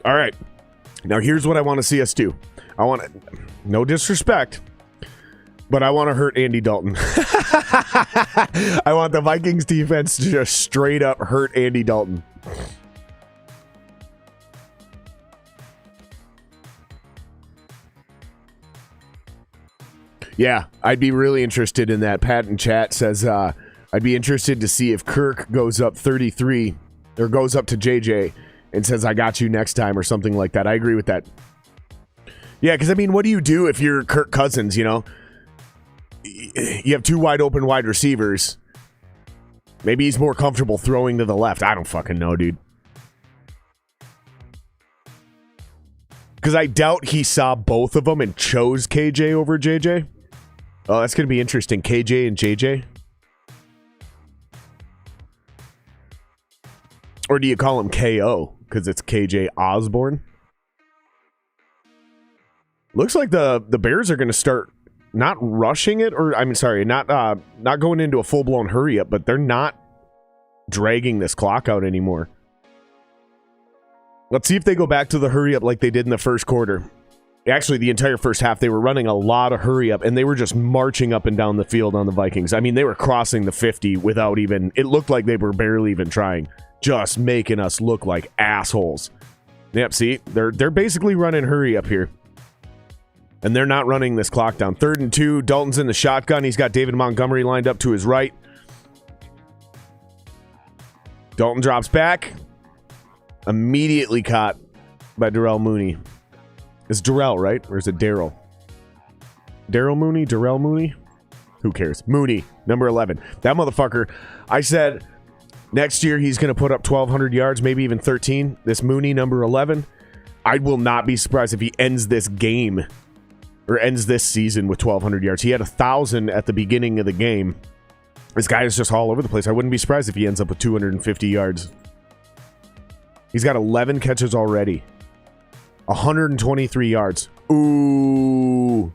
All right. Now here's what I want to see us do. I want to, no disrespect, but I want to hurt Andy Dalton. I want the Vikings defense to just straight up hurt Andy Dalton. Yeah, I'd be really interested in that. Pat in chat says, I'd be interested to see if Kirk goes up 33 or goes up to JJ and says, I got you next time or something like that. I agree with that. Yeah, because I mean, what do you do if you're Kirk Cousins, you know? You have two wide open wide receivers. Maybe he's more comfortable throwing to the left. I don't fucking know, dude. Because I doubt he saw both of them and chose KJ over JJ. Oh, that's going to be interesting. KJ and JJ. Or do you call him KO? Because it's KJ Osborne. Looks like the Bears are going to start not rushing it, or I mean, sorry, not going into a full-blown hurry up, but they're not dragging this clock out anymore. Let's see if they go back to the hurry up like they did in the first quarter. Actually, the entire first half, they were running a lot of hurry up, and they were just marching up and down the field on the Vikings. I mean, they were crossing the 50 without even... It looked like they were barely even trying. Just making us look like assholes. Yep, see? They're basically running hurry up here. And they're not running this clock down. 3rd and 2, Dalton's in the shotgun. He's got David Montgomery lined up to his right. Dalton drops back. Immediately caught by Darrell Mooney. It's Darrell, right? Or is it Daryl? Daryl Mooney? Darrell Mooney? Who cares? Mooney, number 11. That motherfucker, I said next year he's going to put up 1,200 yards, maybe even 13. This Mooney, number 11, I will not be surprised if he ends this game or ends this season with 1,200 yards. He had 1,000 at the beginning of the game. This guy is just all over the place. I wouldn't be surprised if he ends up with 250 yards. He's got 11 catches already. 123 yards. Ooh.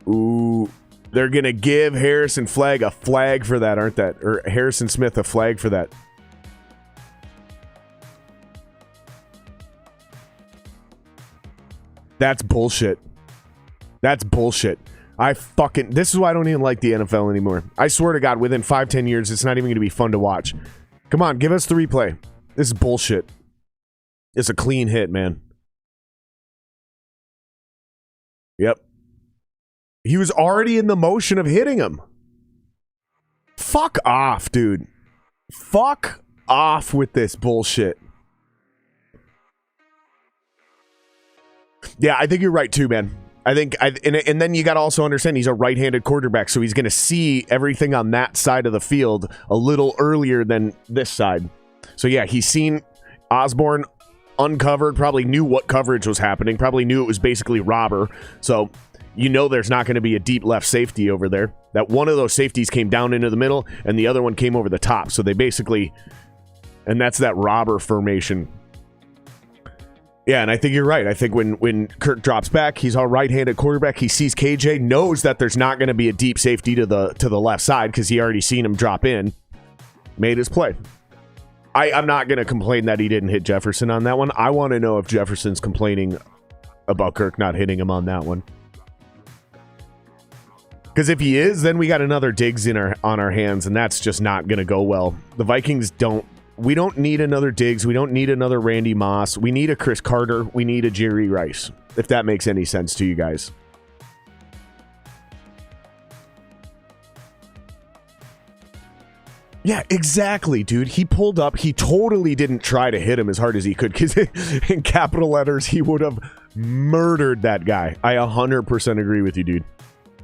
Ooh. They're going to give Harrison Flagg a flag for that, aren't they? Or Harrison Smith a flag for that. That's bullshit. That's bullshit. This is why I don't even like the NFL anymore. I swear to God, within 5-10 years, it's not even going to be fun to watch. Come on, give us the replay. This is bullshit. It's a clean hit, man. Yep. He was already in the motion of hitting him. Fuck off, dude. Fuck off with this bullshit. Yeah, I think you're right too, man. And then you got to also understand he's a right-handed quarterback, so he's going to see everything on that side of the field a little earlier than this side. So yeah, he's seen Osborne uncovered, probably knew what coverage was happening, probably knew it was basically robber. So you know there's not going to be a deep left safety over there. That one of those safeties came down into the middle, and the other one came over the top. So they basically, and that's that robber formation. Yeah, and I think you're right. I think when Kirk drops back, he's a right-handed quarterback. He sees KJ, knows that there's not going to be a deep safety to the left side because he already seen him drop in. Made his play. I'm not going to complain that he didn't hit Jefferson on that one. I want to know if Jefferson's complaining about Kirk not hitting him on that one. Because if he is, then we got another Diggs on our hands, and that's just not going to go well. The Vikings we don't need another Diggs. We don't need another Randy Moss. We need a Chris Carter. We need a Jerry Rice, if that makes any sense to you guys. Yeah, exactly, dude. He pulled up. He totally didn't try to hit him as hard as he could because in capital letters, he would have murdered that guy. I 100% agree with you, dude.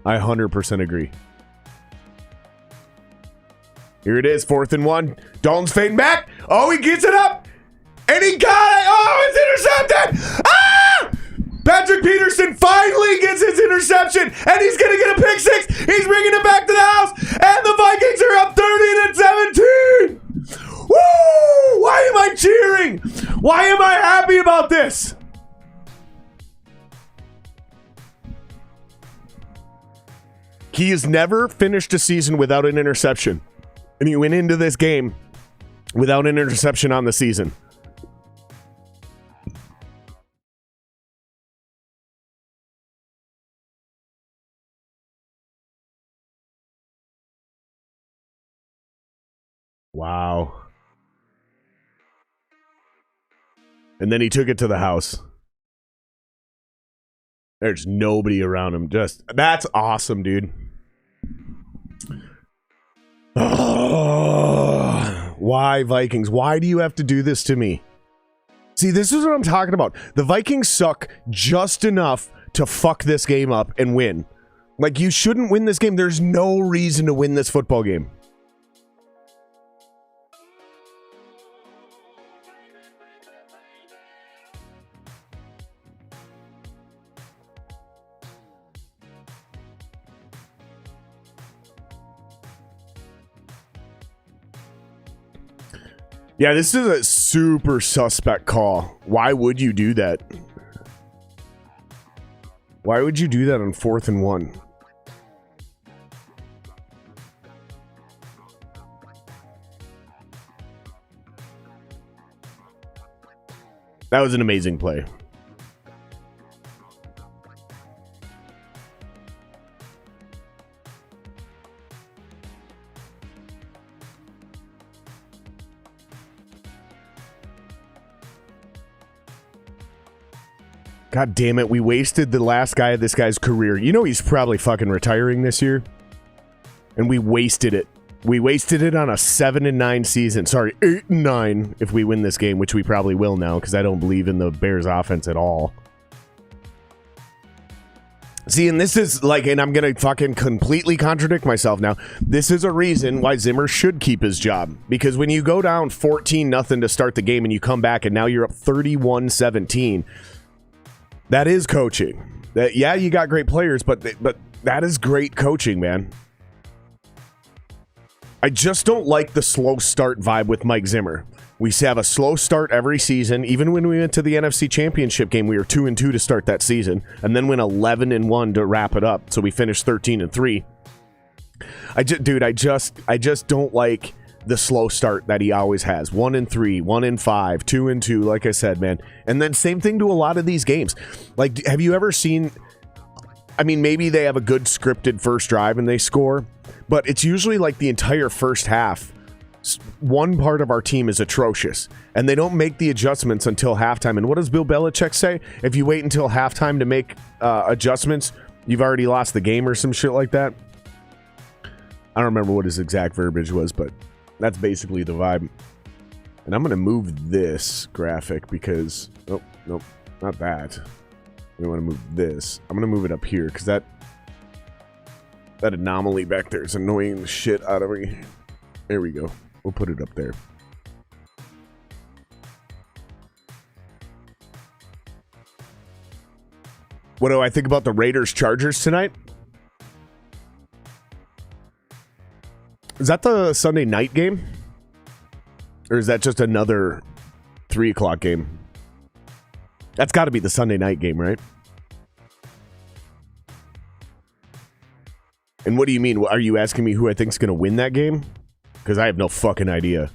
I 100% agree. Here it is, 4th and 1. Dalton's fading back. Oh, he gets it up. And he got it. Oh, it's intercepted. Ah! Patrick Peterson finally gets his interception, and he's going to get a pick six. He's bringing it back to the house, and the Vikings are up 13-17. Woo! Why am I cheering? Why am I happy about this? He has never finished a season without an interception, and he went into this game without an interception on the season. Wow. And then he took it to the house. There's nobody around him. That's awesome, dude. Oh, why, Vikings? Why do you have to do this to me? See, this is what I'm talking about. The Vikings suck just enough to fuck this game up and win. Like, you shouldn't win this game. There's no reason to win this football game. Yeah, this is a super suspect call. Why would you do that? Why would you do that on 4th and 1? That was an amazing play. God damn it, we wasted the last guy of this guy's career. You know he's probably fucking retiring this year. And we wasted it. We wasted it on a 7-9 season. Sorry, 8-9 if we win this game, which we probably will now, because I don't believe in the Bears offense at all. See, and this is like, and I'm going to fucking completely contradict myself now. This is a reason why Zimmer should keep his job. Because when you go down 14-0 to start the game and you come back and now you're up 31-17, that is coaching. That, yeah, you got great players, but that is great coaching, man. I just don't like the slow start vibe with Mike Zimmer. We have a slow start every season. Even when we went to the NFC Championship game, we were 2-2 to start that season, and then went 11-1 to wrap it up. So we finished 13-3. I just don't like the slow start that he always has. 1-3, 1-5, 2-2. Like I said, man. And then same thing to a lot of these games. Like, have you ever seen? I mean, maybe they have a good scripted first drive and they score, but it's usually like the entire first half. One part of our team is atrocious, and they don't make the adjustments until halftime. And what does Bill Belichick say? If you wait until halftime to make adjustments, you've already lost the game or some shit like that. I don't remember what his exact verbiage was, but that's basically the vibe. And I'm going to move this graphic because... Nope, not that. We want to move this. I'm going to move it up here because that anomaly back there is annoying the shit out of me. There we go. We'll put it up there. What do I think about the Raiders-Chargers tonight? Is that the Sunday night game? Or is that just another 3 o'clock game? That's got to be the Sunday night game, right? And what do you mean? Are you asking me who I think's going to win that game? Because I have no fucking idea.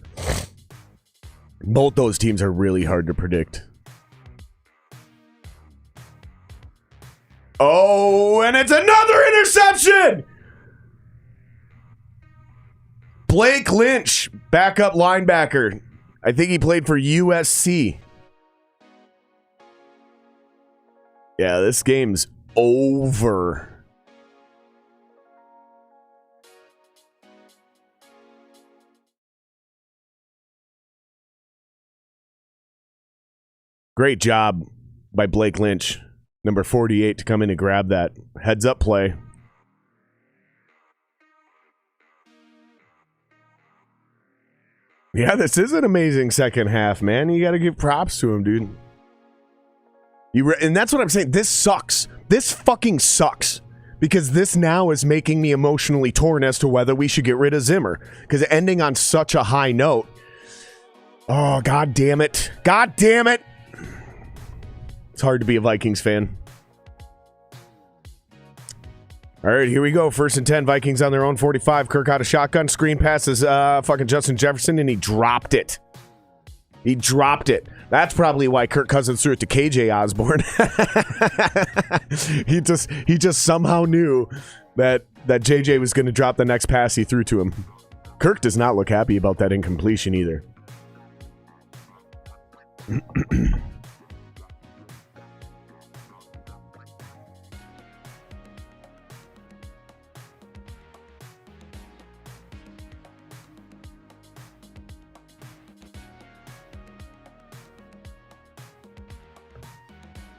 Both those teams are really hard to predict. Oh, and it's another interception! Blake Lynch, backup linebacker. I think he played for USC. Yeah, this game's over. Great job by Blake Lynch, number 48, to come in and grab that heads up play. Yeah, this is an amazing second half, man. You got to give props to him, dude. And that's what I'm saying. This sucks. This fucking sucks. Because this now is making me emotionally torn as to whether we should get rid of Zimmer. Because ending on such a high note. Oh, god damn it. God damn it. It's hard to be a Vikings fan. All right, here we go. 1st and 10. Vikings on their own 45. Kirk out of shotgun. Screen passes fucking Justin Jefferson, and he dropped it. He dropped it. That's probably why Kirk Cousins threw it to KJ Osborne. he just somehow knew that JJ was going to drop the next pass he threw to him. Kirk does not look happy about that incompletion either.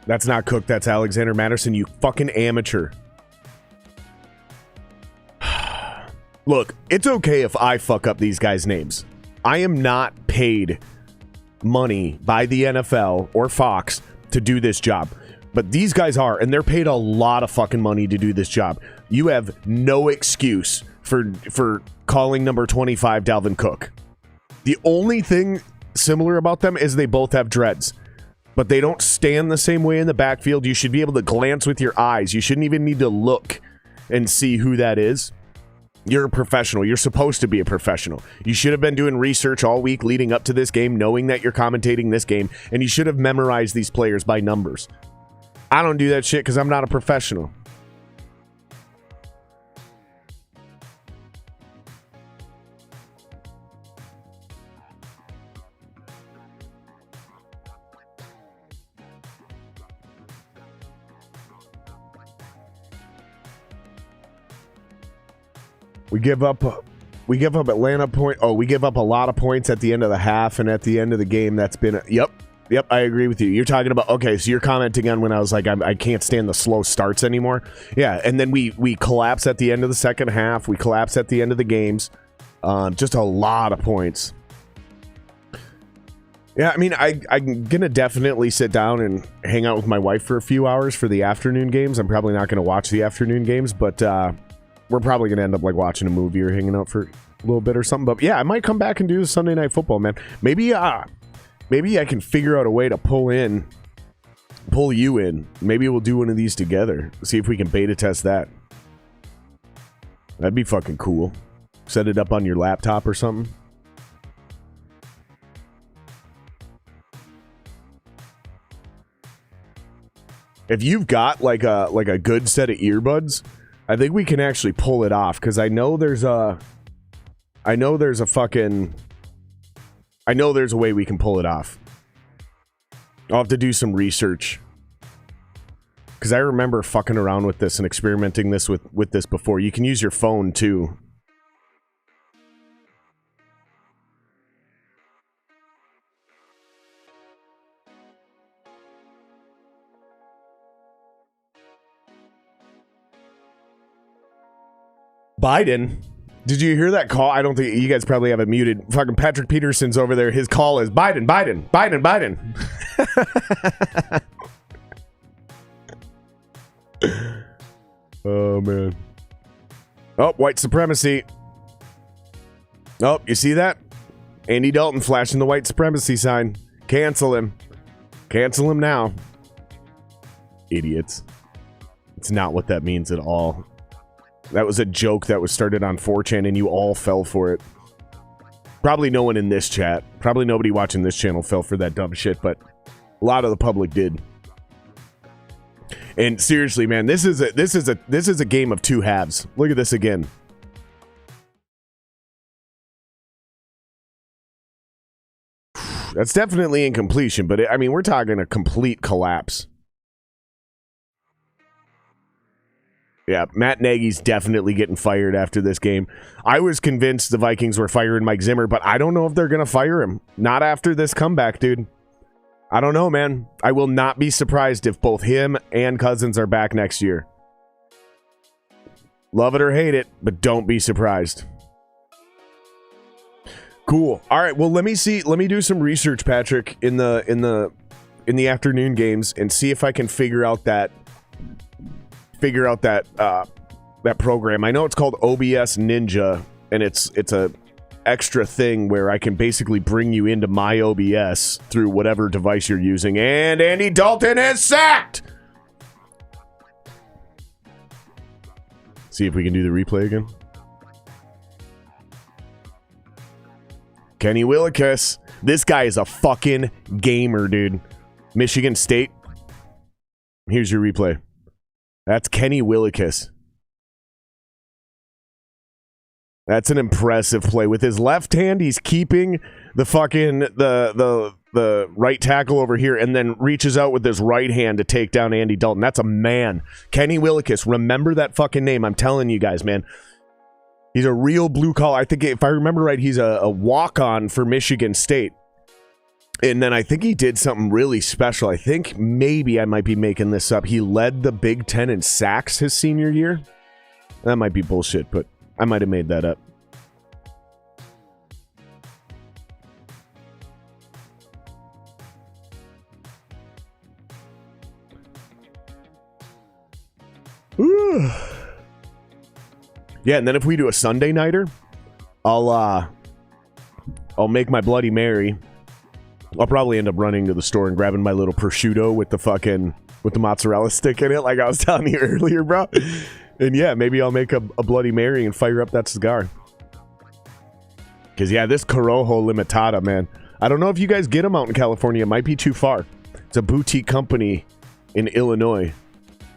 That's not Cook. That's Alexander Madison, you fucking amateur. Look, it's okay if I fuck up these guys' names. I am not paid money by the NFL or Fox to do this job. But these guys are, and they're paid a lot of fucking money to do this job. You have no excuse for calling number 25 Dalvin Cook. The only thing similar about them is they both have dreads. But they don't stand the same way in the backfield. You should be able to glance with your eyes. You shouldn't even need to look and see who that is. You're a professional. You're supposed to be a professional. You should have been doing research all week leading up to this game, knowing that you're commentating this game, and you should have memorized these players by numbers. I don't do that shit because I'm not a professional. We give up Atlanta point. Oh, we give up a lot of points at the end of the half and at the end of the game. That's been yep, I agree with you. You're talking about, okay, so you're commenting on when I was like, I can't stand the slow starts anymore. Yeah, and then we collapse at the end of the second half. We collapse at the end of the games. Just a lot of points. Yeah, I mean, I'm gonna definitely sit down and hang out with my wife for a few hours for the afternoon games. I'm probably not gonna watch the afternoon games, but we're probably gonna end up like watching a movie or hanging out for a little bit or something. But yeah, I might come back and do the Sunday Night Football, man. Maybe I can figure out a way to pull you in. Maybe we'll do one of these together. See if we can beta test that. That'd be fucking cool. Set it up on your laptop or something. If you've got like a good set of earbuds, I think we can actually pull it off, because I know there's a way we can pull it off. I'll have to do some research, because I remember fucking around with this and experimenting this with this before. You can use your phone too. Biden, did you hear that call? I don't think you guys probably have it muted. Fucking Patrick Peterson's over there. His call is Biden. Oh, man. Oh, white supremacy. Oh, you see that? Andy Dalton flashing the white supremacy sign. Cancel him. Cancel him now. Idiots. It's not what that means at all. That was a joke that was started on 4chan and you all fell for it. Probably no one in this chat, probably nobody watching this channel fell for that dumb shit, but a lot of the public did. And seriously, man, this is a game of two halves. Look at this again. That's definitely incompletion, but I mean, we're talking a complete collapse. Yeah, Matt Nagy's definitely getting fired after this game. I was convinced the Vikings were firing Mike Zimmer, but I don't know if they're going to fire him. Not after this comeback, dude. I don't know, man. I will not be surprised if both him and Cousins are back next year. Love it or hate it, but don't be surprised. Cool. All right, well, let me do some research, Patrick, in the afternoon games and see if I can figure out that program. I know it's called OBS Ninja, and it's a extra thing where I can basically bring you into my OBS through whatever device you're using. And Andy Dalton is sacked. See if we can do the replay again. Kenny Willekes. This guy is a fucking gamer, dude. Michigan State. Here's your replay. That's Kenny Willekes. That's an impressive play. With his left hand, he's keeping the fucking the right tackle over here and then reaches out with his right hand to take down Andy Dalton. That's a man. Kenny Willekes. Remember that fucking name. I'm telling you guys, man. He's a real blue collar. I think, if I remember right, he's a walk-on for Michigan State. And then I think he did something really special. I think maybe I might be making this up. He led the Big Ten in sacks his senior year. That might be bullshit, but I might have made that up. Ooh. Yeah, and then if we do a Sunday nighter, I'll make my Bloody Mary. I'll probably end up running to the store and grabbing my little prosciutto with the mozzarella stick in it, like I was telling you earlier, bro. And yeah, maybe I'll make a Bloody Mary and fire up that cigar. Because, yeah, this Corojo Limitada, man. I don't know if you guys get them out in California. It might be too far. It's a boutique company in Illinois.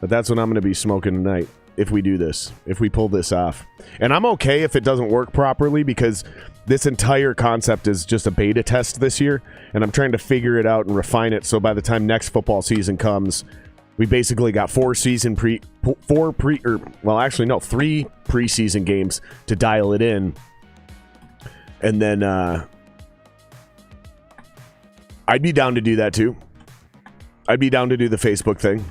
But that's what I'm going to be smoking tonight if we do this. If we pull this off. And I'm okay if it doesn't work properly because this entire concept is just a beta test this year. And I'm trying to figure it out and refine it so by the time next football season comes, we basically got 3 preseason games to dial it in. And then I'd be down to do that too. I'd be down to do the Facebook thing.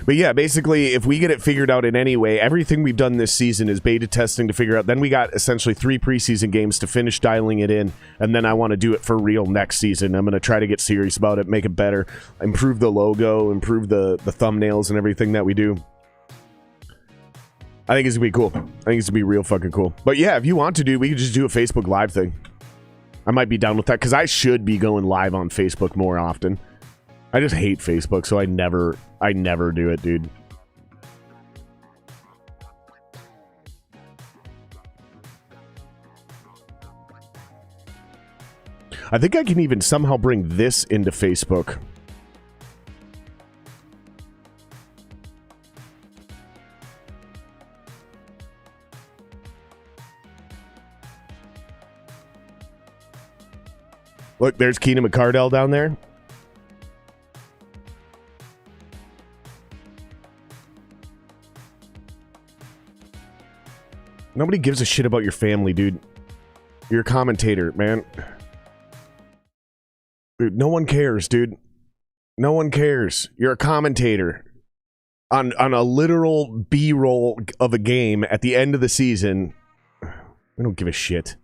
But yeah, basically, if we get it figured out in any way, everything we've done this season is beta testing to figure out. Then we got essentially 3 preseason games to finish dialing it in. And then I want to do it for real next season. I'm going to try to get serious about it, make it better, improve the logo, improve the thumbnails and everything that we do. I think it's going to be cool. I think it's going to be real fucking cool. But yeah, if you want to do, we could just do a Facebook Live thing. I might be down with that because I should be going live on Facebook more often. I just hate Facebook, so I never do it, dude. I think I can even somehow bring this into Facebook. Look, there's Keenan McCardell down there. Nobody gives a shit about your family, dude. You're a commentator, man. Dude, no one cares, dude. No one cares. You're a commentator on a literal B-roll of a game at the end of the season. I don't give a shit.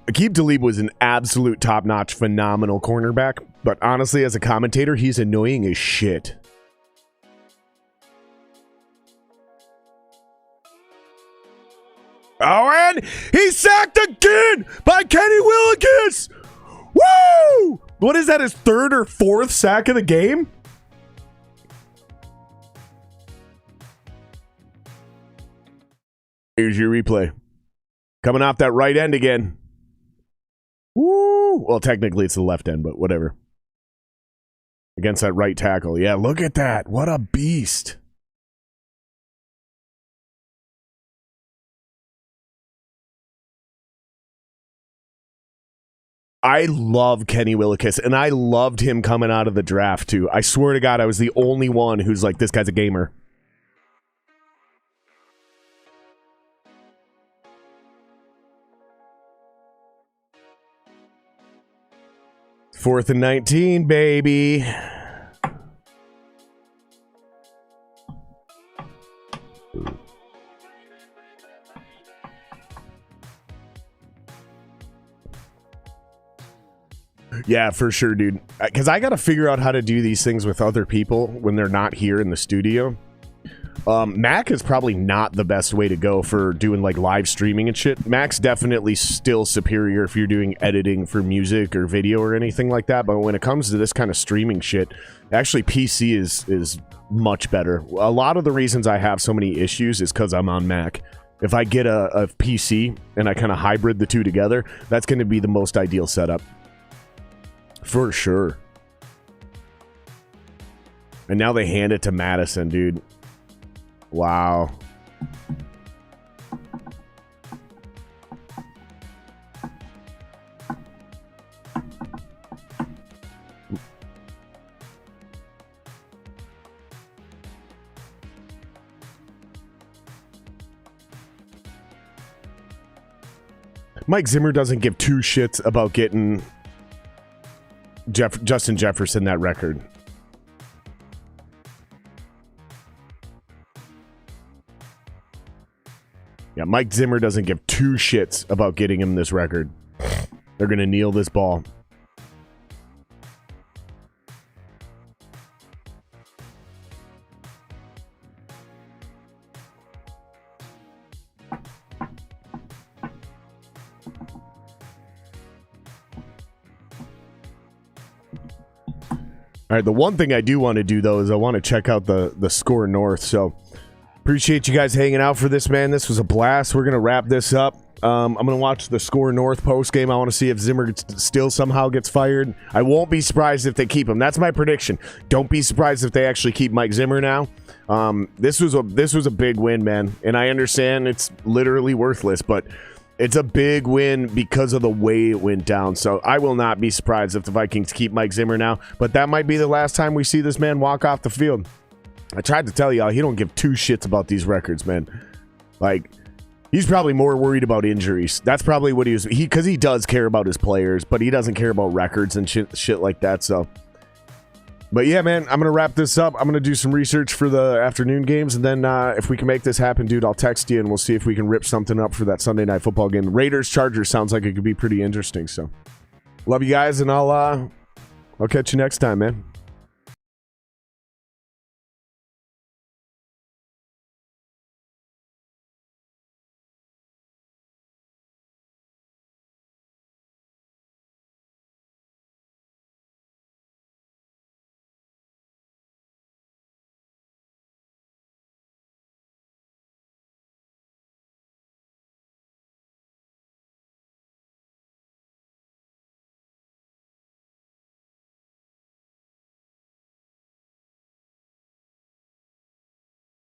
Aqib Talib was an absolute top-notch, phenomenal cornerback, but honestly, as a commentator, he's annoying as shit. Oh, and he's sacked again by Kenny Willekes! Woo! What is that, his 3rd or 4th sack of the game? Here's your replay. Coming off that right end again. Woo! Well, technically it's the left end, but whatever. Against that right tackle. Yeah, look at that. What a beast. I love Kenny Willekes, and I loved him coming out of the draft, too. I swear to God, I was the only one who's like, this guy's a gamer. Fourth and 19, baby. Yeah, for sure, dude. Because I got to figure out how to do these things with other people when they're not here in the studio. Mac is probably not the best way to go for doing like live streaming and shit. Mac's definitely still superior if you're doing editing for music or video or anything like that. But when it comes to this kind of streaming shit, actually PC is much better. A lot of the reasons I have so many issues is because I'm on Mac. If I get a PC and I kind of hybrid the two together, that's going to be the most ideal setup. For sure. And now they hand it to Madison, dude. Wow. Mike Zimmer doesn't give 2 shits about getting Justin Jefferson that record. Yeah, Mike Zimmer doesn't give 2 shits about getting him this record. They're going to kneel this ball. All right, the one thing I do want to do, though, is I want to check out the score north. So appreciate you guys hanging out for this, man. This was a blast. We're going to wrap this up. I'm going to watch the score north post game. I want to see if Zimmer still somehow gets fired. I won't be surprised if they keep him. That's my prediction. Don't be surprised if they actually keep Mike Zimmer now. This was a big win, man. And I understand it's literally worthless, but it's a big win because of the way it went down. So I will not be surprised if the Vikings keep Mike Zimmer now. But that might be the last time we see this man walk off the field. I tried to tell y'all, he don't give two shits about these records, man. Like, he's probably more worried about injuries. That's probably what because he does care about his players, but he doesn't care about records and shit like that. So, but yeah, man, I'm going to wrap this up. I'm going to do some research for the afternoon games, and then if we can make this happen, dude, I'll text you, and we'll see if we can rip something up for that Sunday night football game. Raiders-Chargers sounds like it could be pretty interesting, so love you guys, and I'll catch you next time, man.